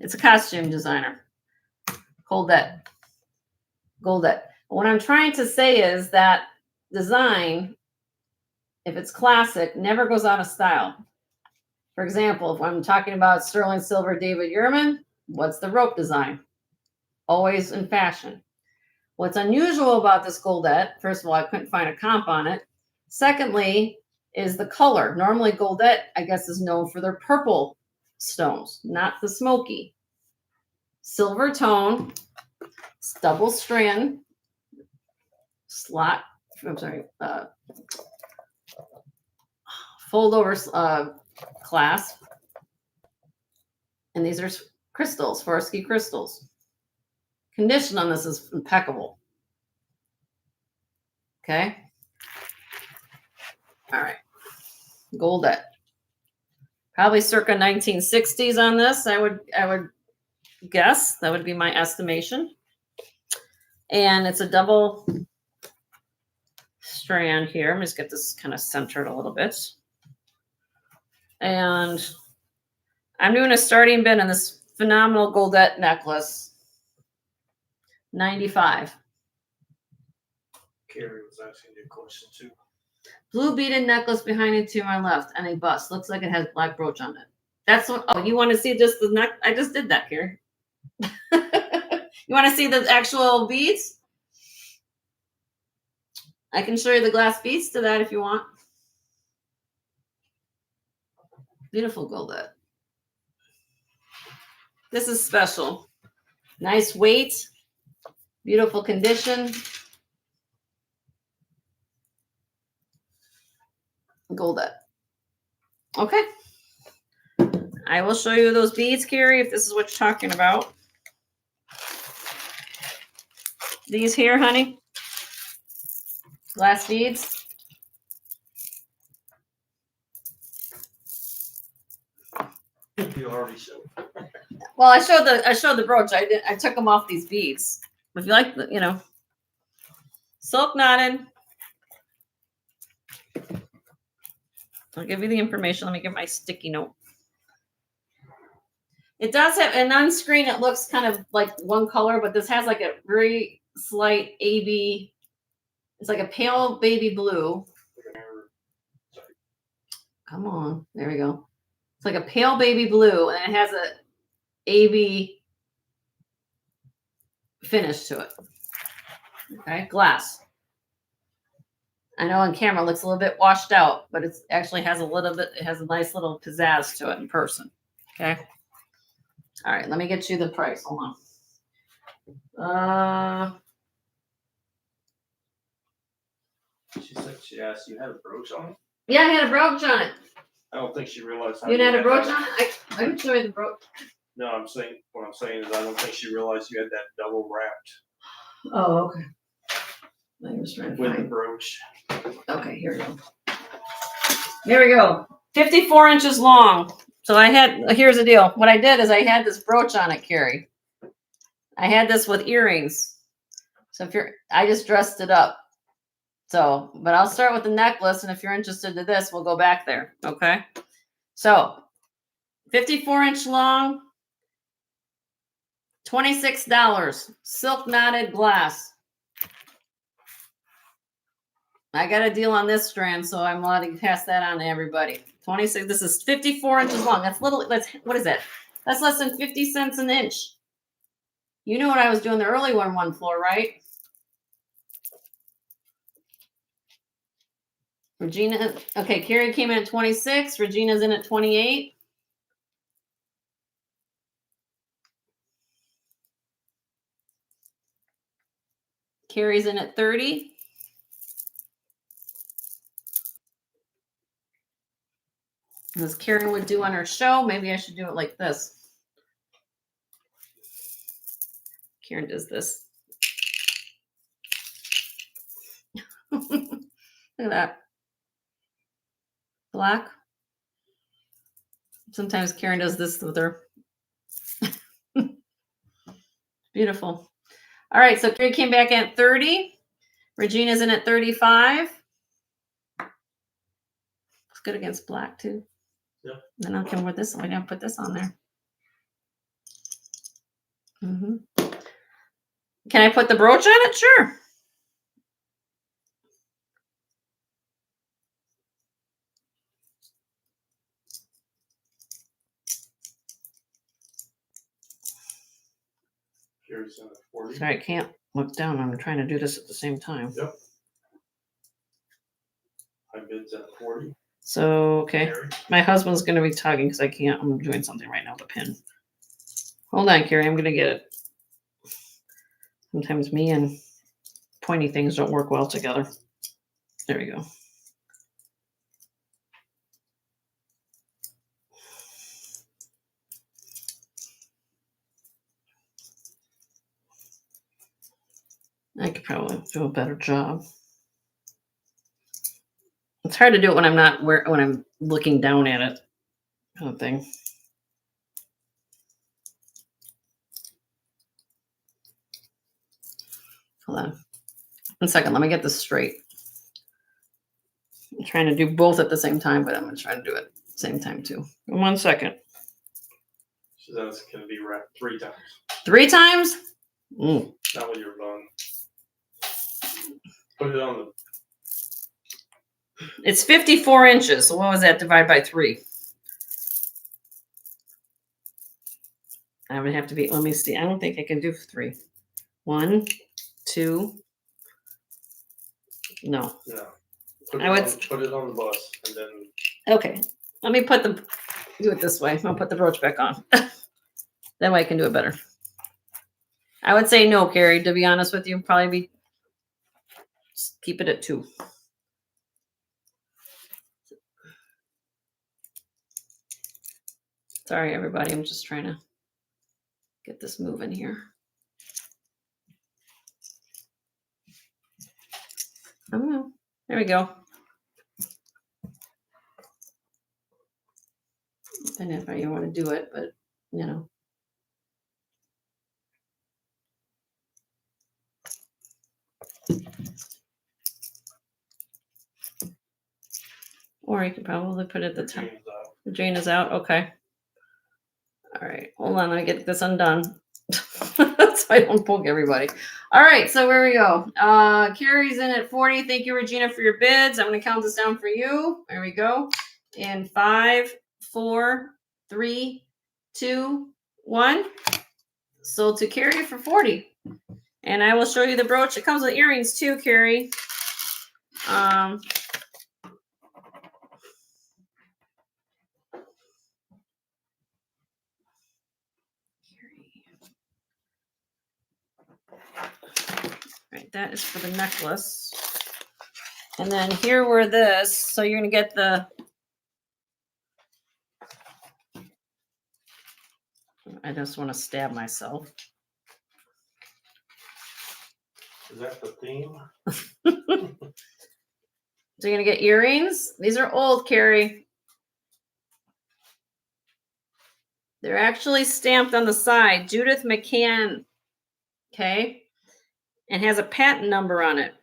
It's a costume designer. Goldette. Goldette. What I'm trying to say is that design, if it's classic, never goes out of style. For example, if I'm talking about sterling silver David Yurman, what's the rope design? Always in fashion. What's unusual about this Goldette, first of all, I couldn't find a comp on it. Secondly, is the color. Normally Goldette, I guess, is known for their purple stones, not the smoky. Silver tone, double strand, fold over clasp. And these are crystals, Swarovski crystals. Condition on this is impeccable. Okay. All right. Goldette. Probably circa 1960s on this, I would guess. That would be my estimation. And it's a double strand here. Let me just get this kind of centered a little bit. And I'm doing a starting bid on this phenomenal Goldette necklace. $95. Carrie was asking you a question too. Blue beaded necklace behind it to my left and a bust. Looks like it has black brooch on it. That's what. Oh, you want to see just the neck? I just did that, Carrie. You want to see the actual beads? I can show you the glass beads to that if you want. Beautiful Goldette. This is special. Nice weight. Beautiful condition. Goldette. Okay. I will show you those beads, Carrie, if this is what you're talking about. These here, honey. Glass beads. You already showed. Well, I showed the brooch. I took them off these beads. If you like the, silk knotted. I'll give you the information. Let me get my sticky note. It does have, and on screen it looks kind of like one color, but this has like a very slight AB. It's like a pale baby blue. Come on, there we go. It's like a pale baby blue, and it has a AB finish to it. Okay, glass. I know on camera it looks a little bit washed out, but it actually has a little bit, it has a nice little pizzazz to it in person. Okay. All right, let me get you the price. Hold on. She said she asked you had a brooch on it. Yeah, I had a brooch on it. I don't think she realized. You had a brooch on it? I can show you the brooch. No, what I'm saying is I don't think she realized you had that double wrapped. Oh, okay. I was trying to with find the brooch. Okay, here we go. Here we go. 54 inches long. So here's the deal. What I did is I had this brooch on it, Carrie. I had this with earrings. So I just dressed it up. So, but I'll start with the necklace. And if you're interested in this, we'll go back there. Okay. So 54-inch long, $26, silk knotted glass. I got a deal on this strand, so I'm allowed to pass that on to everybody. 26. This is 54 inches long. That's what is that? That's less than 50 cents an inch. You know what I was doing the early one floor, right? Regina, okay, Carrie came in at 26. Regina's in at 28. Carrie's in at 30. As Karen would do on her show, maybe I should do it like this. Karen does this. Look at that. Black. Sometimes Karen does this with her. Beautiful. All right, so Carrie came back at 30. Regina's in at 35. It's good against black too. Yeah. Then I can wear this. I gotta put this on there. Can I put the brooch on it? Sure. Carrie's in at 40. Sorry, I can't look down. I'm trying to do this at the same time. Yep. My bid's at 40. So, okay. Carrie. My husband's going to be tugging because I can't. I'm doing something right now with a pin. Hold on, Carrie. I'm going to get it. Sometimes me and pointy things don't work well together. There we go. I could probably do a better job. It's hard to do it when I'm looking down at it, kind of thing. Hold on. 1 second. Let me get this straight. I'm trying to do both at the same time, but I'm going to try to do it at the same time too. 1 second. So that's going to be wrapped 3 times. 3 times? Mm. Not when you're done. Put it on the. It's 54 inches. So what was that divided by 3? I would have to be, let me see. I don't think I can do 3. 1, 2. No. No. Put it on the bus and then. Okay. Let me do it this way. I'll put the brooch back on. That way I can do it better. I would say no, Carrie, to be honest with you. Probably just keep it at 2. Sorry, everybody. I'm just trying to get this moving here. Oh, there we go. I don't know if you want to do it, but you know. Or you could probably put it at the top. Regina's out. Okay. All right. Hold on. Let me get this undone. So I don't poke everybody. All right. So where we go. Carrie's in at 40. Thank you, Regina, for your bids. I'm going to count this down for you. There we go. In 5, 4, 3, 2, 1. Sold to Carrie for 40. And I will show you the brooch. It comes with earrings too, Carrie. Right, that is for the necklace. And then here were this. So you're going to get the. I just want to stab myself. Is that the theme? So you're going to get earrings. These are old, Carrie. They're actually stamped on the side, Judith McCann, okay, and has a patent number on it,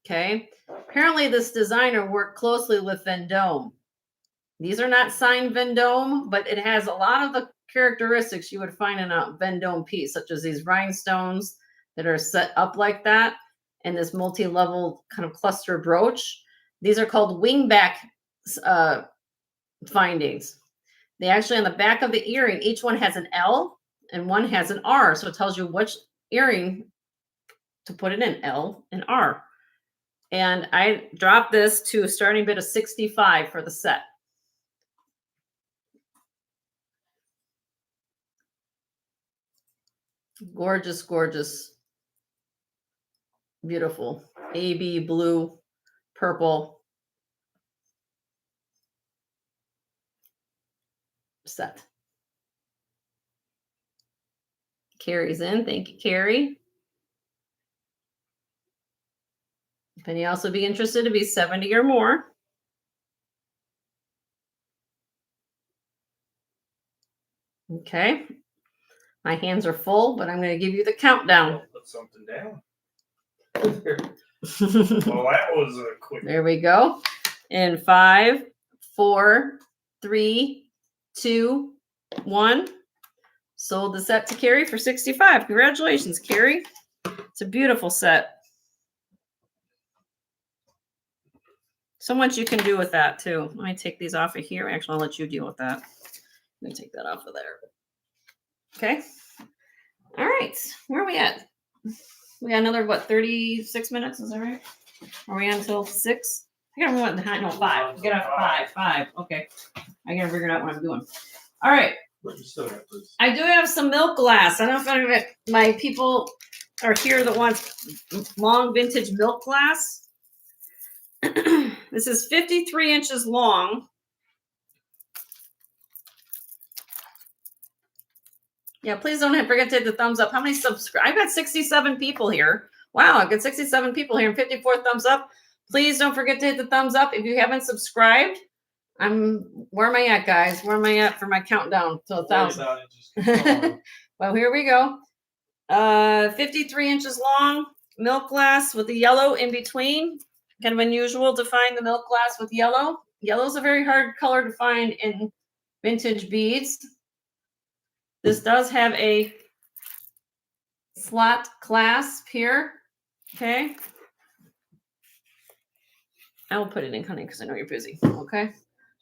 okay. Apparently this designer worked closely with Vendome. These are not signed Vendome, but it has a lot of the characteristics you would find in a Vendome piece, such as these rhinestones that are set up like that, and this multi-level kind of cluster brooch. These are called wingback findings. They actually, on the back of the earring, each one has an L and one has an R, so it tells you which earring to put it in, L and R. And I dropped this to a starting bid of 65 for the set. Gorgeous, gorgeous, beautiful. AB blue, purple set. Carrie's in. Thank you, Carrie. Can you also be interested to be 70 or more? Okay. My hands are full, but I'm going to give you the countdown. Put something down. Well, that was a quick. There we go. In 5, 4, 3, 2, 1. Sold the set to Carrie for 65. Congratulations, Carrie. It's a beautiful set. So much you can do with that too. Let me take these off of here. Actually, I'll let you deal with that. Let me take that off of there. Okay. All right. Where are we at? We got another, what, 36 minutes? Is that right? Are we on until 6? I gotta remember what the time. No, 5. Get up 5. 5. Okay. I gotta figure out what I'm doing. All right. I do have some milk glass. I don't know if any of my people are here that want long vintage milk glass. This is 53 inches long. Yeah, please don't forget to hit the thumbs up. How many subscribe? I've got 67 people here. Wow, I've got 67 people here and 54 thumbs up. Please don't forget to hit the thumbs up. If you haven't subscribed, where am I at, guys? Where am I at for my countdown to 1,000? Well, here we go. 53 inches long, milk glass with the yellow in between. Kind of unusual to find the milk glass with yellow. Yellow is a very hard color to find in vintage beads. This does have a slot clasp here. Okay. I will put it in, honey, because I know you're busy. Okay.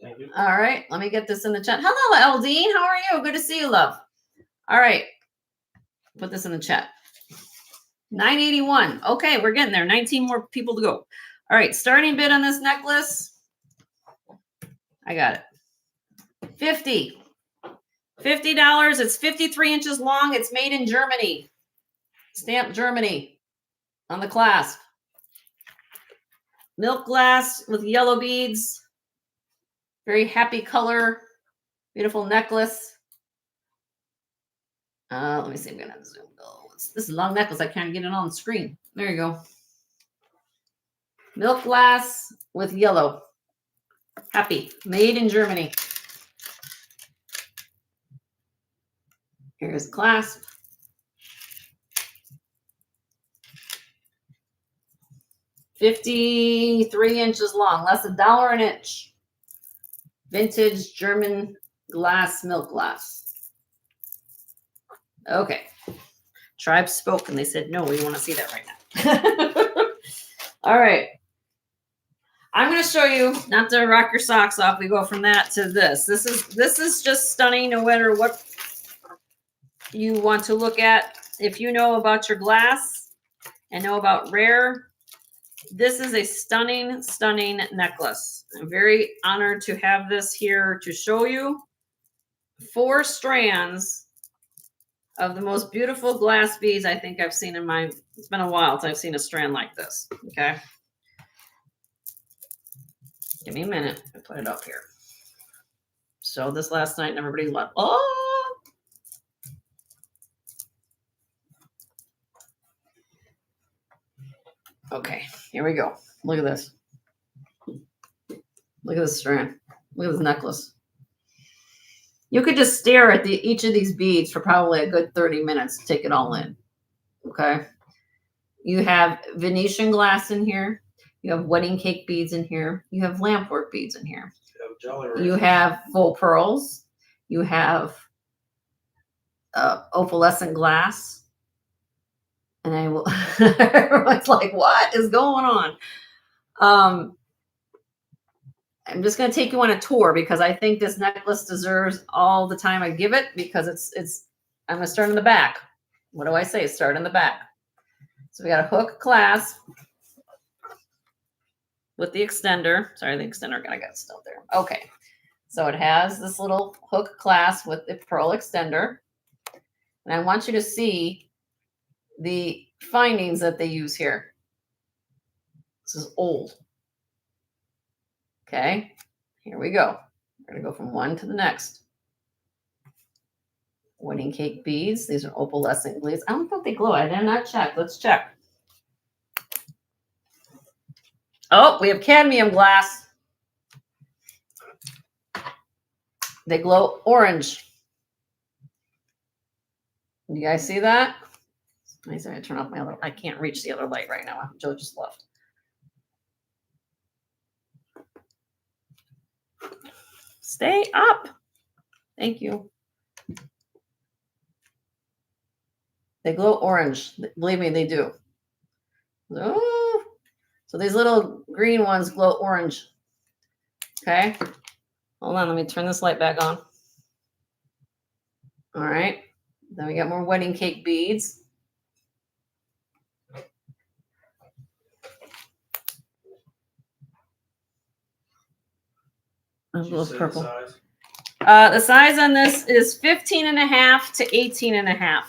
Thank you. All right. Let me get this in the chat. Hello, Eldine. How are you? Good to see you, love. All right. Put this in the chat. 981. Okay, we're getting there. 19 more people to go. All right. Starting bid on this necklace. I got it. 50. $50. It's 53 inches long. It's made in Germany. Stamped Germany on the clasp. Milk glass with yellow beads. Very happy color. Beautiful necklace. Let me see. I'm going to zoom. Oh, this is a long necklace. I can't get it on the screen. There you go. Milk glass with yellow. Happy. Made in Germany. Here's the clasp. $53 inches long, less than $1 an inch. Vintage German glass, milk glass. Okay. Tribe spoke and they said, no, we want to see that right now. All right. I'm going to show you, not to rock your socks off. We go from that to this. This is just stunning no matter what you want to look at. If you know about your glass and know about rare, this is a stunning, stunning necklace. I'm very honored to have this here to show you. 4 strands of the most beautiful glass beads I think I've seen in my, it's been a while since I've seen a strand like this. Okay. Give me a minute. I put it up here. Showed this last night and everybody left. Oh! Okay, here we go. Look at this. Look at this strand. Look at this necklace. You could just stare at each of these beads for probably a good 30 minutes to take it all in. Okay. You have Venetian glass in here. You have wedding cake beads in here. You have lampwork beads in here. You have full pearls. You have opalescent glass. And I will, everyone's like, what is going on? I'm just going to take you on a tour because I think this necklace deserves all the time I give it because I'm going to start in the back. What do I say? Start in the back. So we got a hook clasp with the extender. Sorry, the extender kind of got stuck there. Okay. So it has this little hook clasp with the pearl extender. And I want you to see the findings that they use here. This is old. Okay, here we go. We're going to go from one to the next. Wedding cake beads. These are opalescent beads. I don't think they glow. I did not check. Let's check. Oh, we have cadmium glass. They glow orange. You guys see that? I say I turn off my other. I can't reach the other light right now. Joe just left. Stay up. Thank you. They glow orange. Believe me, they do. Oh, so these little green ones glow orange. Okay. Hold on. Let me turn this light back on. All right. Then we got more wedding cake beads. A little purple. The size on this is 15.5 to 18.5.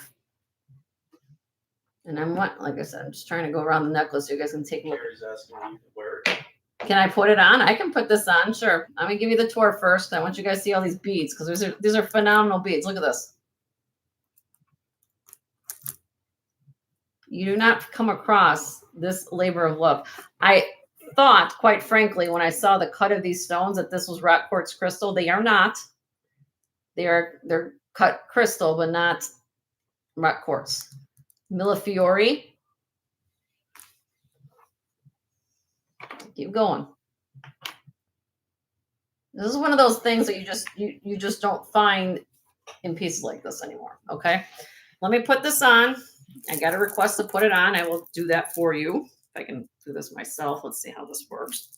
And I'm like I said, I'm just trying to go around the necklace so you guys can take a look. Asking you to wear it. Can I put it on? I can put this on, sure. I'm gonna give you the tour first. I want you guys to see all these beads because these are phenomenal beads. Look at this. You do not come across this labor of love. I thought, quite frankly, when I saw the cut of these stones that this was rock quartz crystal. They are not. They're cut crystal, but not rock quartz. Millefiori. Keep going. This is one of those things that you just don't find in pieces like this anymore. Okay. Let me put this on. I got a request to put it on. I will do that for you. If I can do this myself. Let's see how this works.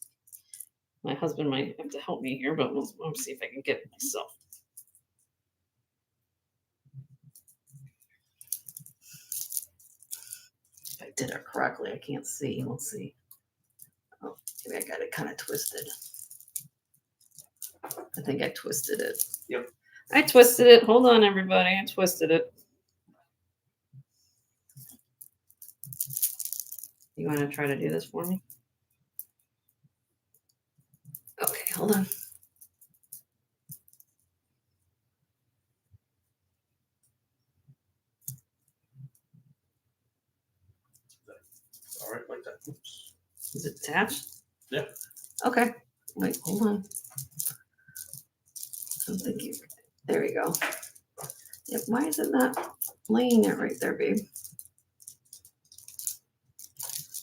My husband might have to help me here, but we'll see if I can get it myself. If I did it correctly, I can't see. Let's see. Oh, maybe I got it kind of twisted. I think I twisted it. Yep. I twisted it. Hold on, everybody. I twisted it. You want to try to do this for me? Okay, hold on. All right, like that. Oops. Is it attached? Yeah. Okay. Wait, hold on. I don't think you. There we go. Yep. Why is it not laying there right there, babe?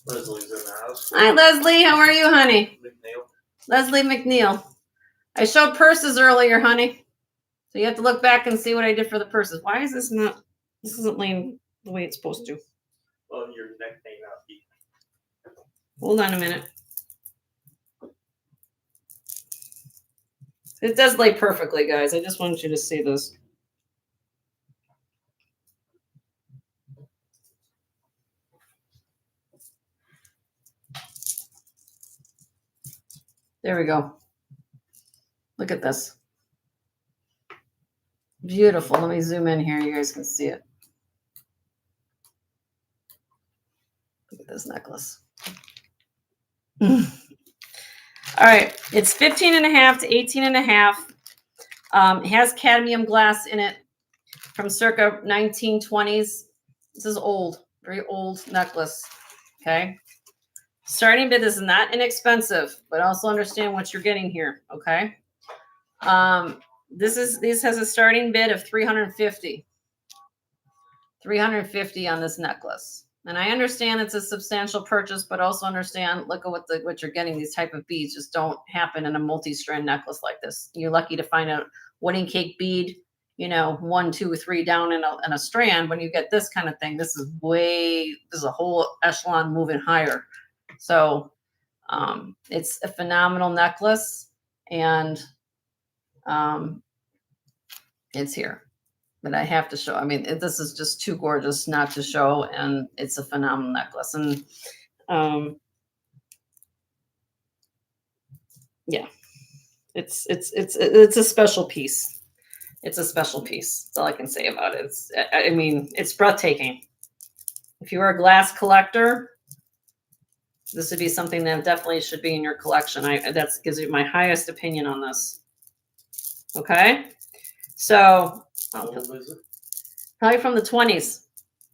Leslie's in the house. Hi, Leslie. How are you, honey? McNeil. Leslie McNeil. I showed purses earlier, honey. So you have to look back and see what I did for the purses. Why is this not? This isn't laying the way it's supposed to. Well, your neck may not be. Hold on a minute. It does lay perfectly, guys. I just wanted you to see this. There we go. Look at this. Beautiful. Let me zoom in here. You guys can see it. Look at this necklace. All right. It's 15.5 to 18.5. It has cadmium glass in it from circa 1920s. This is old, very old necklace. Okay. Starting bid is not inexpensive, but also understand what you're getting here. Okay. This has a starting bid of 350. 350 on this necklace. And I understand it's a substantial purchase, but also understand, look at what you're getting. These type of beads just don't happen in a multi-strand necklace like this. You're lucky to find a wedding cake bead, you know, 1, 2, 3 down in a strand. When you get this kind of thing, this is a whole echelon moving higher. So it's a phenomenal necklace, and it's here. But I have to show. I mean, this is just too gorgeous not to show, and it's a phenomenal necklace. And yeah, it's a special piece. It's a special piece. That's all I can say about it. I mean, it's breathtaking. If you are a glass collector, this would be something that definitely should be in your collection. That gives you my highest opinion on this. Okay, so. How old is it? Probably from the 20s,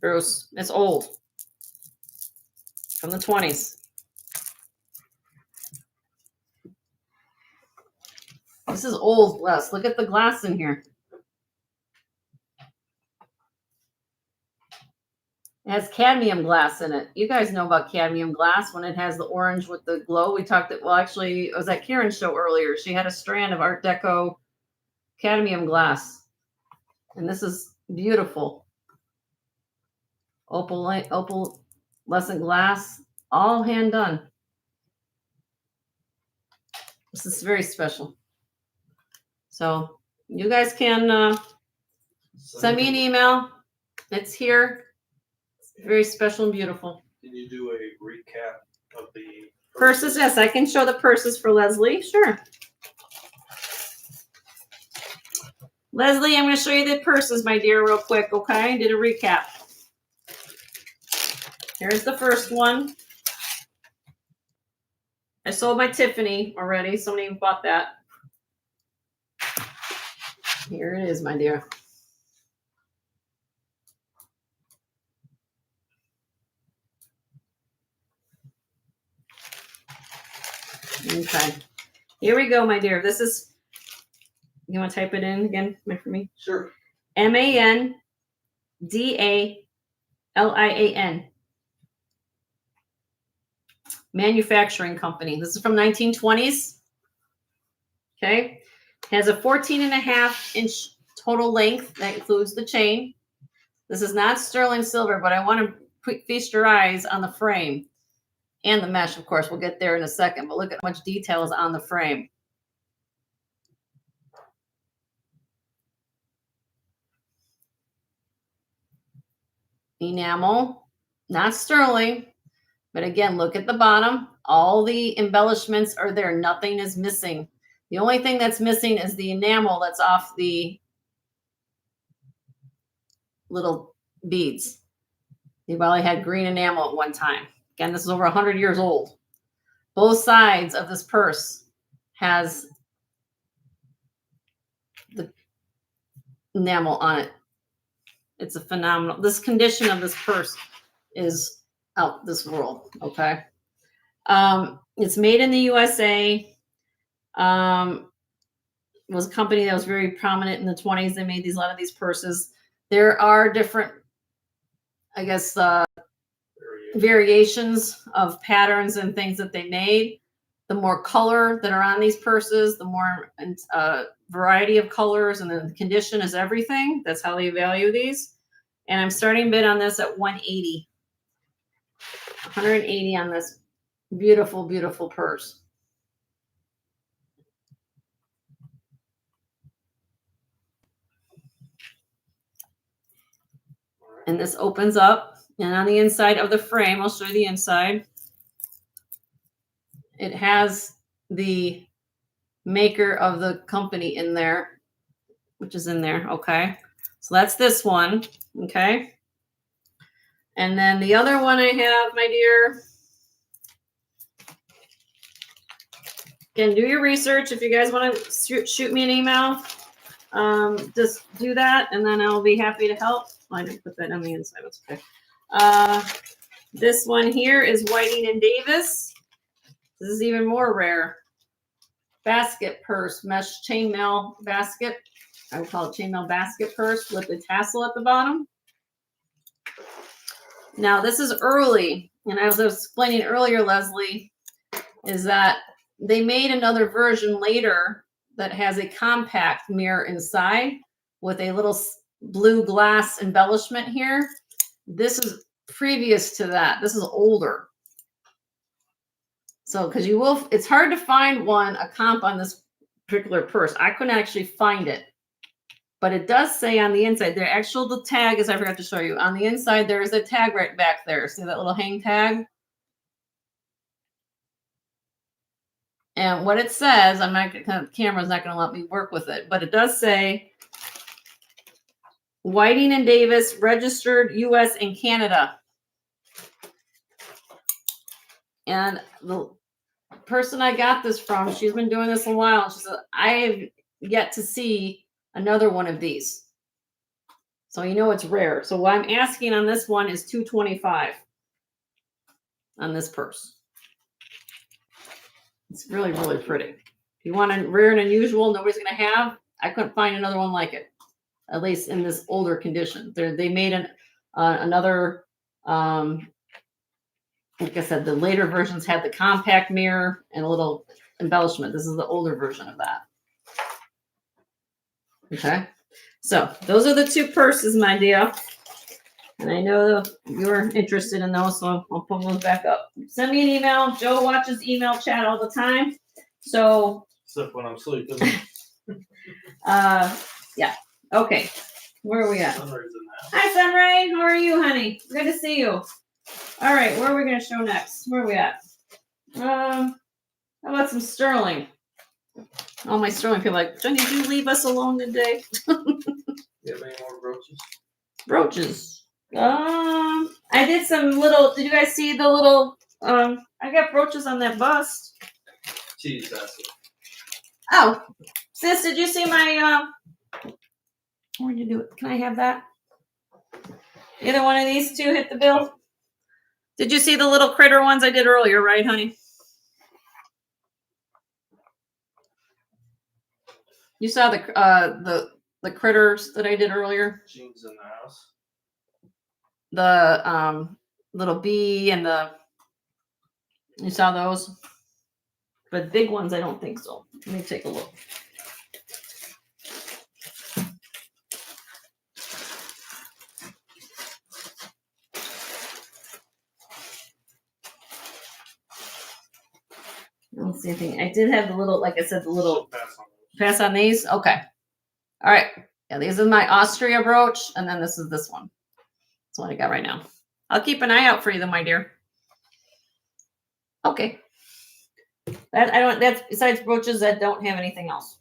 Bruce. It's old. From the 20s. This is old, Les. Look at the glass in here. It has cadmium glass in it. You guys know about cadmium glass when it has the orange with the glow. We talked well, actually, it was at Karen's show earlier. She had a strand of Art Deco cadmium glass. And this is beautiful. Opalescent glass, all hand done. This is very special. So you guys can send me an email. It's here. It's very special and beautiful. Can you do a recap of the Purses? Yes, I can show the purses for Leslie. Sure. Leslie, I'm going to show you the purses, my dear, real quick, okay? I did a recap. Here's the first one. I sold my Tiffany already. Somebody bought that. Here it is, my dear. Okay. Here we go, my dear. This is, you want to type it in again for me? Sure. MANDALIAN. Manufacturing company. This is from 1920s. Okay. Has a 14.5-inch total length. That includes the chain. This is not sterling silver, but I want to feast your eyes on the frame and the mesh, of course. We'll get there in a second, but look at how much detail is on the frame. Enamel, not sterling, but again, look at the bottom. All the embellishments are there. Nothing is missing. The only thing that's missing is the enamel that's off the little beads. They probably had green enamel at one time. Again, this is over 100 years old. Both sides of this purse has the enamel on it. It's a phenomenal. This condition of this purse is out this world. Okay. It's made in the USA. It was a company that was very prominent in the 20s. They made a lot of these purses. There are different, I guess, variations of patterns and things that they made. The more color that are on these purses, the more variety of colors, and then the condition is everything. That's how they value these. And I'm starting bid on this at 180. 180 on this beautiful, beautiful purse. And this opens up, and on the inside of the frame, I'll show you the inside. It has the maker of the company in there, which is in there. Okay. So that's this one. Okay. And then the other one I have, my dear. Again, do your research. If you guys want to shoot me an email, just do that, and then I'll be happy to help. I didn't put that on the inside. That's okay. This one here is Whiting and Davis. This is even more rare. basket purse, mesh chainmail basket. I would call it chainmail basket purse with the tassel at the bottom. Now this is early, and as I was explaining earlier, Leslie, is that they made another version later that has a compact mirror inside with a little blue glass embellishment here. This is previous to that. This is older. So, because you will, it's hard to find a comp on this particular purse. I couldn't actually find it, but it does say on the inside, the tag is, I forgot to show you, on the inside, there is a tag right back there. See that little hang tag? And what it says, I'm not the camera's not going to let me work with it, but it does say Whiting and Davis, registered US and Canada. And the person I got this from, she's been doing this a while. She said, I have yet to see another one of these. So you know it's rare. So what I'm asking on this one is $225 on this purse. It's really, really pretty. If you want a rare and unusual, nobody's going to have, I couldn't find another one like it, at least in this older condition. They made another, like I said, the later versions had the compact mirror and a little embellishment. This is the older version of that. Okay. So those are the two purses, my dear. And I know you're interested in those, so I'll pull those back up. Send me an email. Joe watches email chat all the time. So Except when I'm sleeping. yeah. Okay. Where are we at? Sunrise in the house. Hi, Sunray. How are you, honey? Good to see you. All right, where are we going to show next? Where are we at? How about some sterling? All my sterling people are like, Jenny, did you leave us alone today? You have any more brooches? Brooches. I did some little. Did you guys see the little? I got brooches on that bust. Cheese, that's it. Oh, sis, did you see my? Where'd you do it? Can I have that? Either one of these two hit the bill. Did you see the little critter ones I did earlier, right, honey? You saw the critters that I did earlier. Jeans in the house. The little bee and you saw those, but big ones I don't think so. Let me take a look. I don't see anything. I did have the little, like I said, the little pass on these. Okay. All right. Yeah, these are my Austria brooch, and then this is this one. That's what I got right now. I'll keep an eye out for you, though, my dear. Okay. That's besides brooches that don't have anything else.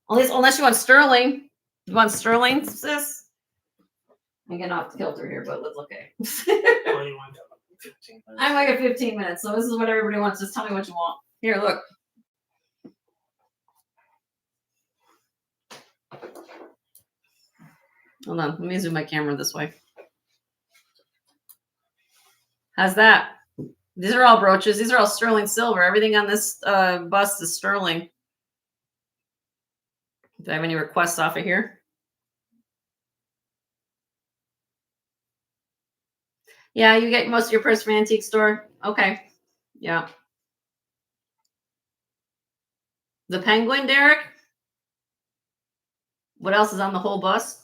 Unless you want sterling. You want sterling, sis? I'm getting off the kilter here, but that's okay. Well, you want 15 minutes. I'm like at 15 minutes, so this is what everybody wants. Just tell me what you want. Here, look. Hold on. Let me zoom my camera this way. How's that? These are all brooches. These are all sterling silver. Everything on this bust is sterling. Do I have any requests off of here? Yeah, you get most of your purse from antique store. Okay. Yeah. The penguin, Derek? What else is on the whole bust?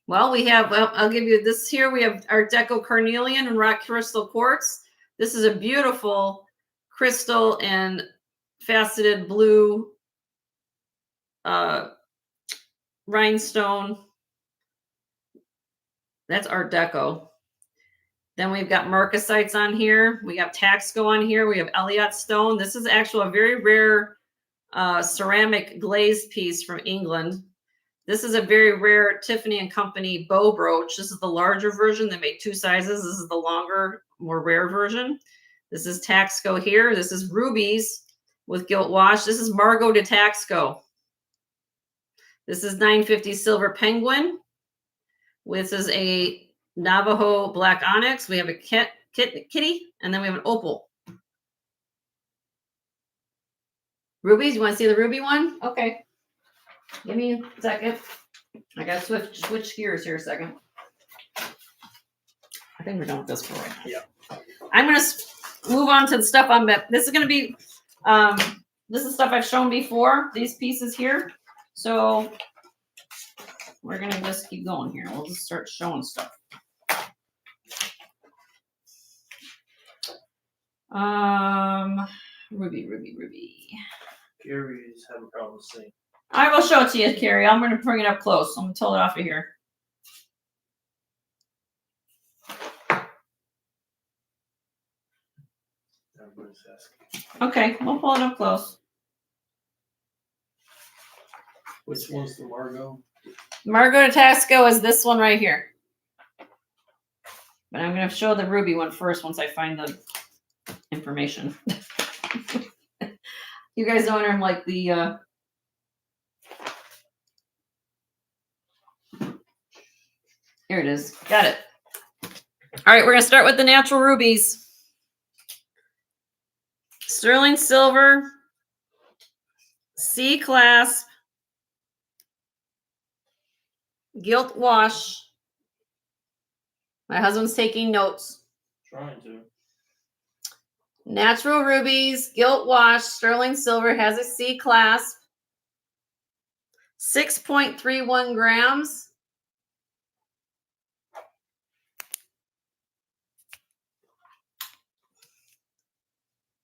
Well, I'll give you this here. We have Art Deco carnelian and rock crystal quartz. This is a beautiful crystal and faceted blue rhinestone. That's Art Deco. Then we've got marcasites on here. We have Taxco on here. We have Elliott stone. This is actually a very rare ceramic glazed piece from England. This is a very rare Tiffany and Company bow brooch. This is the larger version. They make two sizes. This is the longer, more rare version. This is Taxco here. This is rubies with gilt wash. This is Margot de Taxco. This is 950 silver penguin. This is a Navajo black onyx. We have a kitty, and then we have an opal. Rubies, you want to see the ruby one? Okay. Give me a second. I gotta switch gears here a second. I think we're done with this for right now. Yeah. I'm gonna move on to the stuff on that. This is gonna be, this is stuff I've shown before. These pieces here. So we're gonna just keep going here. We'll just start showing stuff. Ruby. Gary's having problems seeing. I will show it to you, Carrie. I'm gonna bring it up close. I'm gonna pull it off of here. Everybody's asking. Okay, we'll pull it up close. Which one's the Margot? Margot de Tasco is this one right here. But I'm going to show the ruby one first once I find the information. You guys know I'm like the here it is. Got it. All right, we're going to start with the natural rubies. Sterling silver, C clasp, gilt wash. My husband's taking notes. Trying to. Natural rubies, gilt wash, sterling silver, has a C clasp. 6.31 grams.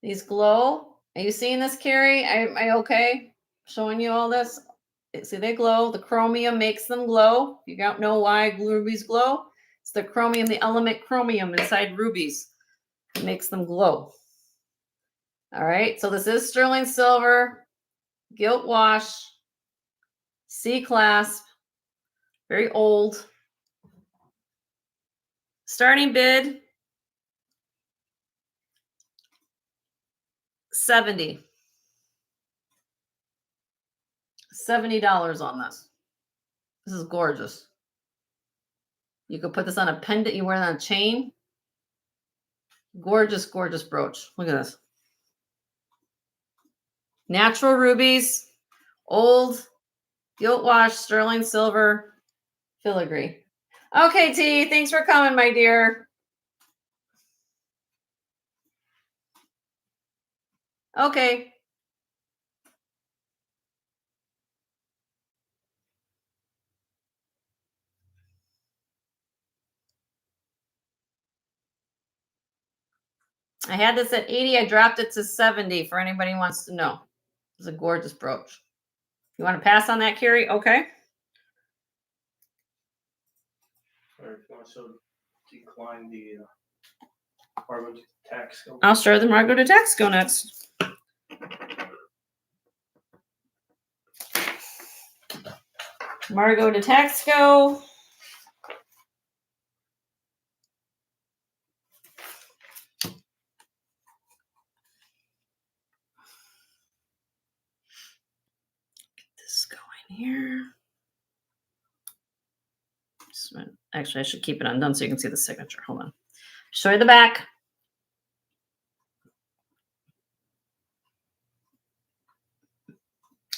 These glow. Are you seeing this, Carrie? Am I okay? Showing you all this? See, they glow. The chromium makes them glow. You don't know why rubies glow? It's the chromium, the element chromium inside rubies. It makes them glow. All right, so this is sterling silver, gilt wash, C clasp, very old. Starting bid, $70 on this. This is gorgeous. You could put this on a pendant. You wear it on a chain. Gorgeous, gorgeous brooch. Look at this. Natural rubies, old, gilt wash, sterling silver, filigree. Okay, T, thanks for coming, my dear. Okay. I had this at 80. I dropped it to 70 for anybody who wants to know. It's a gorgeous brooch. You want to pass on that, Carrie? Okay. Or if you want to decline the Margot tax. I'll show the Margot de Tasco next. Margot de Tasco. This going here. Actually, I should keep it undone so you can see the signature. Hold on. Show you the back.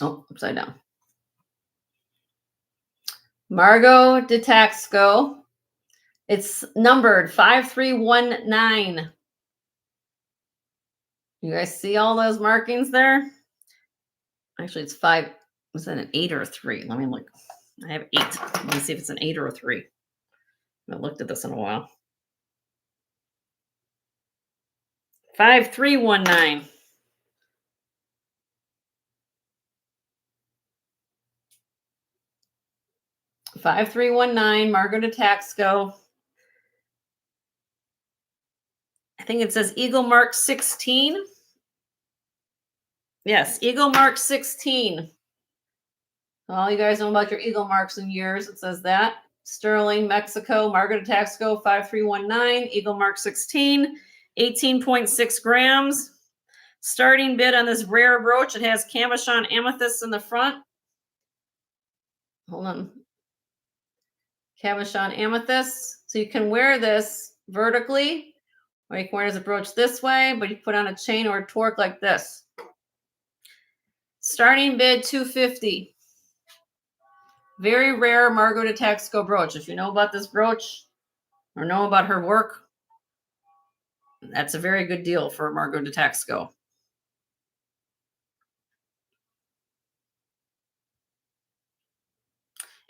Oh, upside down. Margot de Tasco. It's numbered 5319. You guys see all those markings there? Actually, it's 5. Was that an 8 or a 3? Let me look. I have 8. Let me see if it's an 8 or a 3. I haven't looked at this in a while. 5319. Margot de Tasco. I think it says Eagle Mark 16. Yes, Eagle Mark 16. All you guys know about your Eagle Marks in years. It says that. Sterling, Mexico, Margot de Tasco 5319, Eagle Mark 16, 18.6 grams. Starting bid on this rare brooch. It has cabochon amethyst in the front. Hold on. Cabochon amethyst. So you can wear this vertically, or you can wear it as a brooch this way, but you put on a chain or a torque like this. Starting bid 250. Very rare Margot de Texaco brooch. If you know about this brooch or know about her work, that's a very good deal for Margot de Texaco.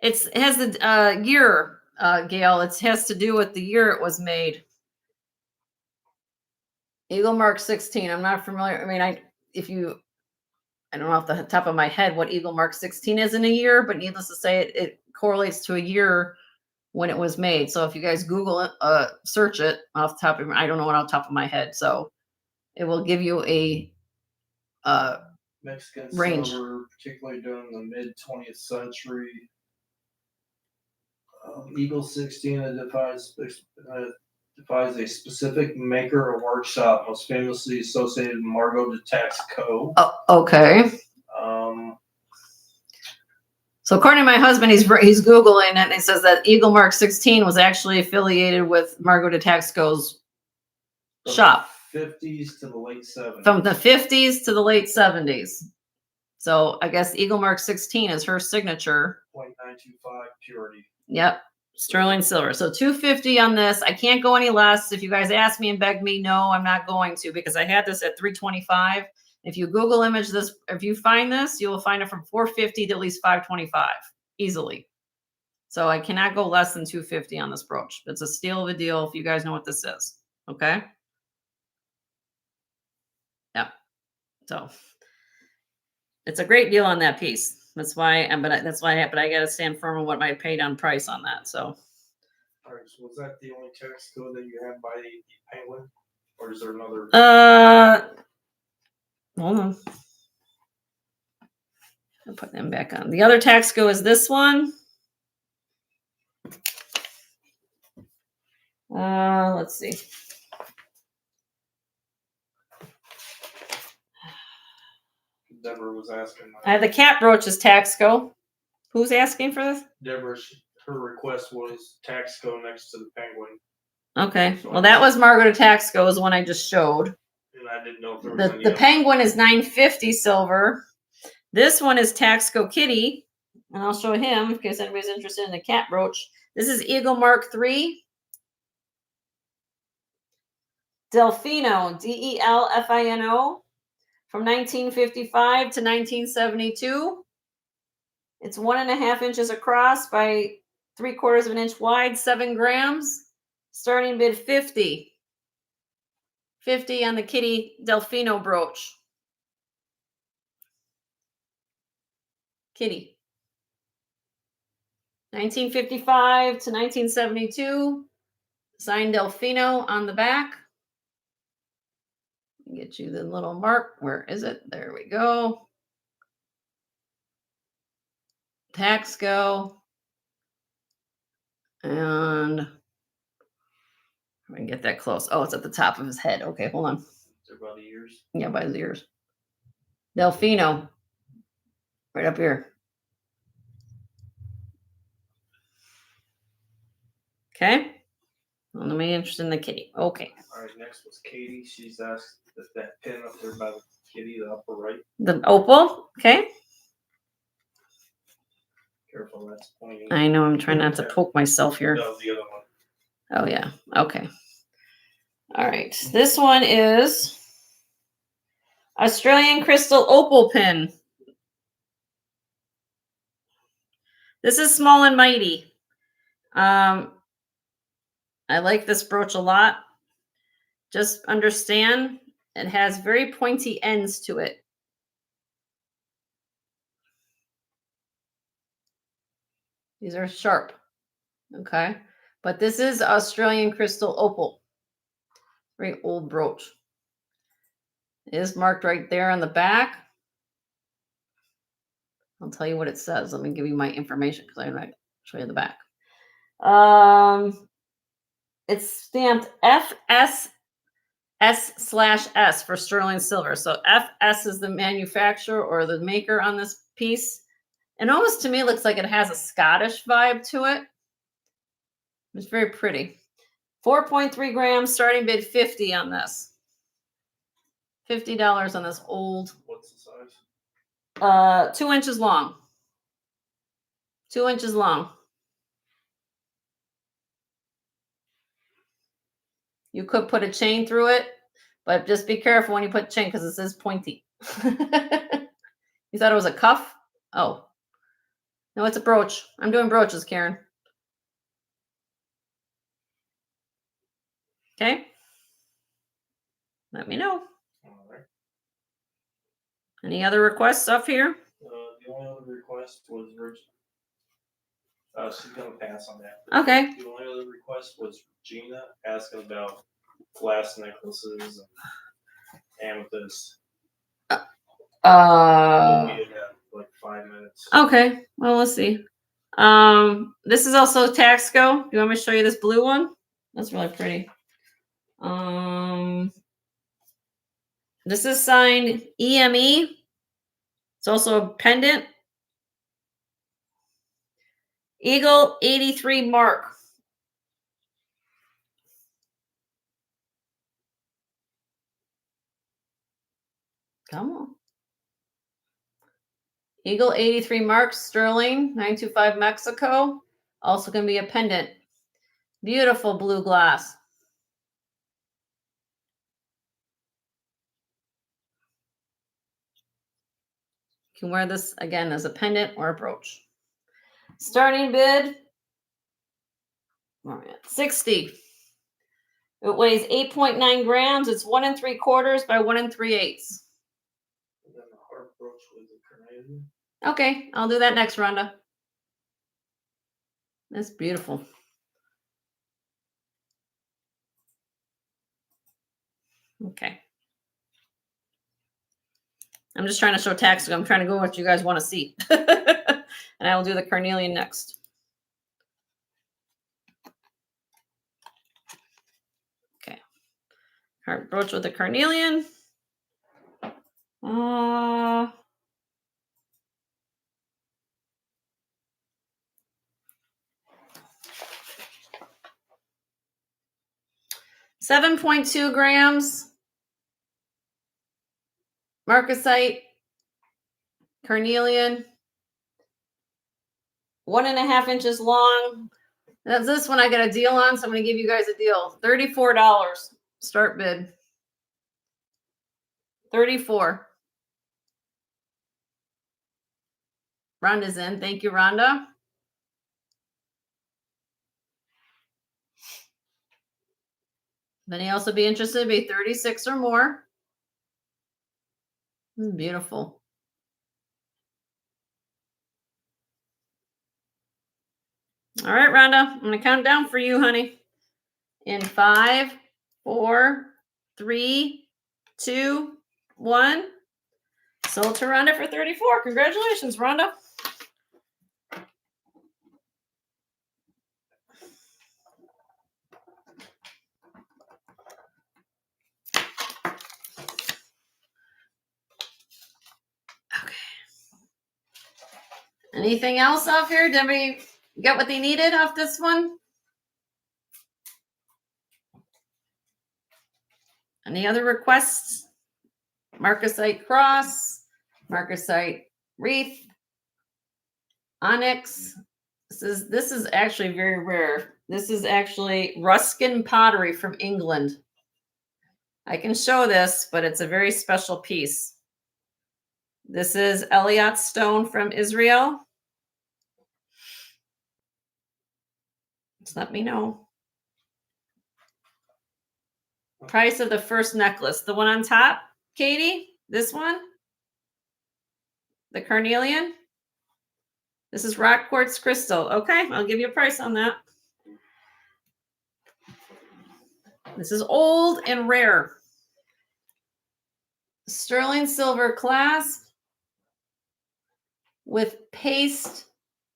It has the year, Gail. It has to do with the year it was made. Eagle Mark 16. I'm not familiar. I mean, I don't know off the top of my head what Eagle Mark 16 is in a year, but needless to say, it correlates to a year when it was made. So if you guys Google it, search it off the top of I don't know what off the top of my head. So it will give you a Mexican range. silver, particularly during the mid 20th century. Eagle 16 defies a specific maker or workshop, most famously associated with Margot de Texaco. Oh, okay. So according to my husband, he's Googling it, and he says that Eagle Mark 16 was actually affiliated with Margot de Texaco's shop. 50s to the late 70s. From the 50s to the late 70s. So I guess Eagle Mark 16 is her signature. 0.925 purity. Yep. Sterling silver. So 250 on this. I can't go any less. If you guys ask me and beg me, no, I'm not going to, because I had this at 325. If you Google image this, if you find this, you will find it from 450 to at least 525 easily. So I cannot go less than 250 on this brooch. It's a steal of a deal if you guys know what this is. Okay. Yeah. So it's a great deal on that piece. That's why, but I got to stand firm on what I paid on price on that. So. All right. So was that the only Texaco that you had by the Penguin, or is there another? Hold on. I'll put them back on. The other Texaco is this one. Let's see. Deborah was asking. I have the cat brooches Texaco. Who's asking for this? Deborah, her request was Texaco next to the Penguin. Okay. Well, that was Margot de Texaco, is the one I just showed. And I didn't know if there was any The Penguin is $950 silver. This one is Texaco Kitty, and I'll show him in case anybody's interested in the cat brooch. This is Eagle Mark III. Delfino, Delfino, from 1955 to 1972. It's 1.5 inches across by 3/4 of an inch wide, 7 grams. Starting bid 50. 50 on the Kitty Delfino brooch. Kitty. 1955 to 1972. Signed Delfino on the back. Get you the little mark. Where is it? There we go. Texaco. And I'm going to get that close. Oh, it's at the top of his head. Okay, hold on. They're by the ears. Yeah, by his ears. Delfino. Right up here. Okay. Well, nobody interested in the kitty. Okay. All right, next was Katie. She's asked if that pin up there by the kitty, the upper right. The opal. Okay. Careful, that's pointing. I know. I'm trying not to poke myself here. No, the other one. Oh, yeah. Okay. All right. This one is Australian Crystal Opal Pin. This is small and mighty. I like this brooch a lot. Just understand it has very pointy ends to it. These are sharp. Okay. But this is Australian Crystal Opal. Very old brooch. It is marked right there on the back. I'll tell you what it says. Let me give you my information because I'm going to show you the back. It's stamped FSS/S for sterling silver. So FS is the manufacturer or the maker on this piece. And almost to me looks like it has a Scottish vibe to it. It's very pretty. 4.3 grams, starting bid 50 on this. $50 on this old. What's the size? 2 inches long. 2 inches long. You could put a chain through it, but just be careful when you put chain because this is pointy. You thought it was a cuff? Oh. No, it's a brooch. I'm doing brooches, Karen. Okay. Let me know. All right. Any other requests up here? The only other request was she's gonna pass on that. Okay. The only other request was Gina asking about glass necklaces and amethyst. We'll be in that like 5 minutes. Okay. Well, let's see. This is also Taxco. Do you want me to show you this blue one? That's really pretty. This is signed EME. It's also a pendant. Eagle 83 Mark. Come on. Eagle 83 Mark, Sterling, 925 Mexico. Also going to be a pendant. Beautiful blue glass. You can wear this again as a pendant or a brooch. Starting bid, 60. It weighs 8.9 grams. It's 1 3/4 by 1 3/8. And then the heart brooch with the carnelian. Okay, I'll do that next, Rhonda. That's beautiful. Okay. I'm just trying to show Taxco. I'm trying to go what you guys want to see. And I will do the carnelian next. Okay. Heart brooch with the carnelian. $7.2 grams. Marcasite. Carnelian. 1.5 inches long. That's this one I got a deal on, so I'm going to give you guys a deal. $34. Start bid. 34. Rhonda's in. Thank you, Rhonda. If any else would be interested, be 36 or more. This is beautiful. All right, Rhonda, I'm going to count down for you, honey. In 5, 4, 3, 2, 1. Sold to Rhonda for 34. Congratulations, Rhonda. Okay. Anything else off here? Did everybody get what they needed off this one? Any other requests? Marcasite cross, Marcasite wreath, onyx. This is actually very rare. This is actually Ruskin pottery from England. I can show this, but it's a very special piece. This is Elliot stone from Israel. Just let me know. Price of the first necklace. The one on top, Katie? This one? The carnelian? This is rock quartz crystal. Okay, I'll give you a price on that. This is old and rare. Sterling silver clasp with paste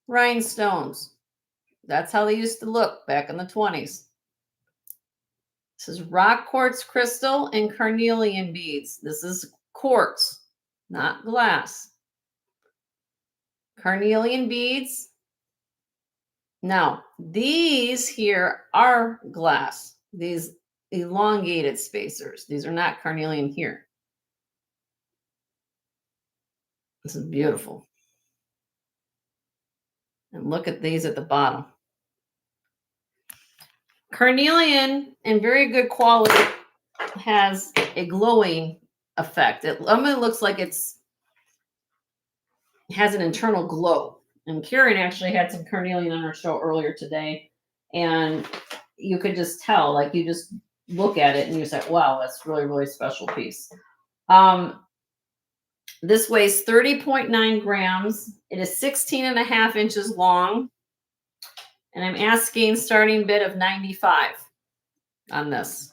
rhinestones. That's how they used to look back in the 20s. This is rock quartz crystal and carnelian beads. This is quartz, not glass. Carnelian beads. Now, these here are glass. These elongated spacers. These are not carnelian here. This is beautiful. And look at these at the bottom. Carnelian, in very good quality, has a glowing effect. It looks like it has an internal glow. And Karen actually had some carnelian on her show earlier today, and you could just tell, like you just look at it and you say, wow, that's really, really special piece. This weighs 30.9 grams. It is 16 and a half inches long. And I'm asking starting bid of 95 on this.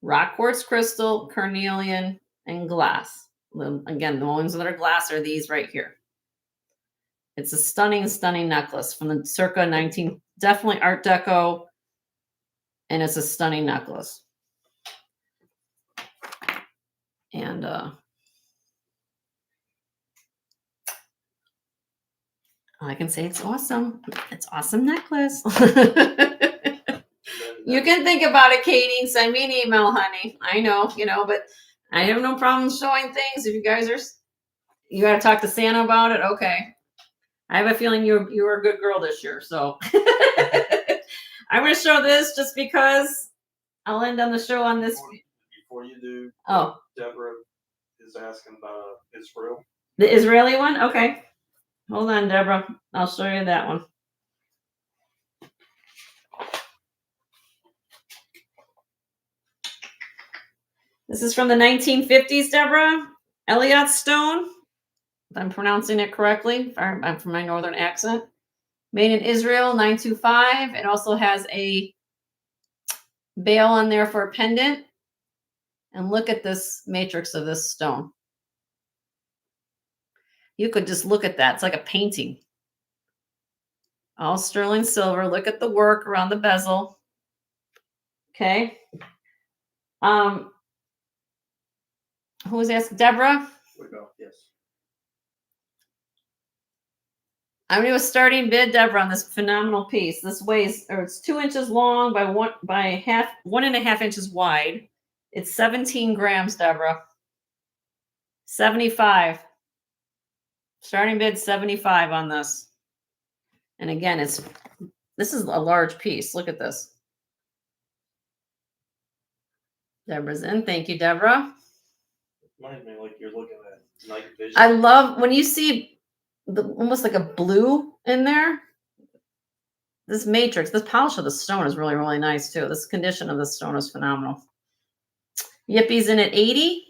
Rock quartz crystal, carnelian, and glass. Again, the ones that are glass are these right here. It's a stunning, stunning necklace from the circa 19, definitely Art Deco, and it's a stunning necklace. And I can say it's awesome. It's awesome necklace. You can think about it, Katie. Send me an email, honey. I know, but I have no problem showing things. If you guys you got to talk to Santa about it. Okay. I have a feeling you were a good girl this year. So I'm going to show this just because I'll end on the show on this. Before you do, oh, Deborah is asking about Israel. The Israeli one? Okay. Hold on, Deborah. I'll show you that one. This is from the 1950s, Deborah. Elliott stone, if I'm pronouncing it correctly. I'm from my northern accent. Made in Israel, 925. It also has a bail on there for a pendant. And look at this matrix of this stone. You could just look at that. It's like a painting. All sterling silver. Look at the work around the bezel. Okay. Who was asked? Deborah? Yes. I'm going to do a starting bid, Deborah, on this phenomenal piece. This weighs, or it's 2 inches long by 1.5 inches wide. It's 17 grams, Deborah. 75. Starting bid 75 on this. And again, this is a large piece. Look at this. Deborah's in. Thank you, Deborah. Reminds me like you're looking at night vision. I love when you see almost like a blue in there. This matrix, this polish of the stone is really, really nice too. This condition of the stone is phenomenal. Yippie's in at 80.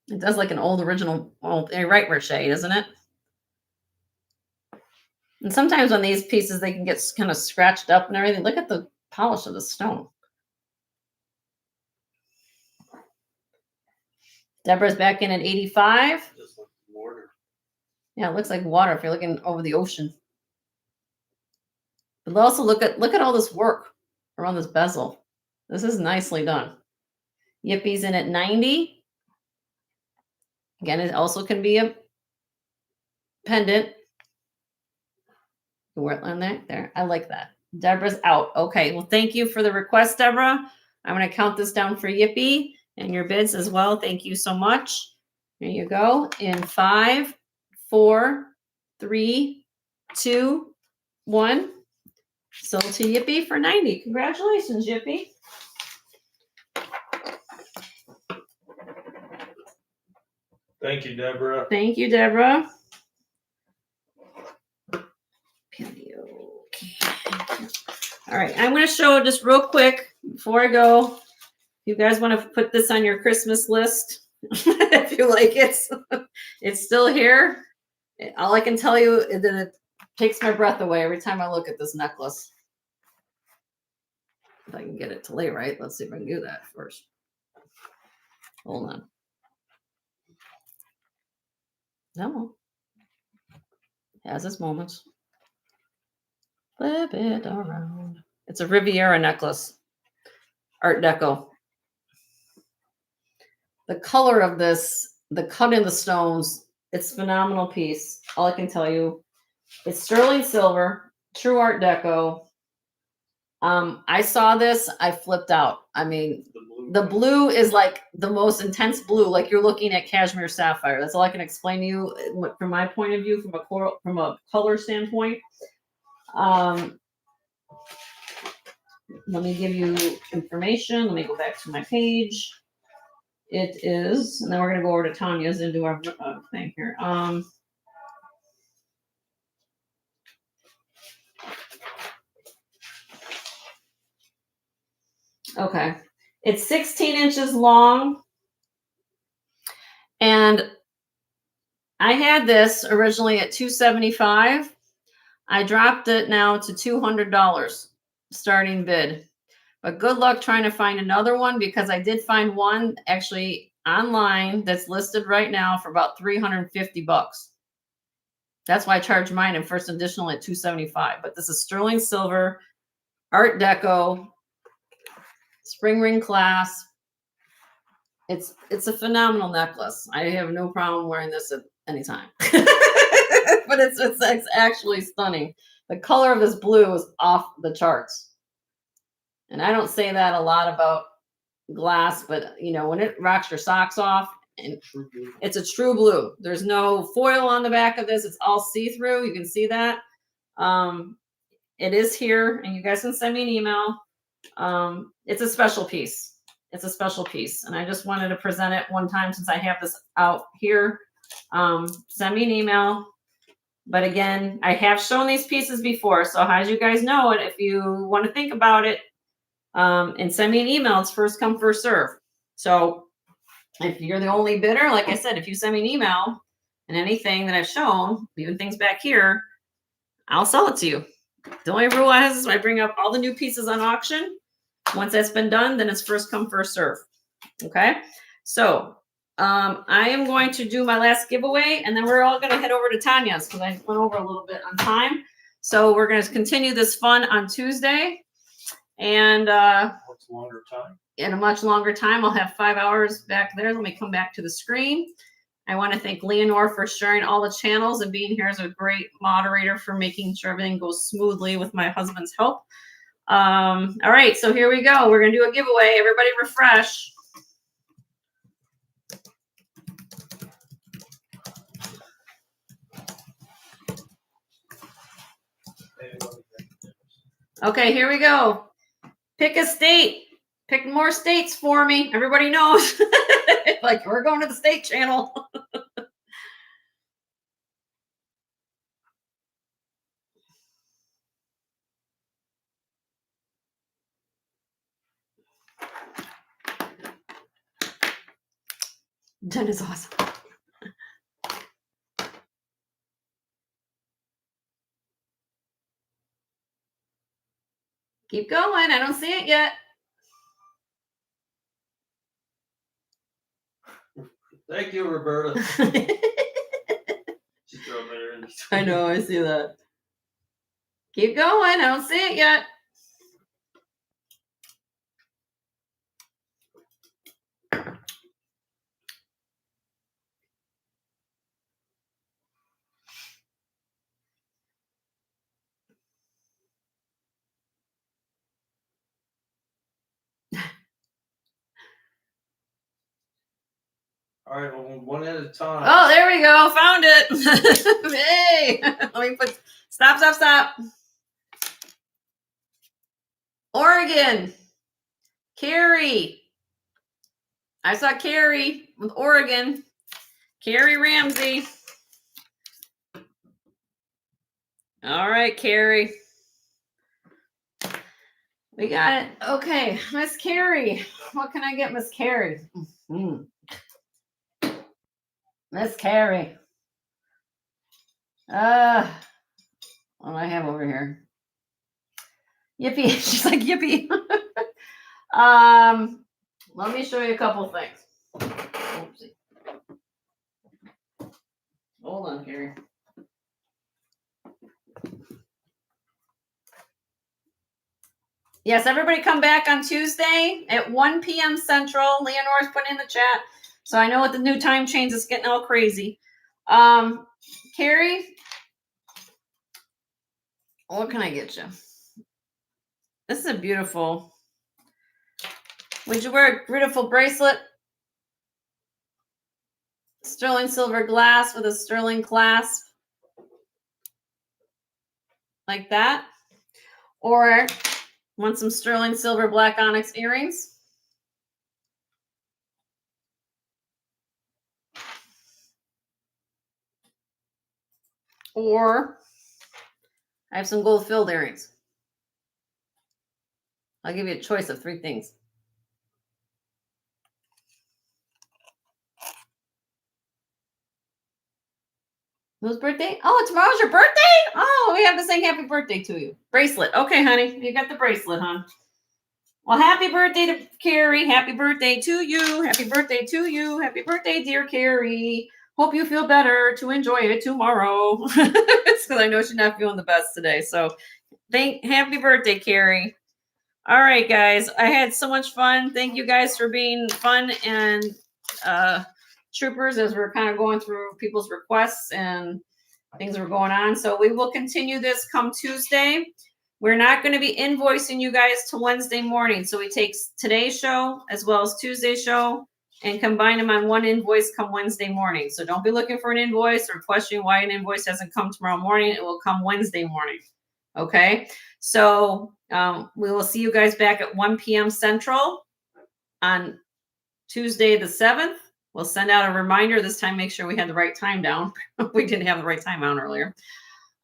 It does like an old original, right Richet, doesn't it? And sometimes on these pieces, they can get kind of scratched up and everything. Look at the polish of the stone. Deborah's back in at 85. Just like water. Yeah, it looks like water if you're looking over the ocean. But also look at all this work around this bezel. This is nicely done. Yippie's in at 90. Again, it also can be a pendant. Wear on there. I like that. Deborah's out. Okay. Well, thank you for the request, Deborah. I'm going to count this down for Yippie and your bids as well. Thank you so much. Here you go. In 5, 4, 3, 2, 1. Sold to Yippie for 90. Congratulations, Yippie. Thank you, Deborah. Thank you, Deborah. All right, I'm going to show just real quick before I go. If you guys want to put this on your Christmas list, if you like it, it's still here. All I can tell you is that it takes my breath away every time I look at this necklace. If I can get it to lay right, let's see if I can do that first. Hold on. No. It has its moments. Flip it around. It's a Riviera necklace. Art Deco. The color of this, the cut in the stones, it's a phenomenal piece. All I can tell you. It's sterling silver, true Art Deco. I saw this, I flipped out. I mean, the blue is like the most intense blue, like you're looking at cashmere sapphire. That's all I can explain to you from my point of view, from a color standpoint. Let me give you information. Let me go back to my page. It is, and then we're gonna go over to Tanya's and do our thing here. Okay, it's 16 inches long, and I had this originally at $275. I dropped it now to $200 starting bid. But good luck trying to find another one, because I did find one actually online that's listed right now for about $350. That's why I charged mine in first additional at $275. But this is sterling silver, Art Deco, spring ring clasp. It's a phenomenal necklace. I have no problem wearing this at any time. But it's actually stunning. The color of this blue is off the charts. And I don't say that a lot about glass, but you know, when it rocks your socks off, and it's a true blue. There's no foil on the back of this. It's all see-through. You can see that. It is here, and you guys can send me an email. It's a special piece. It's a special piece, and I just wanted to present it one time since I have this out here. Send me an email. But again, I have shown these pieces before, so how you guys know it, if you want to think about it, and send me an email, it's first come, first serve. So if you're the only bidder, like I said, if you send me an email and anything that I've shown, even things back here, I'll sell it to you. The only rule is I bring up all the new pieces on auction. Once that's been done, then it's first come, first serve. Okay. So I am going to do my last giveaway, and then we're all going to head over to Tanya's because I went over a little bit on time. So we're going to continue this fun on Tuesday. And Much longer time. In a much longer time, I'll have 5 hours back there. Let me come back to the screen. I want to thank Leonore for sharing all the channels and being here as a great moderator for making sure everything goes smoothly with my husband's help. All right, so here we go. We're going to do a giveaway. Everybody refresh. Okay, here we go. Pick a state. Pick more states for me. Everybody knows. Like, we're going to the state channel. Jen is awesome. Keep going. I don't see it yet. Thank you, Roberta. She threw there in I know, I see that. Keep going. I don't see it yet. All right, well, one at a time. Oh, there we go. Found it. Hey, let me put, stop. Oregon. Carrie. I saw Carrie with Oregon. Carrie Ramsey. All right, Carrie. We got it. Okay, Miss Carrie. What can I get, Miss Carrie? Miss Carrie. What do I have over here? Yippee. She's like, yippee. Let me show you a couple things. Oopsie. Hold on, Carrie. Yes, everybody come back on Tuesday at 1 p.m. Central. Leonore's put in the chat. So I know with the new time change, it's getting all crazy. Carrie, what can I get you? This is a beautiful. Would you wear a beautiful bracelet? Sterling silver glass with a sterling clasp. Like that. Or want some sterling silver black onyx earrings? Or I have some gold filled earrings. I'll give you a choice of 3 things. Whose birthday? Oh, tomorrow's your birthday? Oh, we have to sing happy birthday to you. Bracelet. Okay, honey. You got the bracelet, huh? Well, happy birthday to Carrie. Happy birthday to you. Happy birthday to you. Happy birthday, dear Carrie. Hope you feel better to enjoy it tomorrow. It's because I know she's not feeling the best today. So happy birthday, Carrie. All right, guys. I had so much fun. Thank you guys for being fun and troopers as we're kind of going through people's requests and things were going on. So we will continue this come Tuesday. We're not going to be invoicing you guys till Wednesday morning. So we take today's show as well as Tuesday's show and combine them on one invoice come Wednesday morning. So don't be looking for an invoice or questioning why an invoice hasn't come tomorrow morning. It will come Wednesday morning. Okay. So we will see you guys back at 1 p.m. Central on Tuesday the 7th. We'll send out a reminder this time. Make sure we had the right time down. We didn't have the right time on earlier.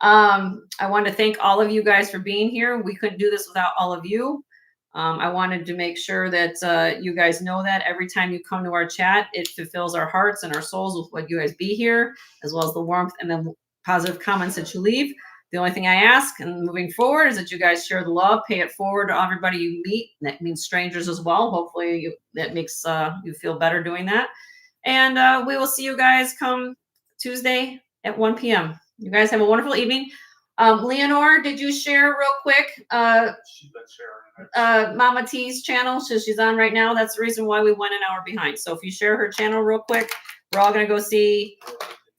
I want to thank all of you guys for being here. We couldn't do this without all of you. I wanted to make sure that you guys know that every time you come to our chat, it fulfills our hearts and our souls with what you guys be here, as well as the warmth and the positive comments that you leave. The only thing I ask and moving forward is that you guys share the love, pay it forward to everybody you meet. That means strangers as well. Hopefully that makes you feel better doing that. And we will see you guys come Tuesday at 1 p.m. You guys have a wonderful evening. Leonore, did you share real quick? She's been sharing. Mama T's channel, so she's on right now. That's the reason why we went an hour behind. So if you share her channel real quick, we're all gonna go see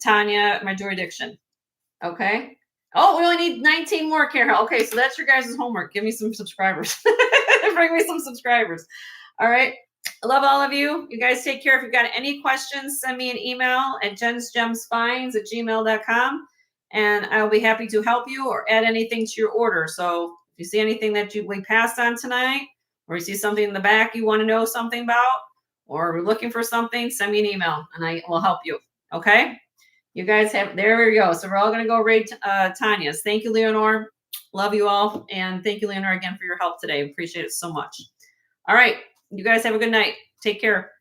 Tanya, my jurisdiction. Okay. Oh, we only need 19 more, Carol. Okay, so that's your guys' homework. Give me some subscribers. Bring me some subscribers. All right. I love all of you. You guys take care. If you've got any questions, send me an email at jensgemsfinds@gmail.com, and I will be happy to help you or add anything to your order. So if you see anything that we passed on tonight, or you see something in the back you want to know something about, or we're looking for something, send me an email, and I will help you. Okay? You guys have, there we go. So we're all going to go rate Tanya's. Thank you, Leonore. Love you all. And thank you, Leonore, again for your help today. Appreciate it so much. All right. You guys have a good night. Take care.